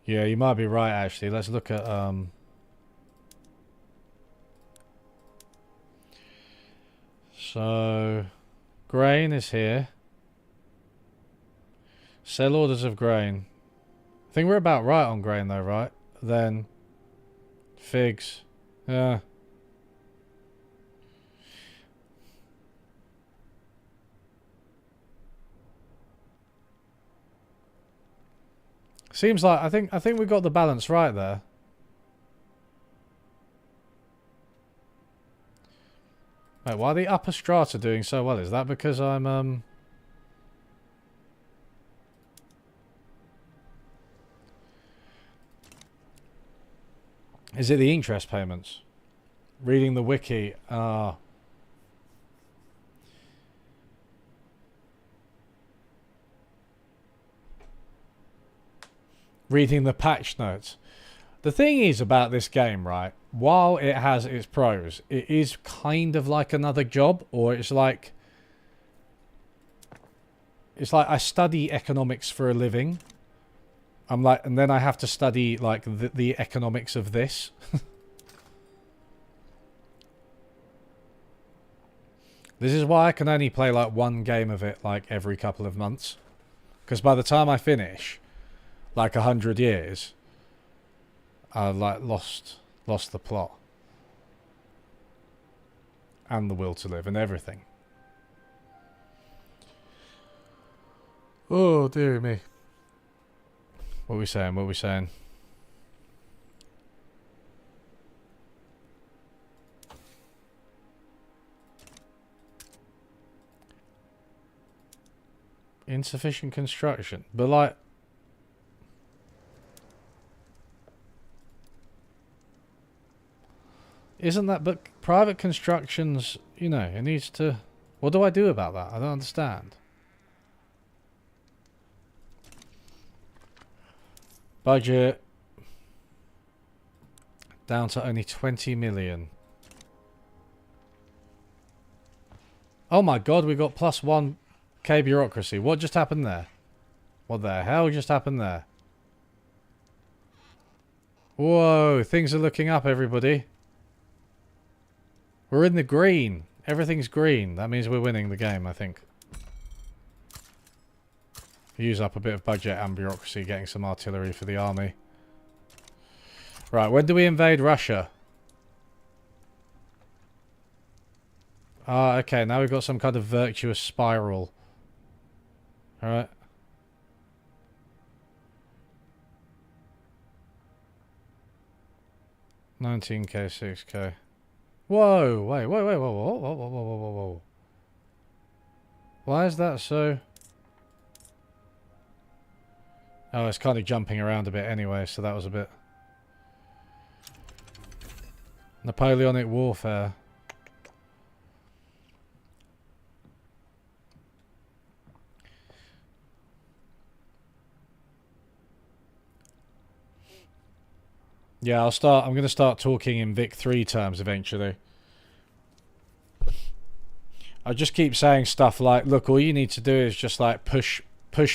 Yeah, you might be right actually. Let's look at so grain is here. Sell orders of grain. I think we're about right on grain though, right? Then figs. Yeah. Seems like I think we got the balance right there. Wait, why are the upper strata doing so well? Is that because I'm Is it the interest payments? Reading the wiki. Reading the patch notes. The thing is about this game, right? While it has its pros, it is kind of like another job, or it's like I study economics for a living. I'm like, and then I have to study like the economics of this. This is why I can only play like one game of it like every couple of months, because by the time I finish, like 100 years, I like lost the plot and the will to live and everything. Oh dear me. What are we saying? What are we saying? Insufficient construction. But like, isn't that, but private constructions, you know, it needs to, what do I do about that? I don't understand. Budget down to only 20 million. Oh my god, we got plus 1k bureaucracy. What just happened there? What the hell just happened there? Whoa, things are looking up, everybody. We're in the green. Everything's green. That means we're winning the game, I think. Use up a bit of budget and bureaucracy, getting some artillery for the army. Right, when do we invade Russia? Ah, okay, now we've got some kind of virtuous spiral. Alright. $19k, $6k. Whoa, wait, whoa, whoa, whoa, whoa, whoa, whoa, whoa, whoa, whoa. Why is that so... Oh, it's kind of jumping around a bit anyway, so that was a bit... Napoleonic warfare. Yeah, I'm going to start talking in Vic 3 terms eventually. I just keep saying stuff like, look, all you need to do is just like push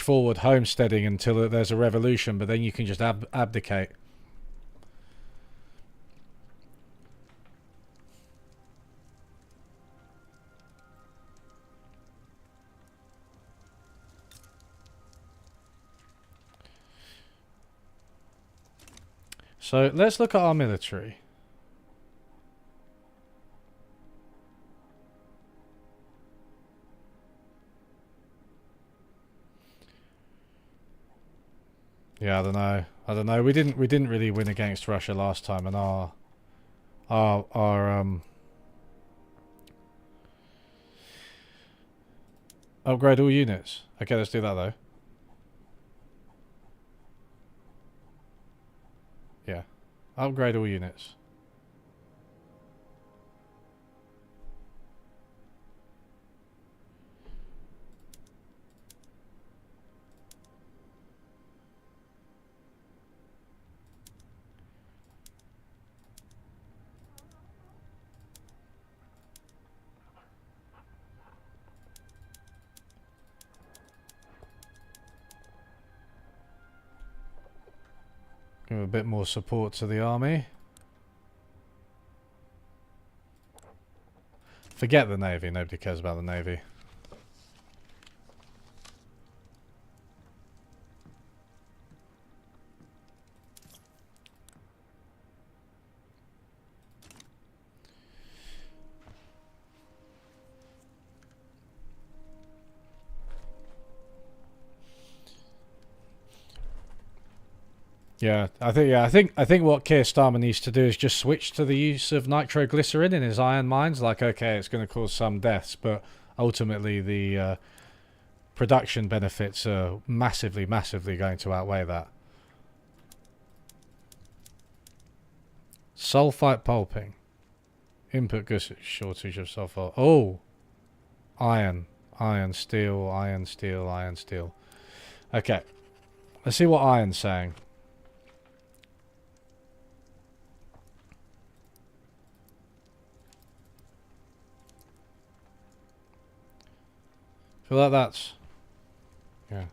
forward homesteading until there's a revolution, but then you can just abdicate. So let's look at our military. Yeah, I don't know. I don't know. We didn't really win against Russia last time, and our upgrade all units. Okay, let's do that though. Yeah. Upgrade all units. Give a bit more support to the army. Forget the navy. Nobody cares about the navy. Yeah, I think what Keir Starmer needs to do is just switch to the use of nitroglycerin in his iron mines. Like, okay, it's going to cause some deaths, but ultimately the production benefits are massively going to outweigh that. Sulfite pulping. Input goods shortage of sulfur. Oh! Iron. Iron, steel, iron, steel, iron, steel. Okay. Let's see what iron's saying. feel like that's... Yeah.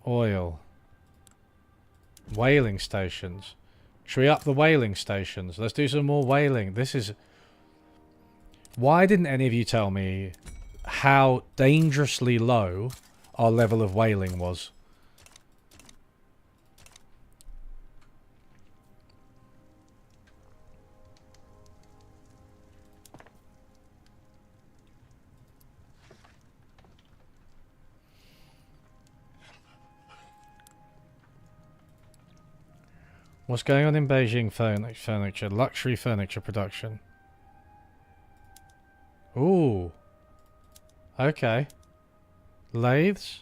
Oil. Whaling stations. Should we up the whaling stations? Let's do some more whaling. This is... Why didn't any of you tell me how dangerously low our level of whaling was? What's going on in Beijing furniture? Luxury furniture production. Ooh. Okay. Lathes.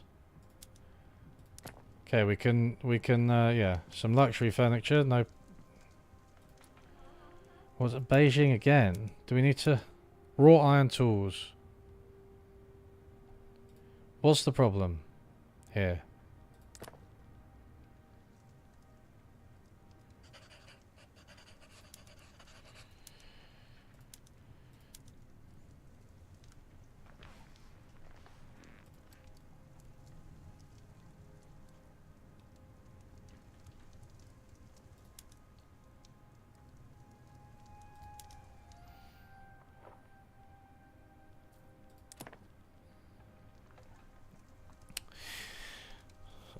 Okay, we can, yeah. Some luxury furniture, no... Was it Beijing again? Do we need to... Raw iron tools. What's the problem here?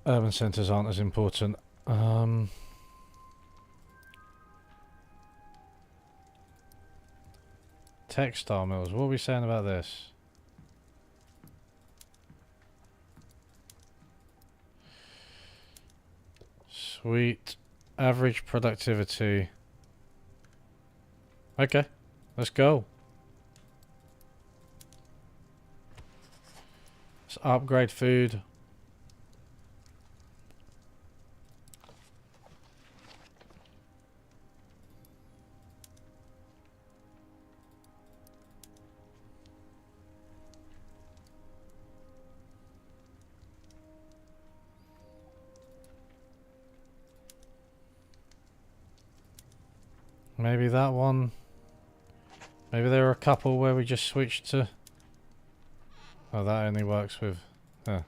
Urban centres aren't as important. Textile mills. What are we saying about this? Sweet. Average productivity. Okay. Let's go. Let's upgrade food. Maybe that one. Maybe there are a couple where we just switched to... Oh, that only works with... There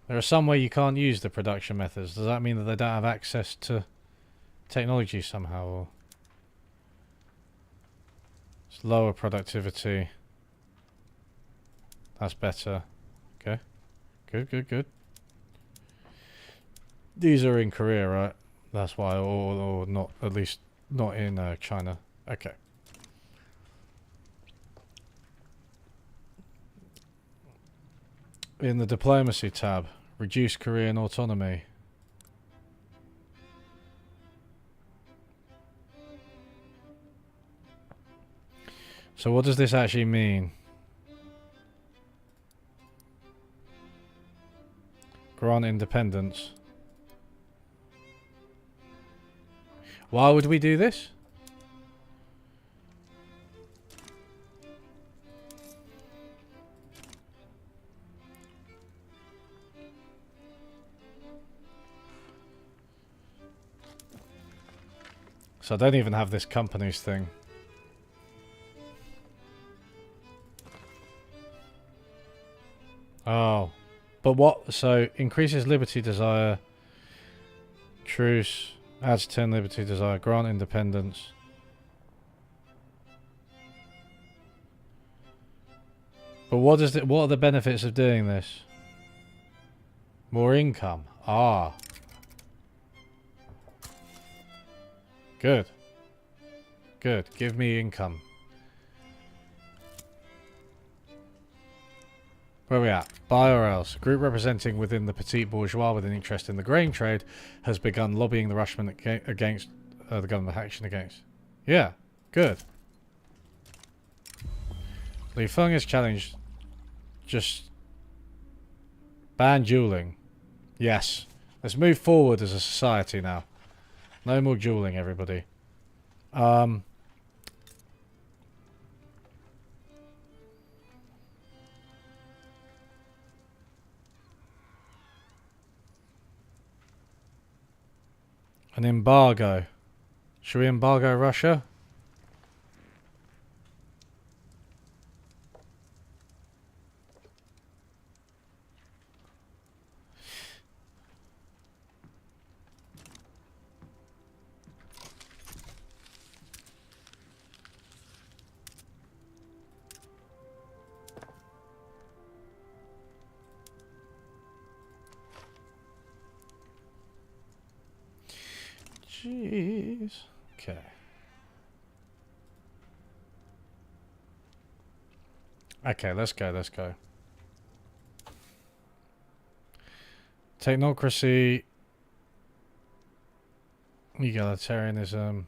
are some where you can't use the production methods. Does that mean that they don't have access to technology somehow? Or it's lower productivity. That's better. Okay. Good, good, good. These are in Korea, right? That's why, or not, at least not in China. Okay. In the diplomacy tab, reduce Korean autonomy. So what does this actually mean? Grant independence. Why would we do this? So I don't even have this companies thing. Oh. But what? So increases liberty desire. Truce. Adds 10 liberty desire. Grant independence. But what is it? What are the benefits of doing this? More income. Ah. Good. Good. Give me income. Where are we at? Buy or else. A group representing within the petite bourgeois with an interest in the grain trade has begun lobbying the Russian against the government action against. Yeah. Good. Li Feng has challenged. Just ban dueling. Yes. Let's move forward as a society now. No more dueling, everybody. An embargo. Should we embargo Russia? Jeez. Okay. Okay, let's go, let's go. Technocracy. Egalitarianism.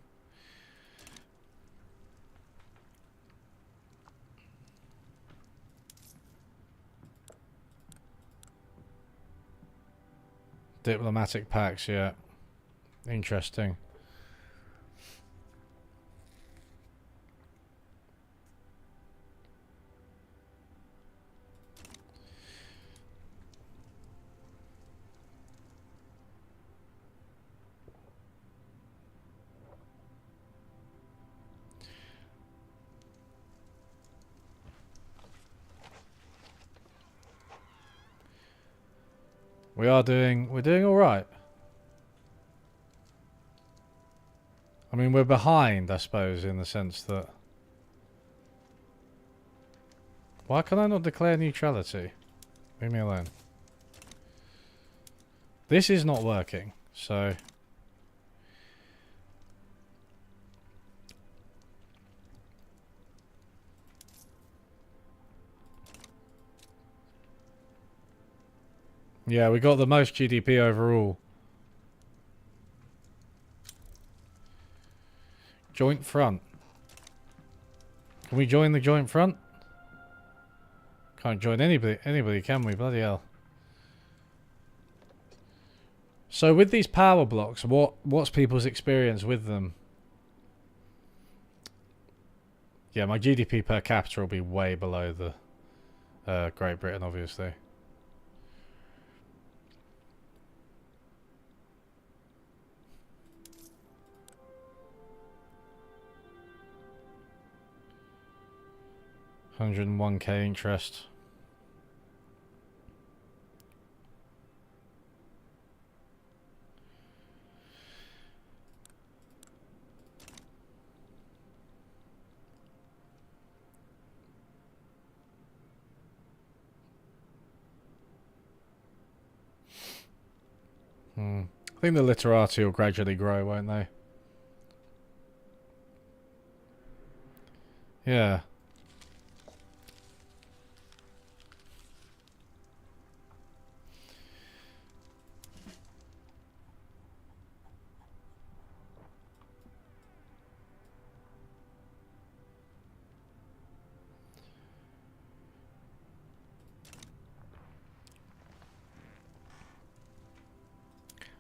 Diplomatic pacts, yeah. Interesting. We're doing all right. I mean, we're behind, I suppose, in the sense that... Why can I not declare neutrality? Leave me alone. This is not working, so... Yeah, we got the most GDP overall. Joint front. Can we join the joint front? Can't join anybody, can we? Bloody hell. So with these power blocks, what's people's experience with them? Yeah, my GDP per capita will be way below the Great Britain, obviously. $101k interest. I think the literati will gradually grow, won't they? Yeah.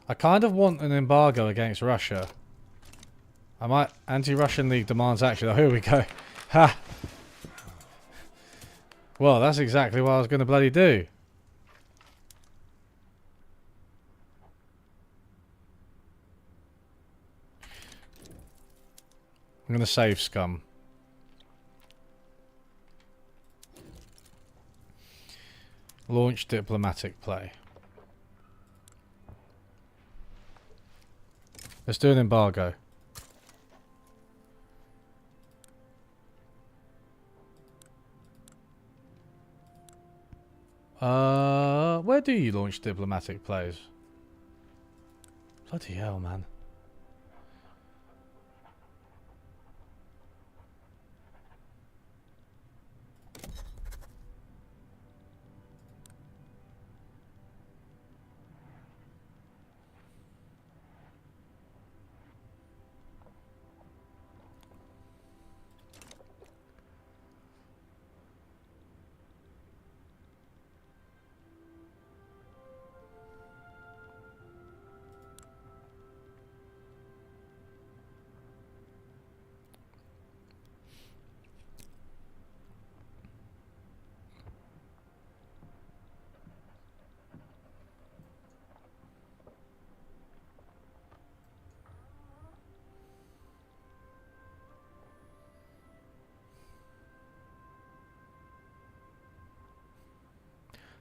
I kind of want an embargo against Russia. I might... Anti-Russian League demands action. Oh, here we go. Ha! Well, that's exactly what I was going to bloody do. I'm going to save scum. Launch diplomatic play. Let's do an embargo. Where do you launch diplomatic plays? Bloody hell, man.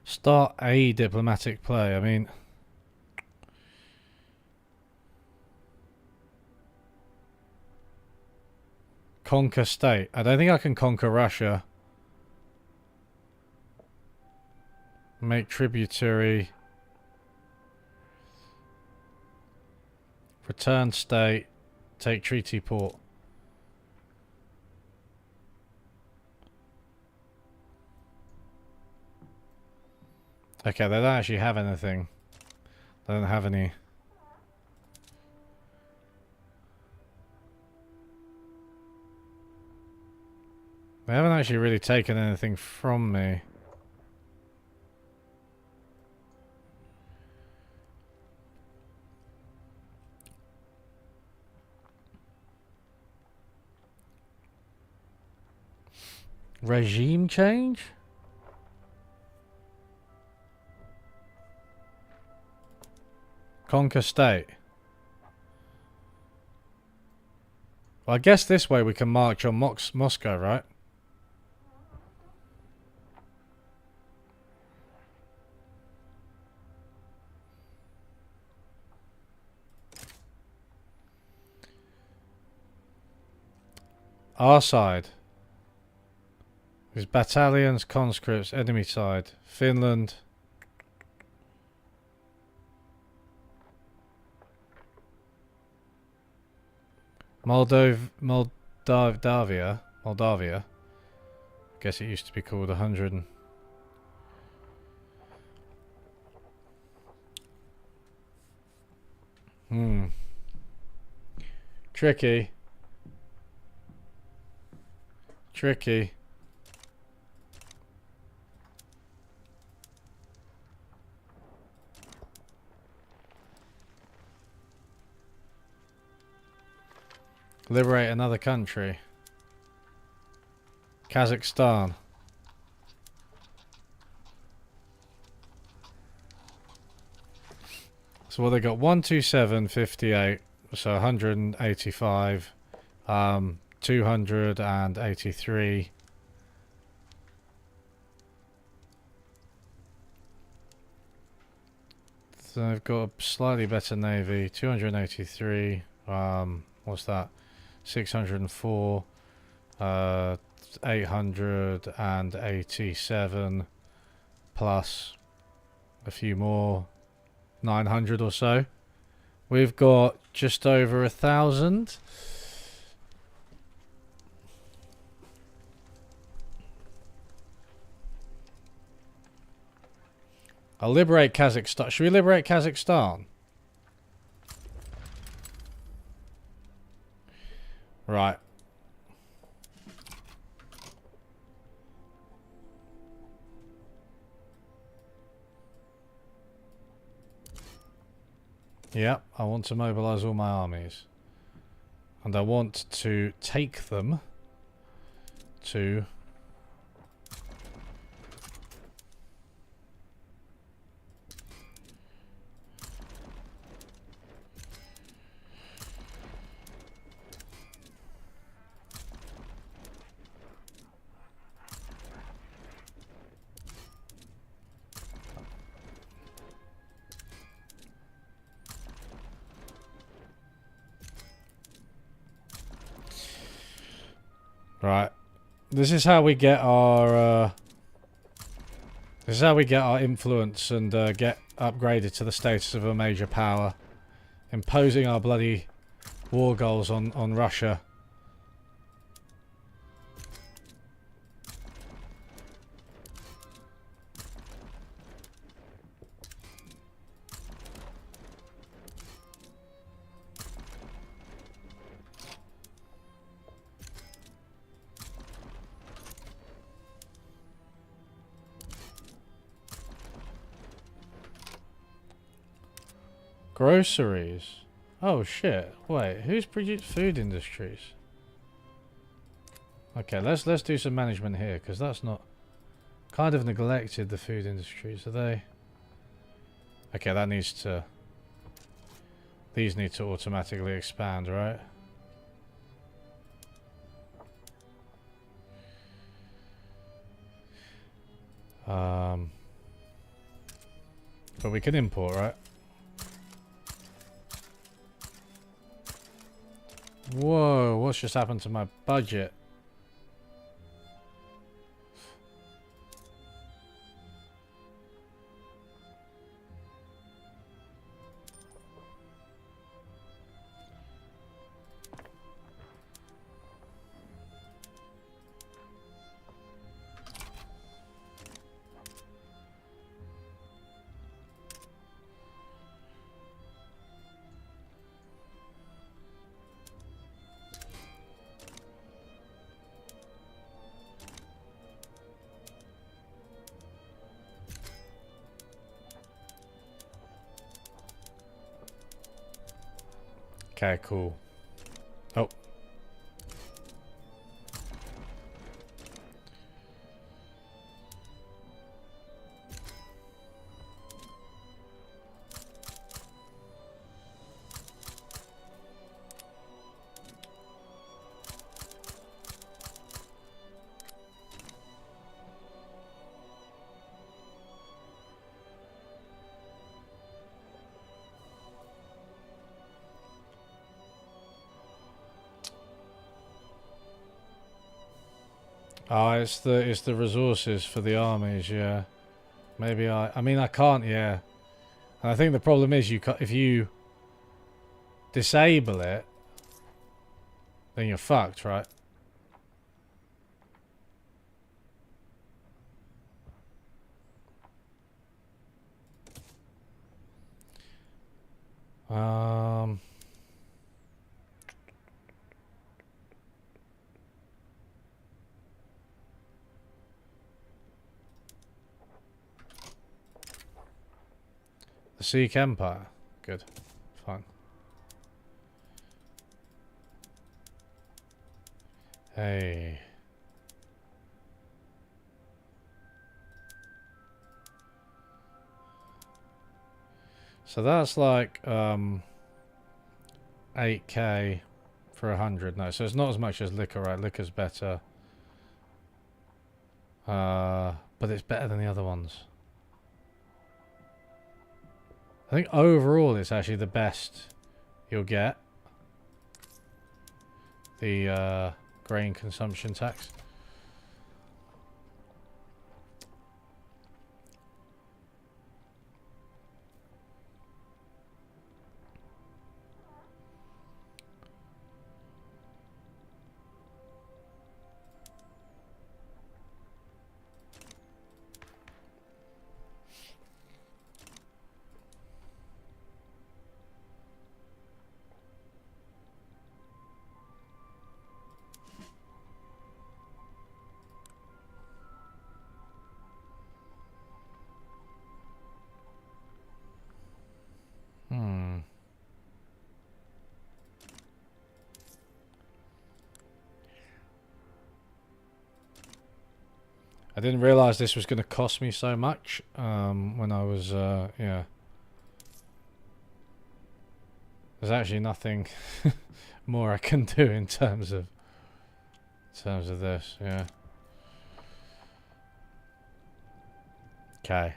Start a diplomatic play. I mean, conquer state. I don't think I can conquer Russia. Make tributary. Return state. Take treaty port. Okay, they don't actually have anything. They don't have any. They haven't actually really taken anything from me. Regime change? Conquer state. Well, I guess this way we can march on Moscow, right? Our side. Is battalions, conscripts, enemy side. Finland. Moldavia. I guess it used to be called 100. Tricky. Tricky. Liberate another country. Kazakhstan. So what they got? 127, 58. So 185. 283. So they've got a slightly better navy. 283. What's that? 604. 887 plus a few more, 900 or so. We've got just over 1,000. I'll liberate Kazakhstan. Should we liberate Kazakhstan? Right. Yep, I want to mobilize all my armies. And I want to take them to... Right. This is how we get our influence and get upgraded to the status of a major power. Imposing our bloody war goals on Russia. Groceries. Oh shit. Wait, who's produced food industries? Okay, let's do some management here, because that's not... Kind of neglected the food industries, are they? Okay, that needs to... These need to automatically expand, right? But we can import, right? Whoa, what's just happened to my budget? Okay, cool. Oh. Oh, it's the resources for the armies, yeah. Maybe I mean I can't, yeah. And I think the problem is if you disable it, then you're fucked, right? The Sikh Empire. Good. Fine. Hey. So that's like 8k for 100. No, so it's not as much as liquor, right? Liquor's better. But it's better than the other ones. I think overall it's actually the best you'll get. The grain consumption tax. I didn't realise this was going to cost me so much when I was, yeah. There's actually nothing more I can do in terms of this, yeah. Okay.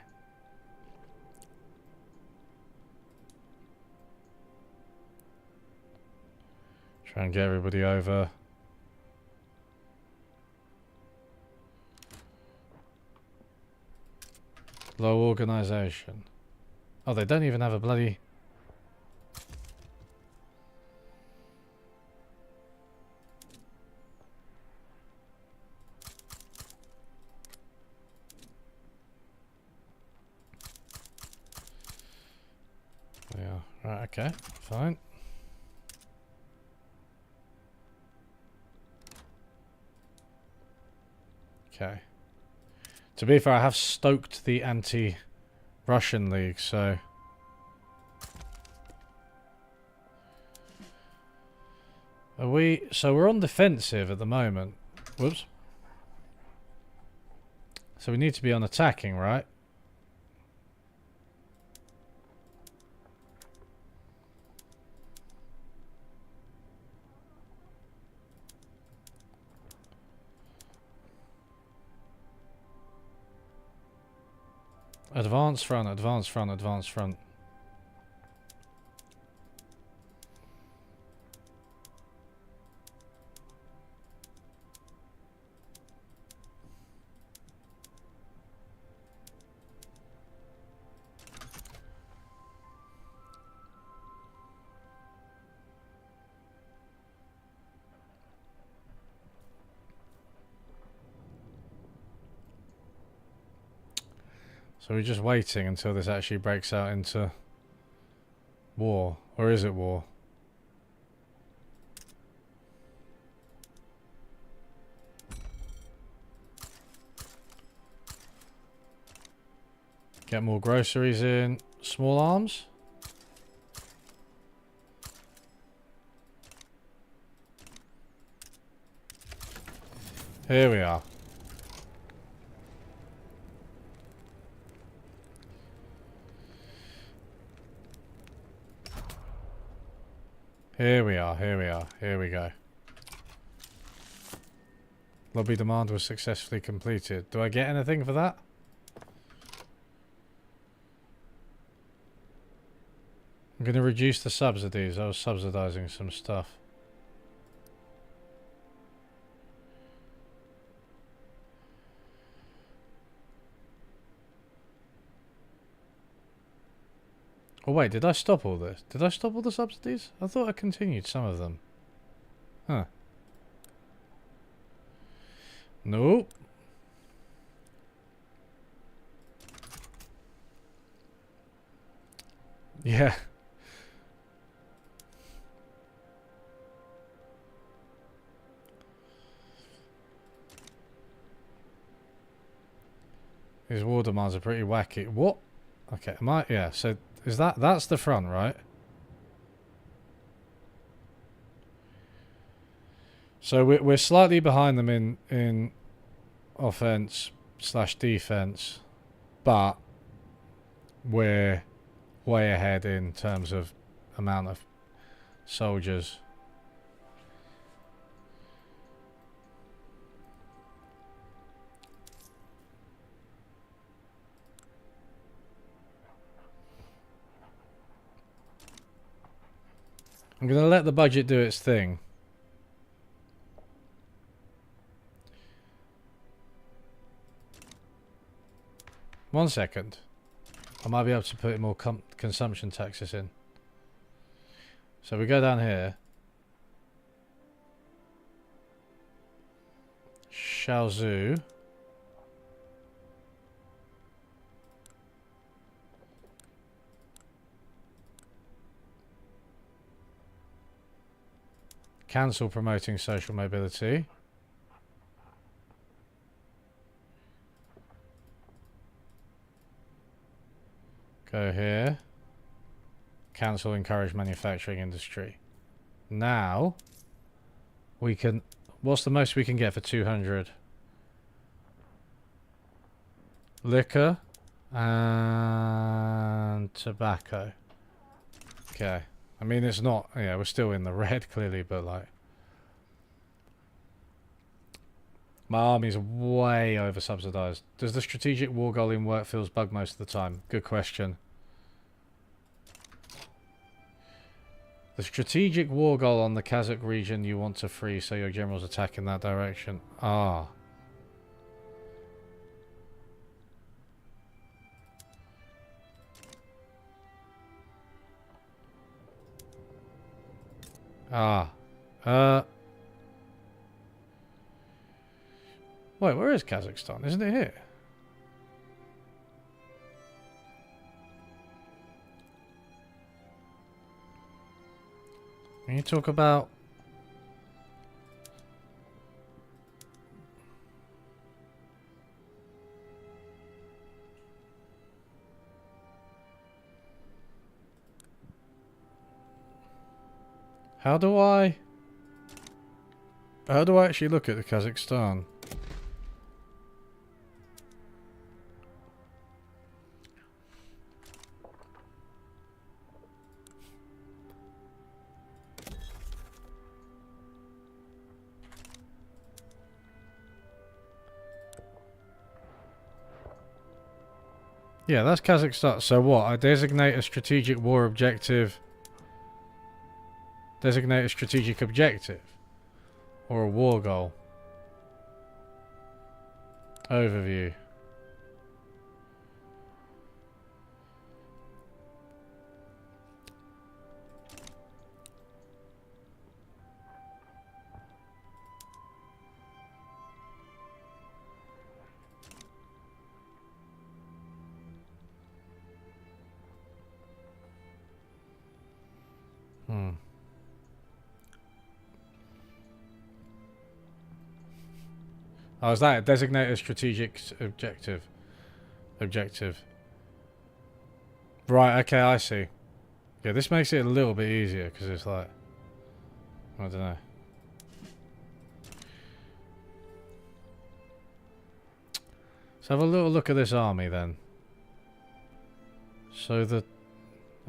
Try and get everybody over. Low organisation. Oh, they don't even have a bloody... Yeah, right, okay, fine. Okay. To be fair, I have stoked the anti-Russian league, so... Are we... So we're on defensive at the moment. Whoops. So we need to be on attacking, right? Advance front, advance front, advance front. So we're just waiting until this actually breaks out into war. Or is it war? Get more groceries in. Small arms? Here we are. Here we are, here we are, here we go. Lobby demand was successfully completed. Do I get anything for that? I'm going to reduce the subsidies. I was subsidizing some stuff. Oh wait, did I stop all this? Did I stop all the subsidies? I thought I continued some of them. Huh. Nope. Yeah. These war demands are pretty wacky. What? Okay, am I? Yeah, so is that's the front, right? So we're slightly behind them in offense / defense, but we're way ahead in terms of amount of soldiers. I'm going to let the budget do its thing. One second. I might be able to put more consumption taxes in. So we go down here. Shaozu. Cancel promoting social mobility. Go here. Cancel encourage manufacturing industry. Now we can, what's the most we can get for 200? Liquor and tobacco. Okay. I mean, it's not, yeah, we're still in the red clearly, but like, my army's way over subsidized. Does the strategic war goal in work fields bug most of the time? Good question. The strategic war goal on the Kazakh region you want to free, so your generals attack in that direction. Ah. Wait, where is Kazakhstan? Isn't it here? Can you talk about... How do I actually look at the Kazakhstan? Yeah, that's Kazakhstan. So what? I designate a strategic war objective. Designate a strategic objective. Or a war goal. Overview. Oh, is that it? Designate a strategic objective. Objective. Right, okay, I see. Yeah, this makes it a little bit easier because it's like... I don't know. So have a little look at this army then. So the...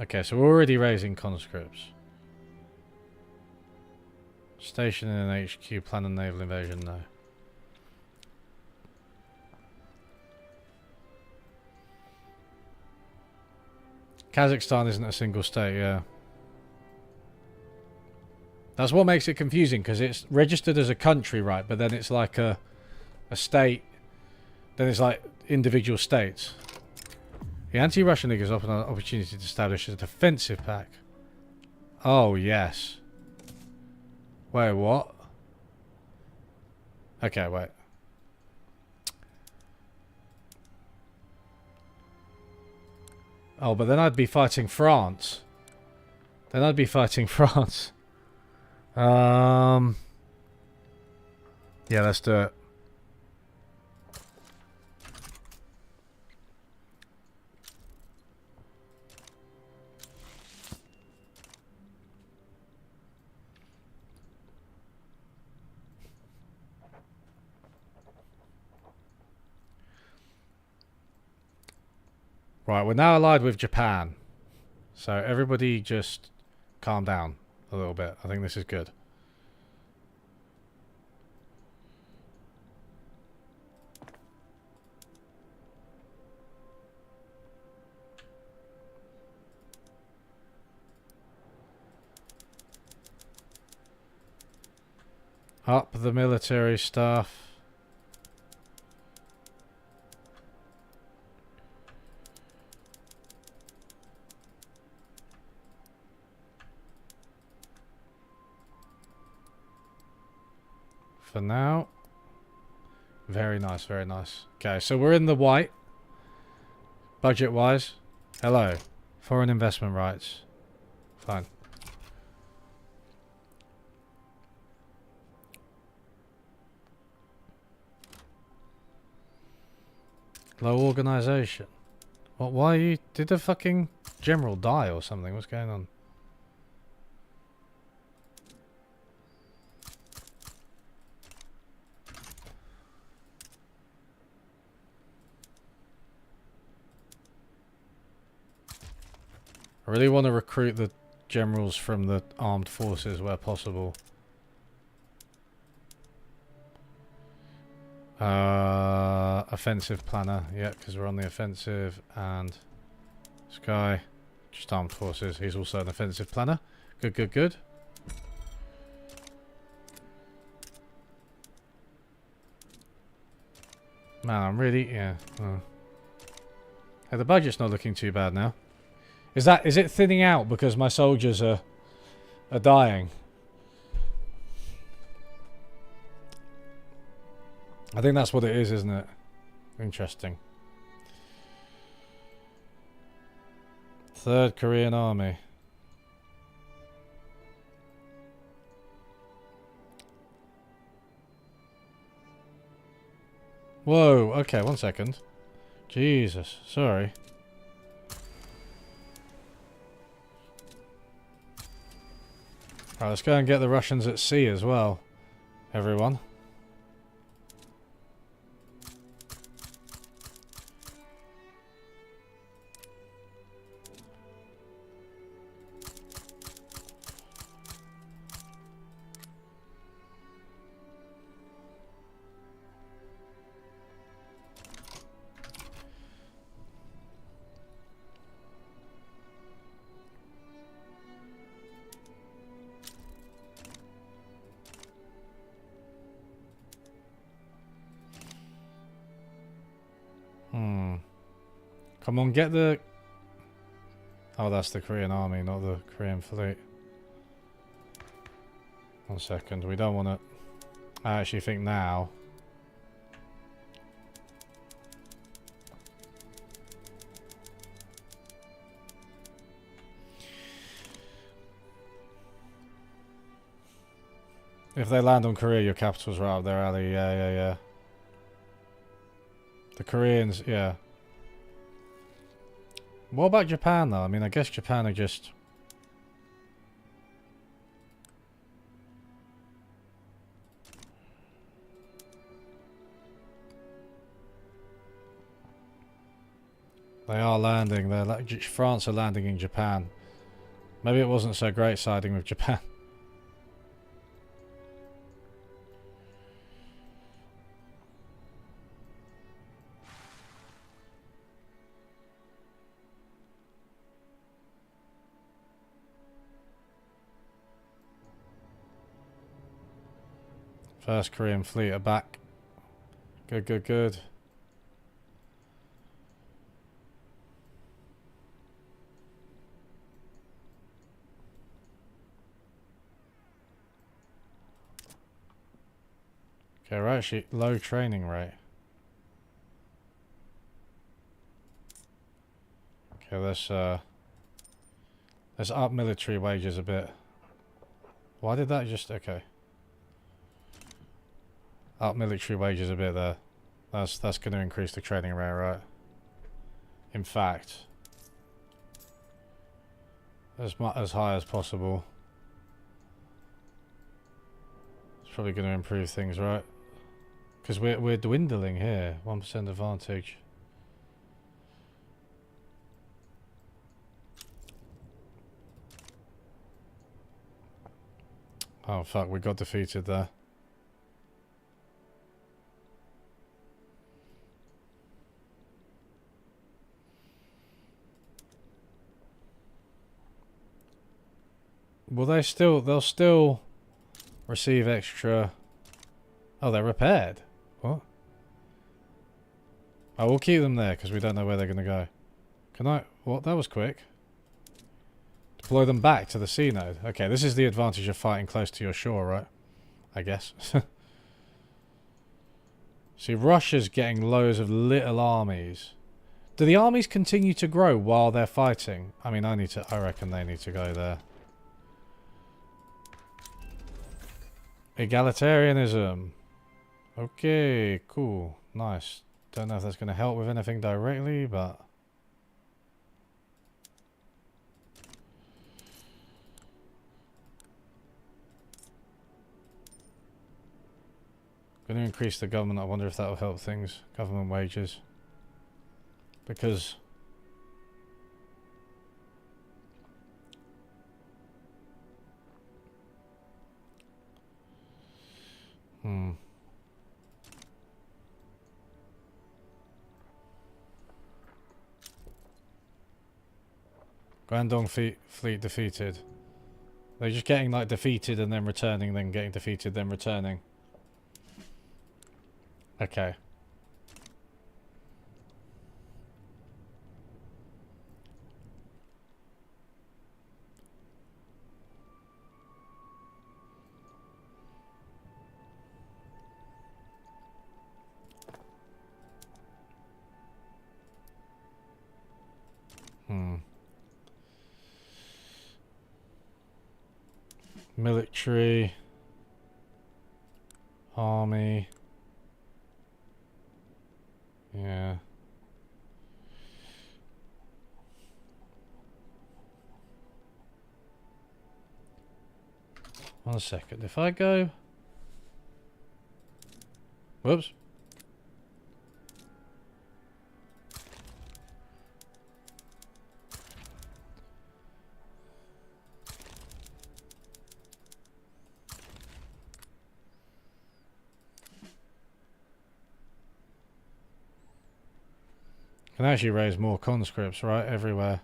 Okay, so we're already raising conscripts. Station in an HQ, plan a naval invasion, no. Kazakhstan isn't a single state, yeah. That's what makes it confusing, because it's registered as a country, right? But then it's like a state. Then it's like individual states. The anti-Russian League has offered an opportunity to establish a defensive pact. Oh, yes. Wait, what? Okay, wait. Oh, but then I'd be fighting France. Then I'd be fighting France. Yeah, let's do it. Right, we're now allied with Japan. So everybody just calm down a little bit. I think this is good. Up the military stuff. For now. Very nice, very nice. Okay, so we're in the white. Budget-wise. Hello. Foreign investment rights. Fine. Low organization. What? Why are you... Did the fucking general die or something? What's going on? I really want to recruit the generals from the armed forces where possible. Offensive planner, yeah, because we're on the offensive, and this guy, just armed forces, he's also an offensive planner. Good, good, good. Man, I'm really, yeah. Hey, the budget's not looking too bad now. Is it thinning out because my soldiers are dying? I think that's what it is, isn't it? Interesting. Third Korean Army. Whoa, okay, 1 second. Jesus, sorry. Right, let's go and get the Russians at sea as well, everyone. Come on, get the... Oh, that's the Korean army, not the Korean fleet. 1 second, we don't want to... I actually think now... If they land on Korea, your capital's right up their alley. Yeah. The Koreans, yeah. What about Japan, though? I mean, I guess Japan are just... They are landing. They're like, France are landing in Japan. Maybe it wasn't so great siding with Japan. First Korean fleet are back. Good. Okay, we're actually low training rate. Okay, let's up military wages a bit. Why did that just... Okay. Up military wages a bit there. That's going to increase the training rate, right? In fact, as high as possible. It's probably going to improve things, right? Because we're dwindling here. 1% advantage. Oh fuck, we got defeated there. Will they'll still receive extra... Oh, they're repaired. What? Oh, we'll keep them there because we don't know where they're going to go. Can I... What? That was quick. Deploy them back to the sea node. Okay, this is the advantage of fighting close to your shore, right? I guess. See, Russia's getting loads of little armies. Do the armies continue to grow while they're fighting? I mean, I reckon they need to go there. Egalitarianism. Okay, cool. Nice. Don't know if that's going to help with anything directly, but... Going to increase the government. I wonder if that will help things. Government wages. Because... Guangdong fleet defeated. They're just getting like defeated and then returning, then getting defeated, then returning. Okay. Military. Army. Yeah. One second. If I go... Whoops. Can actually raise more conscripts, right? Everywhere.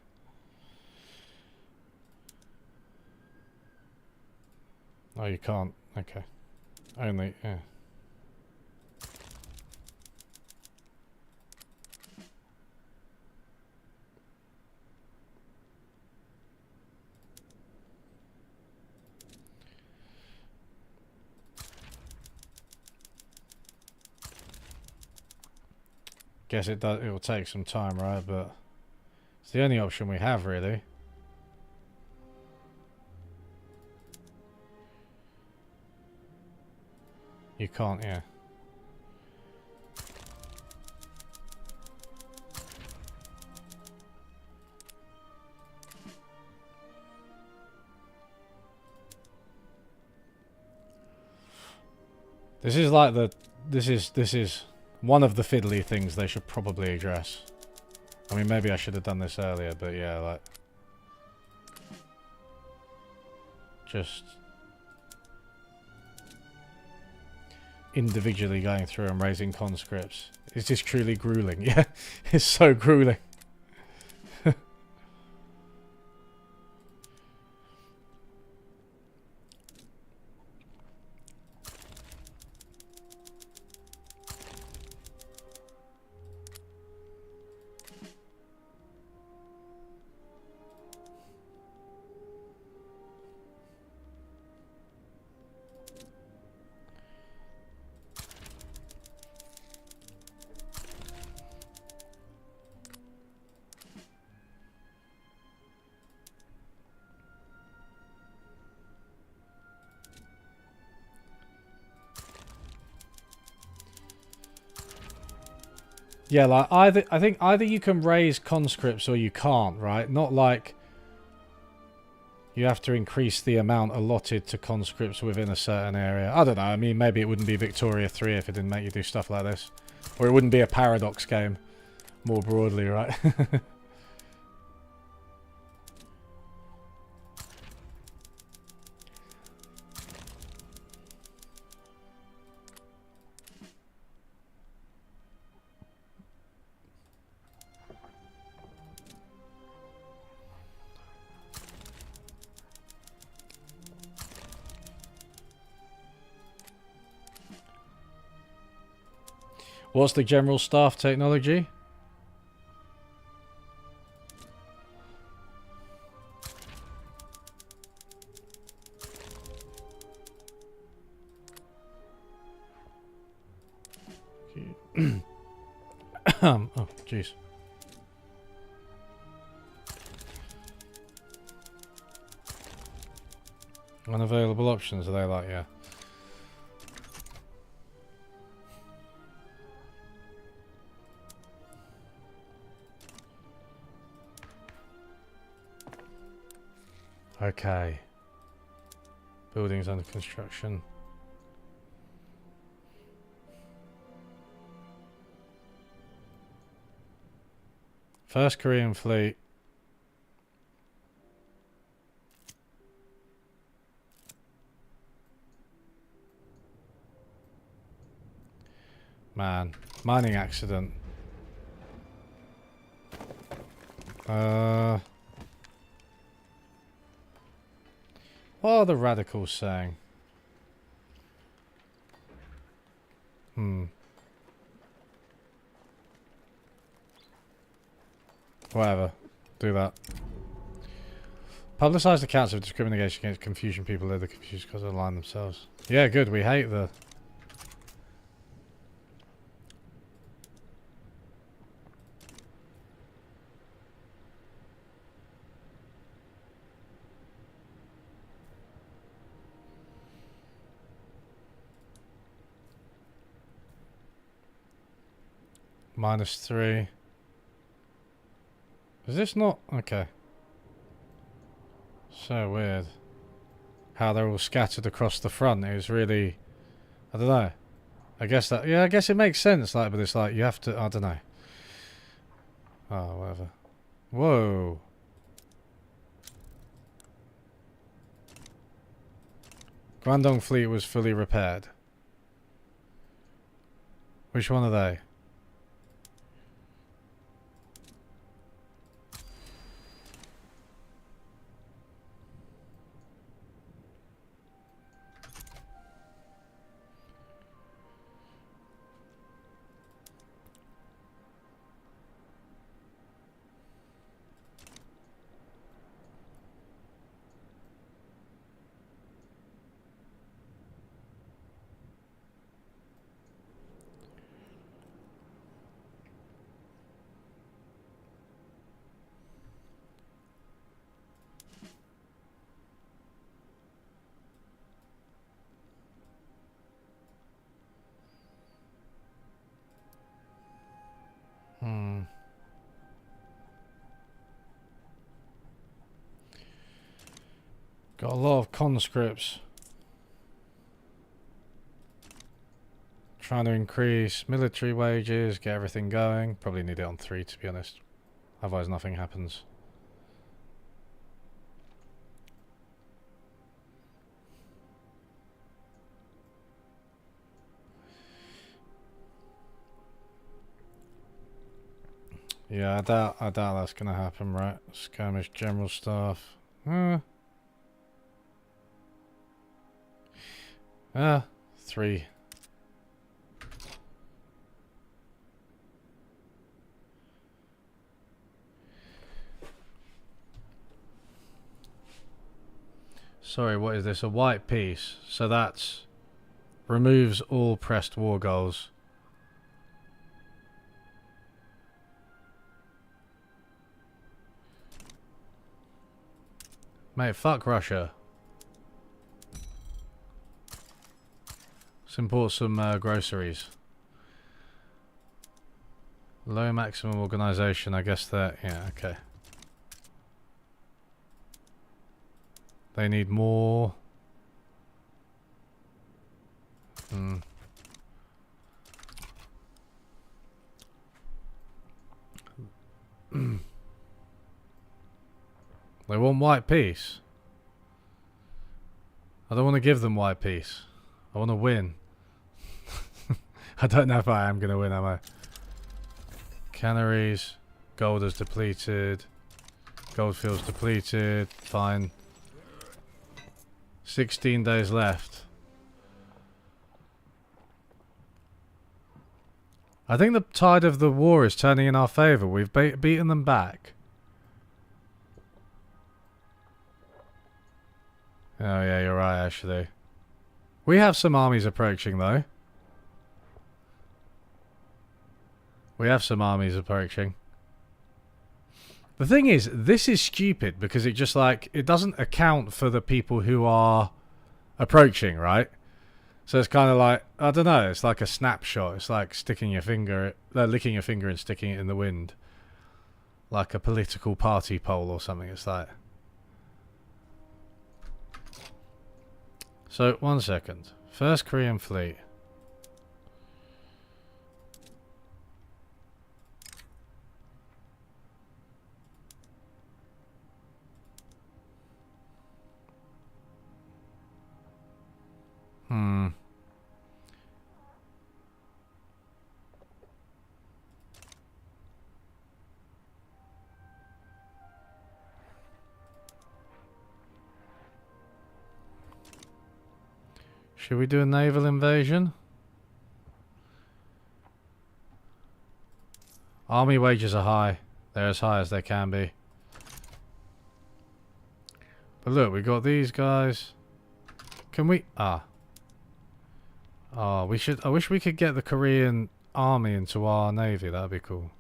Oh, you can't. Okay. Only, yeah. Guess it does. It will take some time, right? But it's the only option we have, really. You can't, yeah. This is like the... This is one of the fiddly things they should probably address. I mean, maybe I should have done this earlier, but yeah, like... Just... individually going through and raising conscripts. Is this truly grueling? Yeah, it's so grueling. Yeah, like I think either you can raise conscripts or you can't, right? Not like you have to increase the amount allotted to conscripts within a certain area. I don't know. I mean, maybe it wouldn't be Victoria 3 if it didn't make you do stuff like this. Or it wouldn't be a Paradox game, more broadly, right? What's the general staff technology? Oh, jeez. Unavailable options, are they like, yeah. Okay. Buildings under construction. First Korean fleet. Man, mining accident. What are the radicals saying? Whatever. Do that. Publicise accounts of discrimination against Confucian people. They're the confused because they align themselves. Yeah, good. We hate the... -3. Is this not... Okay. So weird. How they're all scattered across the front. It was really... I don't know. I guess that... Yeah, I guess it makes sense. Like, but it's like, you have to... I don't know. Oh, whatever. Whoa. Guangdong fleet was fully repaired. Which one are they? Got a lot of conscripts. Trying to increase military wages, get everything going. Probably need it on 3 to be honest. Otherwise nothing happens. Yeah, I doubt that's gonna happen, right? Skirmish general staff. 3. Sorry, what is this? A white piece. So that's removes all pressed war goals. Mate, fuck Russia. Let's import some groceries. Low maximum organization, I guess that, yeah, okay. They need more. They want white peace. I don't want to give them white peace. I want to win. I don't know if I am going to win, am I? Canneries. Gold is depleted. Goldfields depleted. Fine. 16 days left. I think the tide of the war is turning in our favour. We've beaten them back. Oh yeah, you're right actually. We have some armies approaching though. We have some armies approaching. The thing is, this is stupid because it just like, it doesn't account for the people who are approaching, right? So it's kind of like, I don't know, it's like a snapshot. It's like sticking your finger, licking your finger and sticking it in the wind. Like a political party poll or something. It's like... So, 1 second. First Korean fleet. Should we do a naval invasion? Army wages are high. They're as high as they can be. But look, we got these guys. Can we... Oh, we should... I wish we could get the Korean army into our navy. That'd be cool.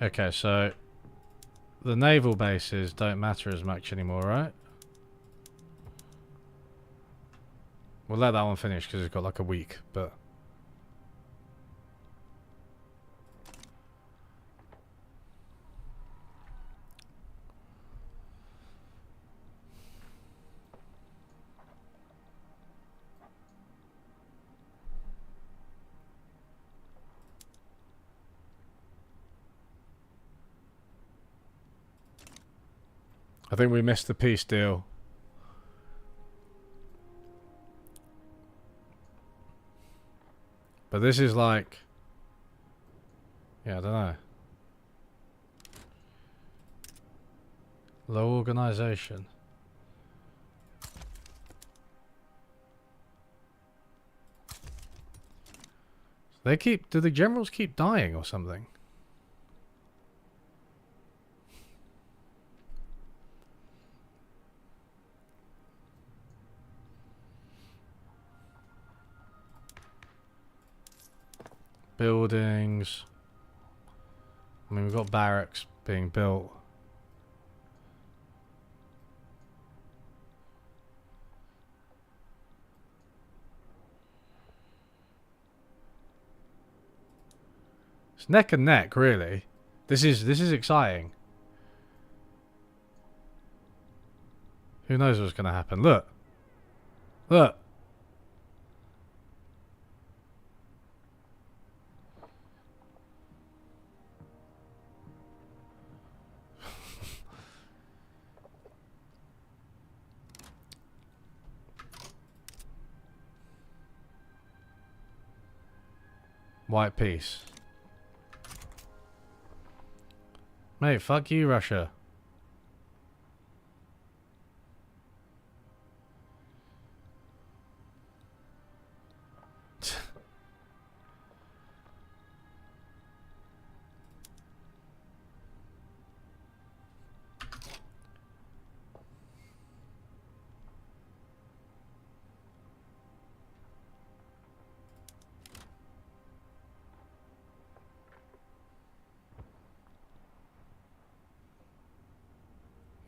Okay, so... The naval bases don't matter as much anymore, right? We'll let that one finish because it's got like a week, but... I think we missed the peace deal. But this is like... Yeah, I don't know. Low organization. They keep... Do the generals keep dying or something? Buildings. I mean, we've got barracks being built. It's neck and neck, really. This is exciting. Who knows what's going to happen? Look. Look. White peace. Mate, fuck you, Russia.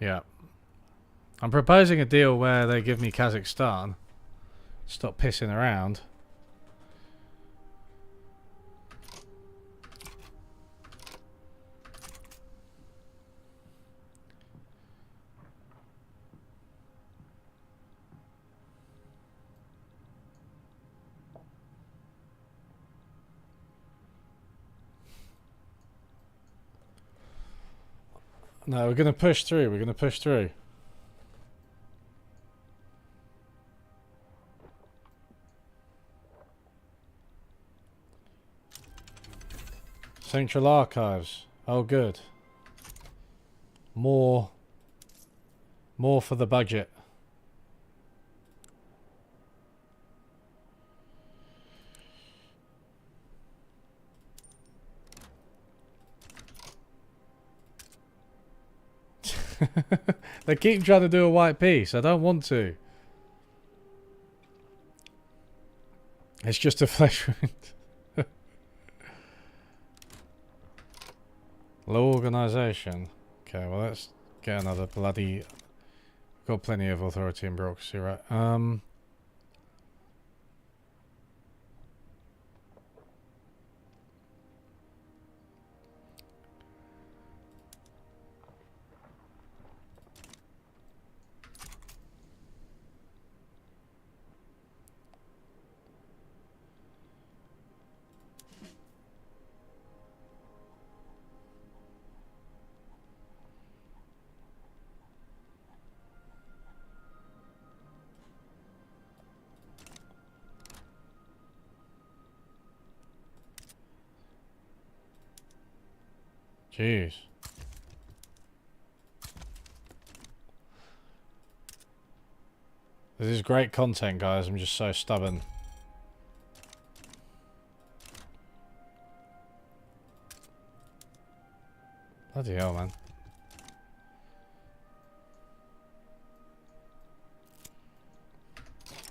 Yeah. I'm proposing a deal where they give me Kazakhstan. Stop pissing around. No, we're going to push through. We're going to push through. Central Archives. Oh, good. More for the budget. They keep trying to do a white piece. I don't want to. It's just a flesh wound. Low organisation. Okay, well let's get another bloody... Got plenty of authority and bureaucracy, right? Jeez. This is great content, guys. I'm just so stubborn. Bloody hell, man.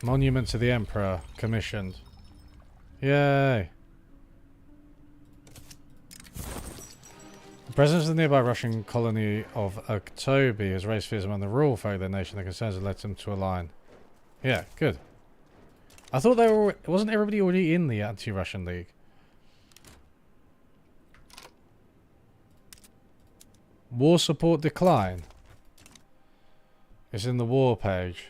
Monument to the Emperor, commissioned. Yay! The presence of the nearby Russian colony of Oktobi has raised fears among the rural folk of their nation. Their concerns have led them to align. Yeah, good. I thought they were... Wasn't everybody already in the anti-Russian league? War support decline. It's in the war page.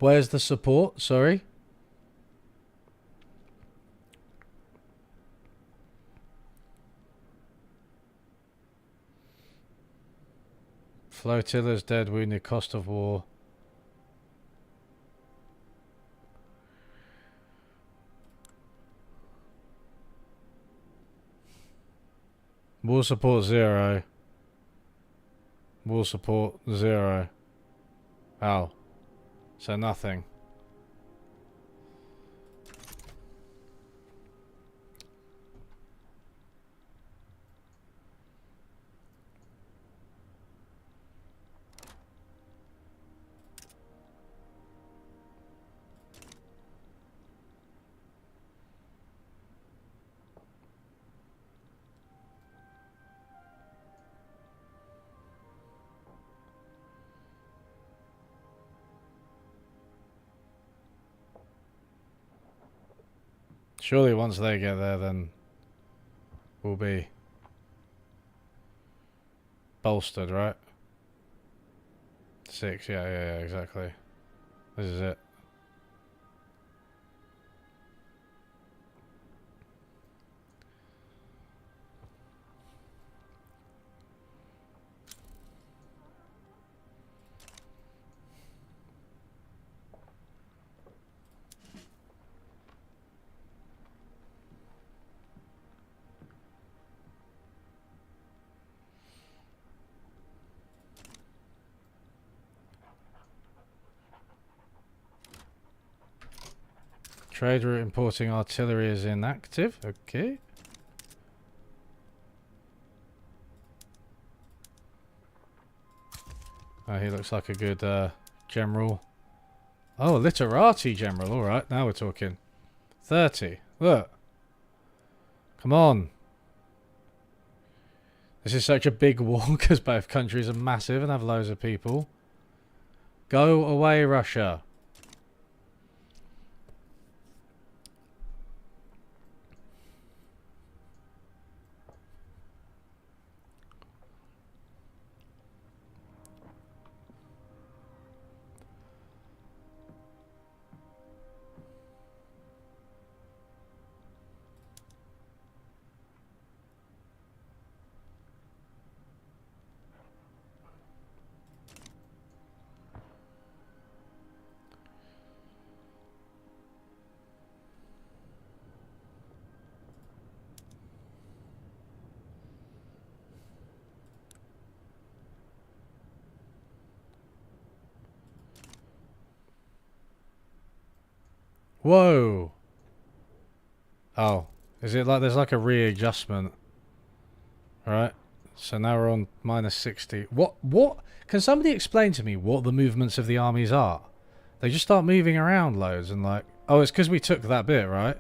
Where's the support? Sorry. Flotillas dead, wounded, cost of war. War support 0. War support 0. Oh. So nothing. Surely once they get there, then we'll be bolstered, right? 6, yeah, exactly. This is it. Trade route importing artillery is inactive. Okay. Oh, he looks like a good general. Oh, literati general. All right, now we're talking. 30. Look. Come on. This is such a big war because both countries are massive and have loads of people. Go away, Russia. Whoa. Oh. Is it like there's like a readjustment? Alright. So now we're on minus 60. What? Can somebody explain to me what the movements of the armies are? They just start moving around loads and like... Oh, it's because we took that bit, right?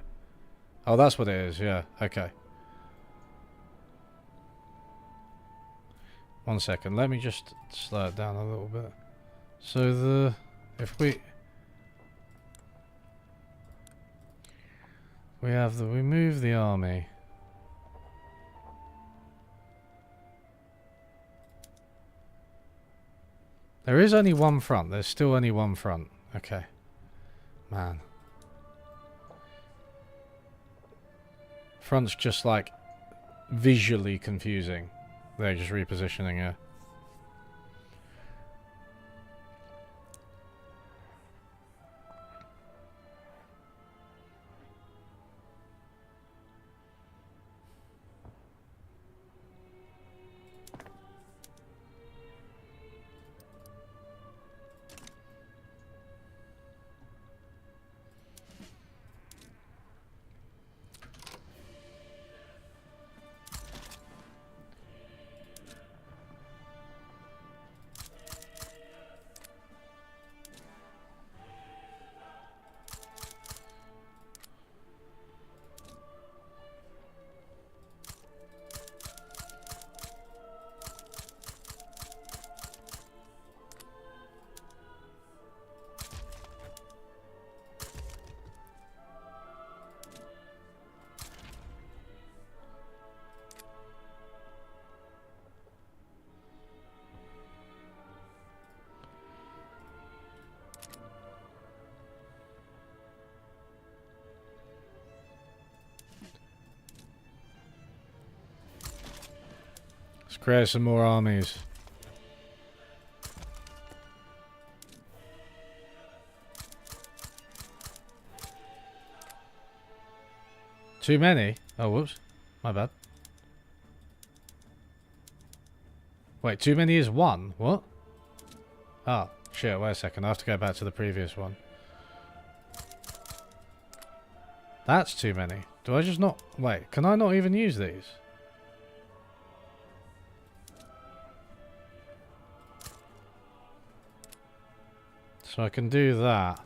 Oh, that's what it is. Yeah. Okay. 1 second. Let me just slow it down a little bit. So the... If we... We have the... We move the army. There is only one front. There's still only one front. Okay. Man. Front's just like visually confusing. They're just repositioning here. Let's create some more armies. Too many? Oh, whoops. My bad. Wait, too many is one? What? Oh, shit, wait a second. I have to go back to the previous one. That's too many. Do I just not... Wait, can I not even use these? So I can do that.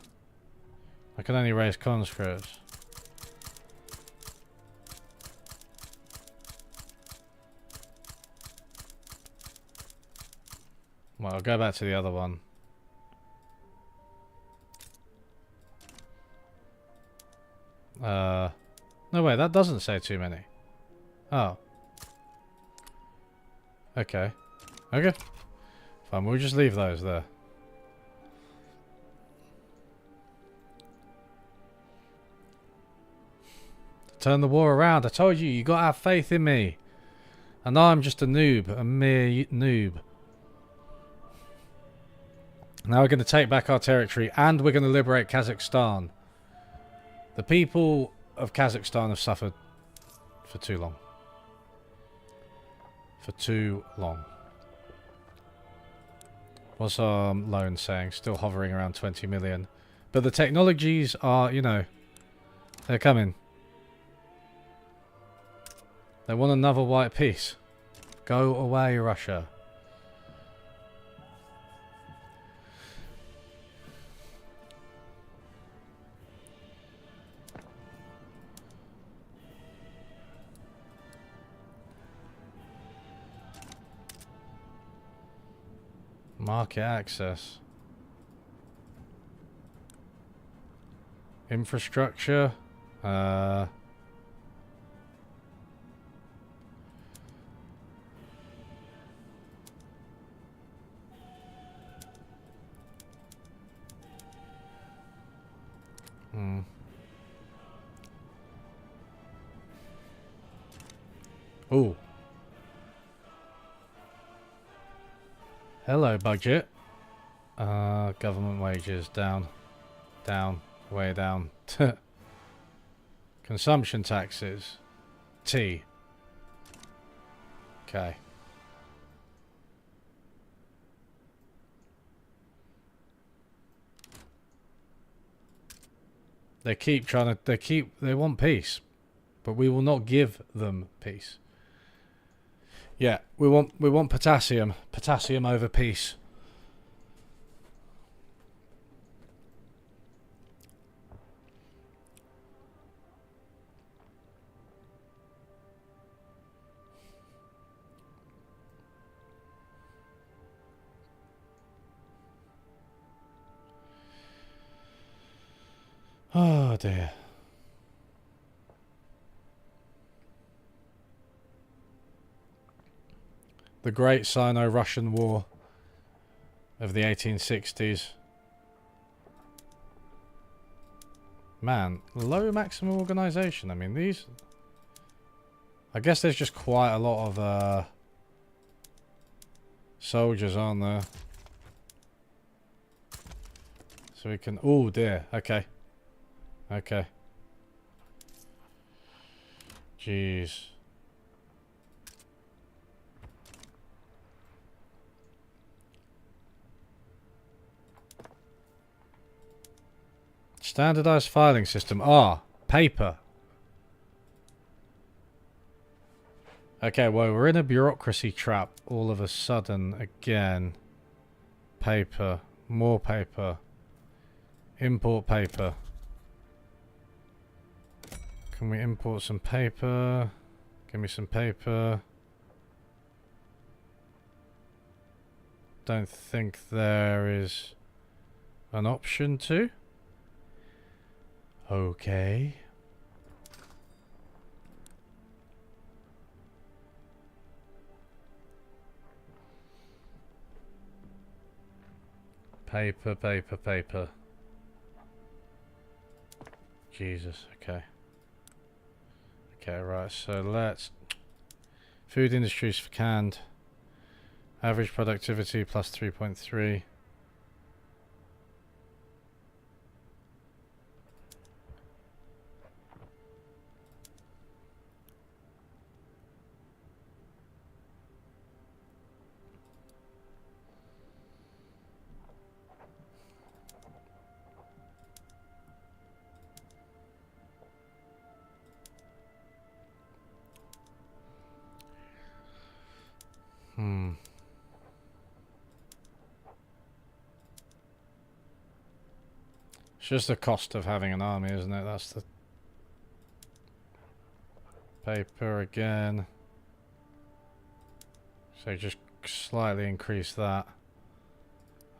I can only raise conscripts. Well, I'll go back to the other one. No way, that doesn't say too many. Oh. Okay. Okay. Fine, we'll just leave those there. Turn the war around. I told you, you gotta have faith in me. And I'm just a noob, a mere noob. Now we're going to take back our territory and we're going to liberate Kazakhstan. The people of Kazakhstan have suffered for too long. For too long. What's our loan saying? Still hovering around 20 million. But the technologies are, you know, they're coming. They want another white peace. Go away, Russia. Market access. Infrastructure. Ooh. Hello, budget. Government wages down. Down. Way down. Consumption taxes. T. Okay. They keep trying to, they want peace. But we will not give them peace. Yeah, we want potassium. Potassium over peace. Oh dear. The Great Sino-Russian War of the 1860s. Man, low maximum organization. I mean, these... I guess there's just quite a lot of soldiers on there. So we can... Oh dear, okay. Okay. Jeez. Standardized filing system. Ah, paper. Okay, well, we're in a bureaucracy trap all of a sudden again. Paper. More paper. Import paper. Can we import some paper? Give me some paper. Don't think there is an option to. Okay. Paper, paper, paper. Jesus, okay. Okay, right, so let's... Food industries for canned. Average productivity plus 3.3. It's just the cost of having an army, isn't it? That's the... Paper again. So just slightly increase that.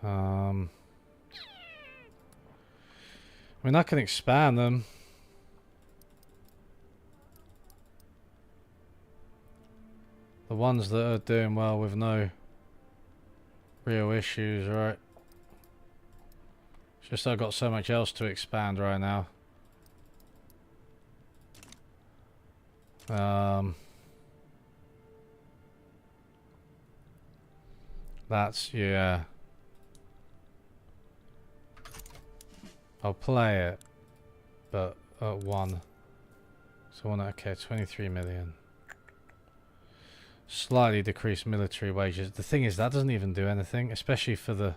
I mean, I can expand them. The ones that are doing well with no real issues, right? It's just I've got so much else to expand right now. That's, yeah. I'll play it, but at 1. So okay, 23 million. Slightly decreased military wages. The thing is, that doesn't even do anything, especially for the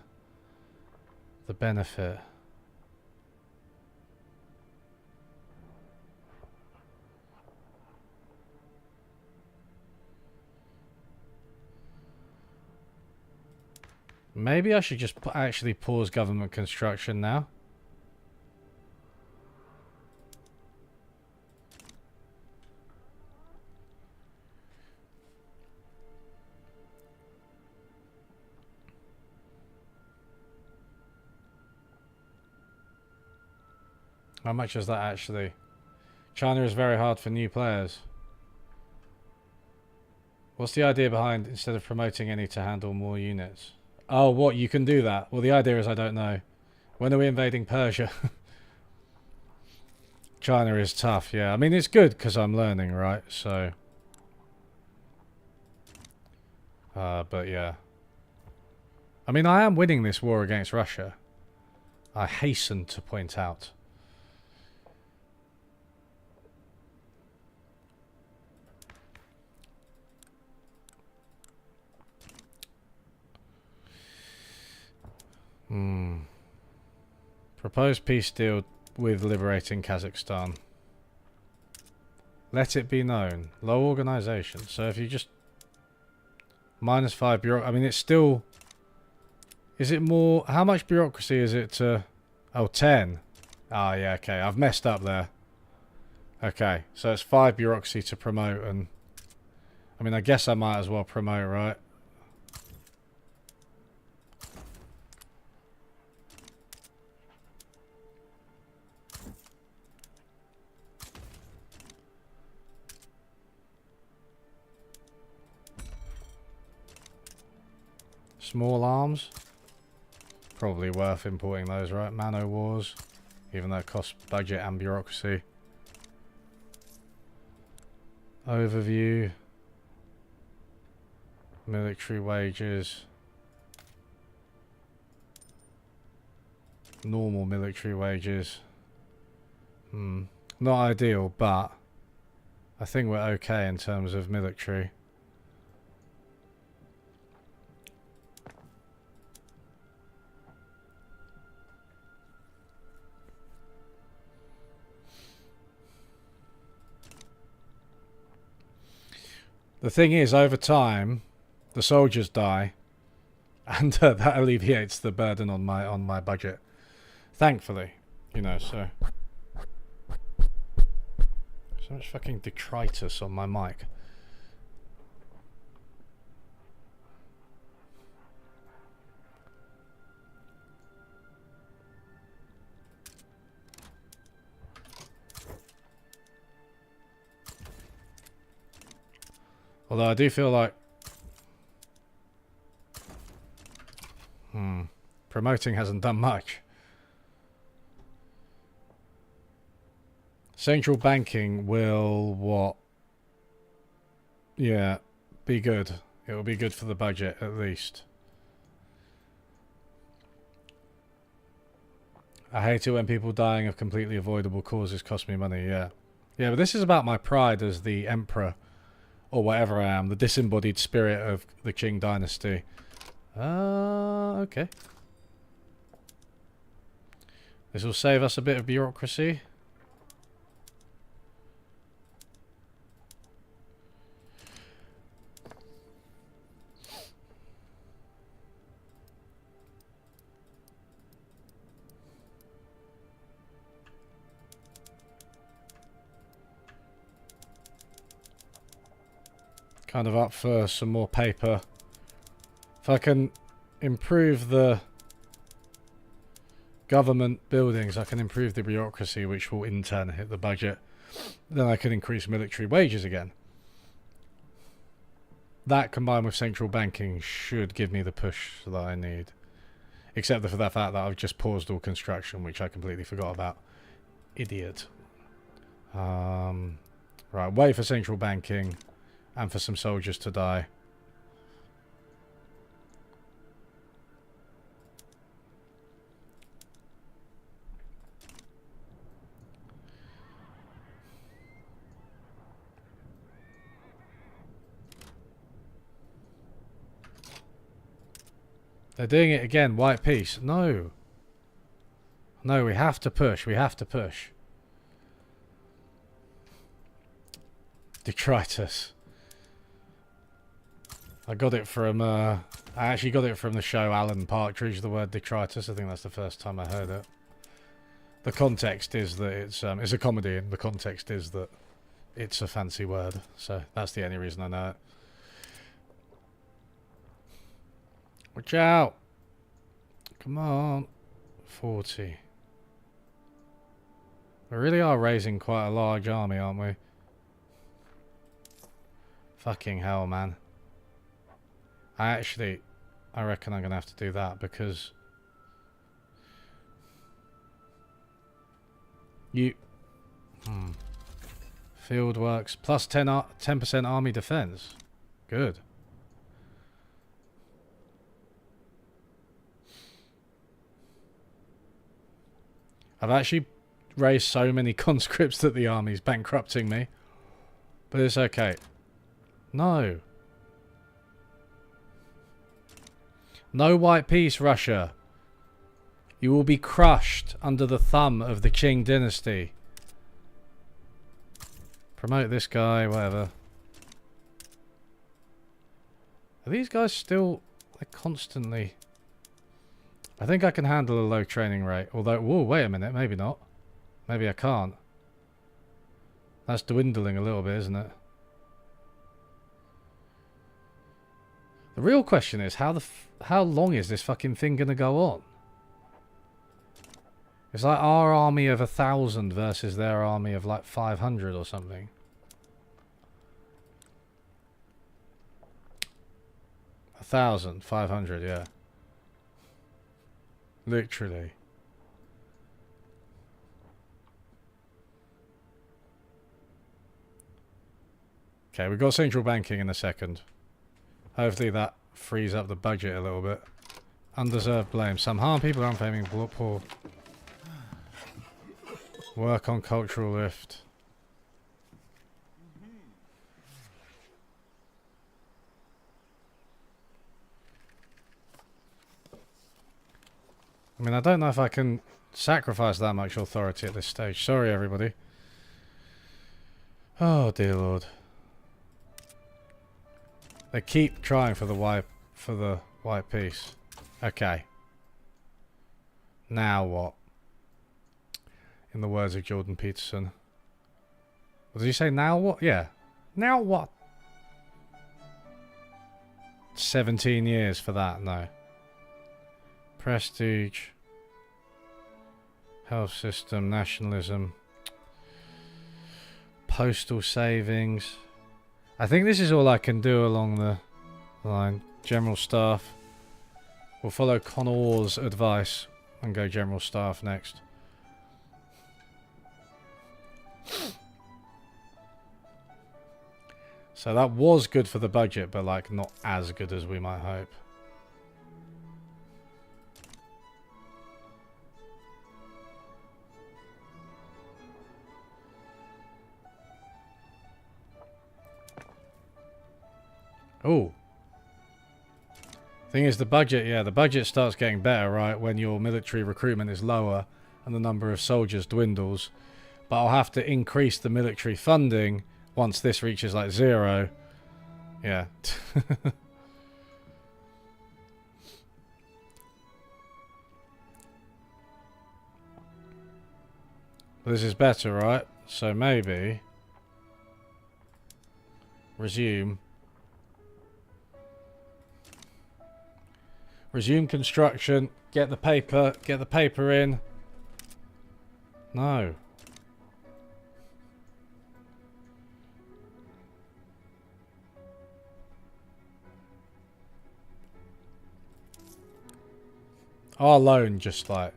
benefit. Maybe I should just actually pause government construction now. How much is that actually? China is very hard for new players. What's the idea behind instead of promoting any to handle more units? Oh, what? You can do that? Well, the idea is I don't know. When are we invading Persia? China is tough, yeah. I mean, it's good because I'm learning, right? So... but yeah. I mean, I am winning this war against Russia. I hasten to point out. Proposed peace deal with liberating Kazakhstan. Let it be known. Low organization. So if you just... -5 bureaucracy. I mean, it's still... Is it more... How much bureaucracy is it to... Oh, 10. Ah, yeah, okay. I've messed up there. Okay, so it's 5 bureaucracy to promote and... I mean, I guess I might as well promote, right? Small arms. Probably worth importing those, right? Mano Wars. Even though it costs budget and bureaucracy. Overview. Military wages. Normal military wages. Not ideal, but I think we're okay in terms of military. The thing is, over time, the soldiers die, and that alleviates the burden on my budget. Thankfully, you know. So much fucking detritus on my mic. Although I do feel like... promoting hasn't done much. Central banking will what? Yeah, be good. It will be good for the budget, at least. I hate it when people dying of completely avoidable causes cost me money, yeah. Yeah, but this is about my pride as the emperor. Or whatever I am, the disembodied spirit of the Qing dynasty. Okay. This will save us a bit of bureaucracy. Kind of up for some more paper. If I can improve the government buildings, I can improve the bureaucracy, which will in turn hit the budget. Then I can increase military wages again. that combined with central banking should give me the push that I need. Except for the fact that I've just paused all construction, which I completely forgot about. Idiot. Right, wait for central banking and for some soldiers to die. They're doing it again. White peace. No. No, we have to push. We have to push. Detritus. I got it from... I actually got it from the show Alan Partridge, the word detritus. I think that's the first time I heard it. The context is that it's a comedy, and the context is that it's a fancy word. So that's the only reason I know it. Watch out! Come on. 40. We really are raising quite a large army, aren't we? Fucking hell, man. I reckon I'm going to have to do that because... Field works. Plus 10% army defense. Good. I've actually raised so many conscripts that the army's bankrupting me. But it's okay. No. No white peace, Russia. You will be crushed under the thumb of the Qing dynasty. Promote this guy, whatever. Are these guys still... They're constantly... I think I can handle a low training rate. Although, whoa, wait a minute, maybe not. Maybe I can't. That's dwindling a little bit, isn't it? The real question is, how long is this fucking thing gonna go on? It's like our army of 1,000 versus their army of like 500 or something. A 1,000, 500, yeah. Literally. Okay, we've got central banking in a second. Hopefully that frees up the budget a little bit. Undeserved blame. Some harm people aren't faming poor. Work on cultural lift. I mean, I don't know if I can sacrifice that much authority at this stage. Sorry, everybody. Oh, dear Lord. They keep trying for the white peace. Okay. Now what? In the words of Jordan Peterson. What did you say? Now what? Yeah. Now what? 17 years for that? No. Prestige. Health system. Nationalism. Postal savings. I think this is all I can do along the line. General Staff. We'll follow Connor's advice and go General Staff next. So that was good for the budget, but like not as good as we might hope. Oh. Thing is, the budget, yeah, the budget starts getting better, right, when your military recruitment is lower and the number of soldiers dwindles. But I'll have to increase the military funding once this reaches like 0. Yeah. This is better, right? So maybe resume. Resume construction. Get the paper in. No. Our loan just like...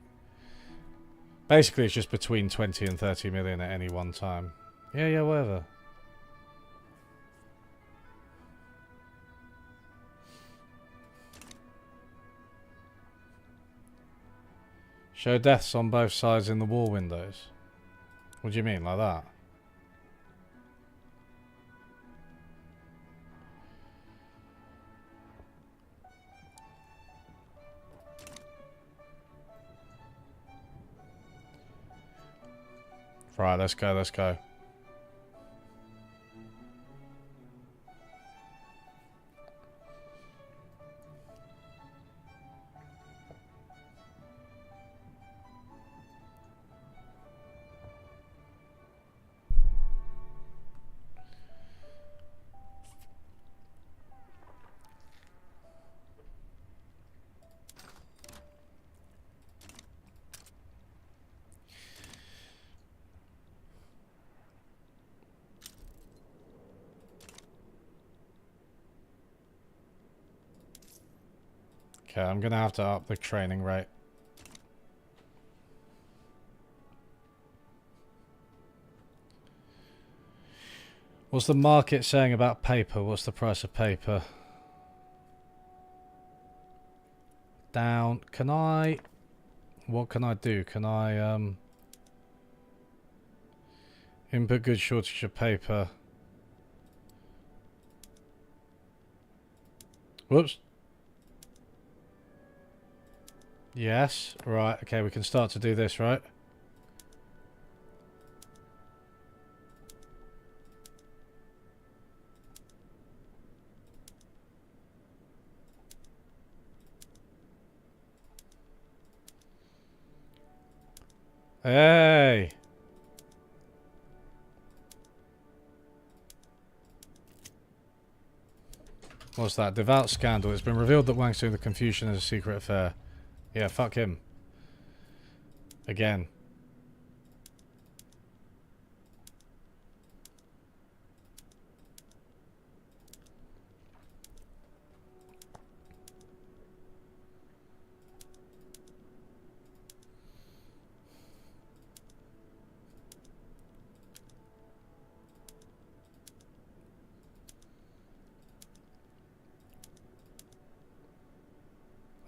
Basically, it's just between 20 and 30 million at any one time. Yeah, whatever. Show deaths on both sides in the wall windows. What do you mean, like that? Right, let's go, let's go. Okay, I'm gonna have to up the training rate. What's the market saying about paper? What's the price of paper? Down. Can I... What can I do? Can I, input goods shortage of paper. Whoops. Yes. Right. Okay, we can start to do this, right? Hey! What's that? Devout scandal. It's been revealed that Wang's doing the Confucian is a secret affair. Yeah, fuck him. Again.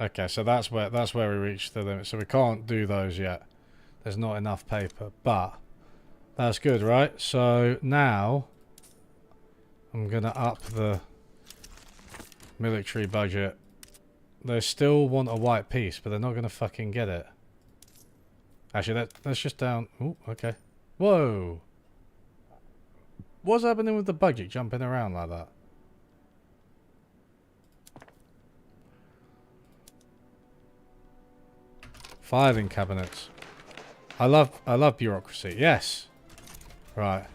Okay, so that's where we reached the limit. So we can't do those yet. There's not enough paper, but that's good, right? So now I'm gonna up the military budget. They still want a white piece, but they're not gonna fucking get it. Actually, let's just down. Ooh, okay. Whoa! What's happening with the budget jumping around like that? Filing cabinets. I love bureaucracy. Yes. Right.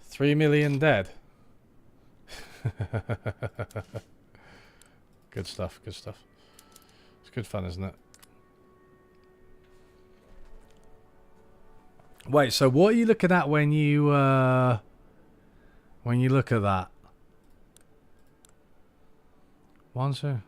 3 million dead. Good stuff, good stuff. It's good fun, isn't it? Wait, so what are you looking at when you look at that? One, two.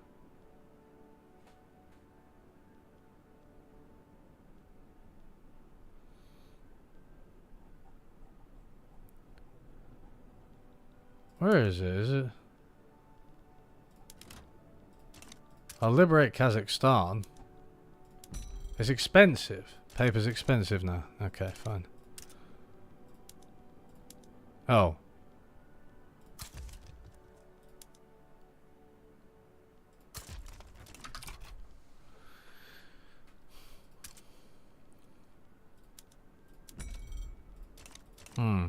Where is it? Is it? I'll liberate Kazakhstan. It's expensive. Paper's expensive now. Okay, fine. Oh. Hmm.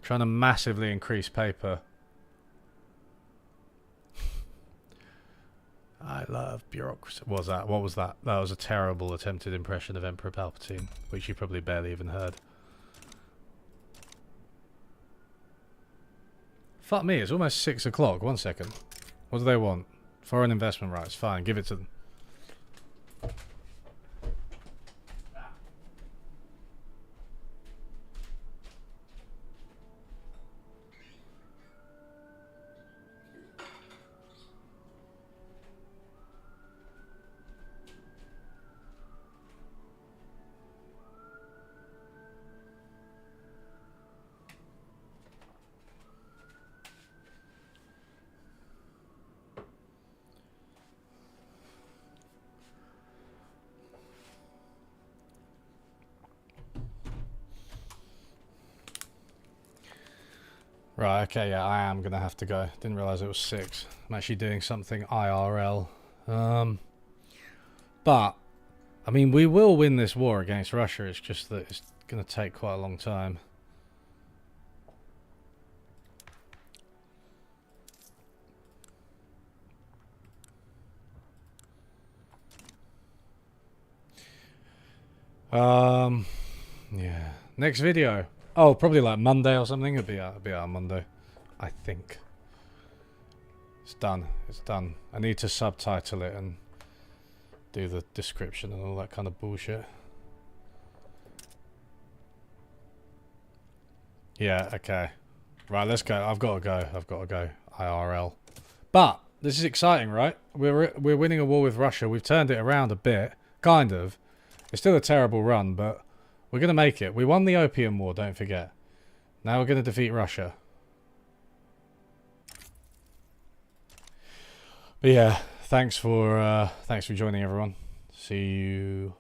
Trying to massively increase paper. I love bureaucracy. What was that? What was that? That was a terrible attempted impression of Emperor Palpatine, which you probably barely even heard. Fuck me, it's almost 6 o'clock. 1 second. What do they want? Foreign investment rights. Fine, give it to them. Right, okay, yeah, I am gonna have to go. Didn't realise it was 6. I'm actually doing something IRL. But, I mean, we will win this war against Russia. It's just that it's gonna take quite a long time. Yeah. Next video. Oh, probably like Monday or something. It'll be out on Monday, I think. It's done. It's done. I need to subtitle it and do the description and all that kind of bullshit. Yeah, okay. Right, let's go. I've got to go. I've got to go. IRL. But this is exciting, right? We're winning a war with Russia. We've turned it around a bit. Kind of. It's still a terrible run, but we're going to make it. We won the Opium War, don't forget. Now we're going to defeat Russia. But yeah, thanks for joining, everyone. See you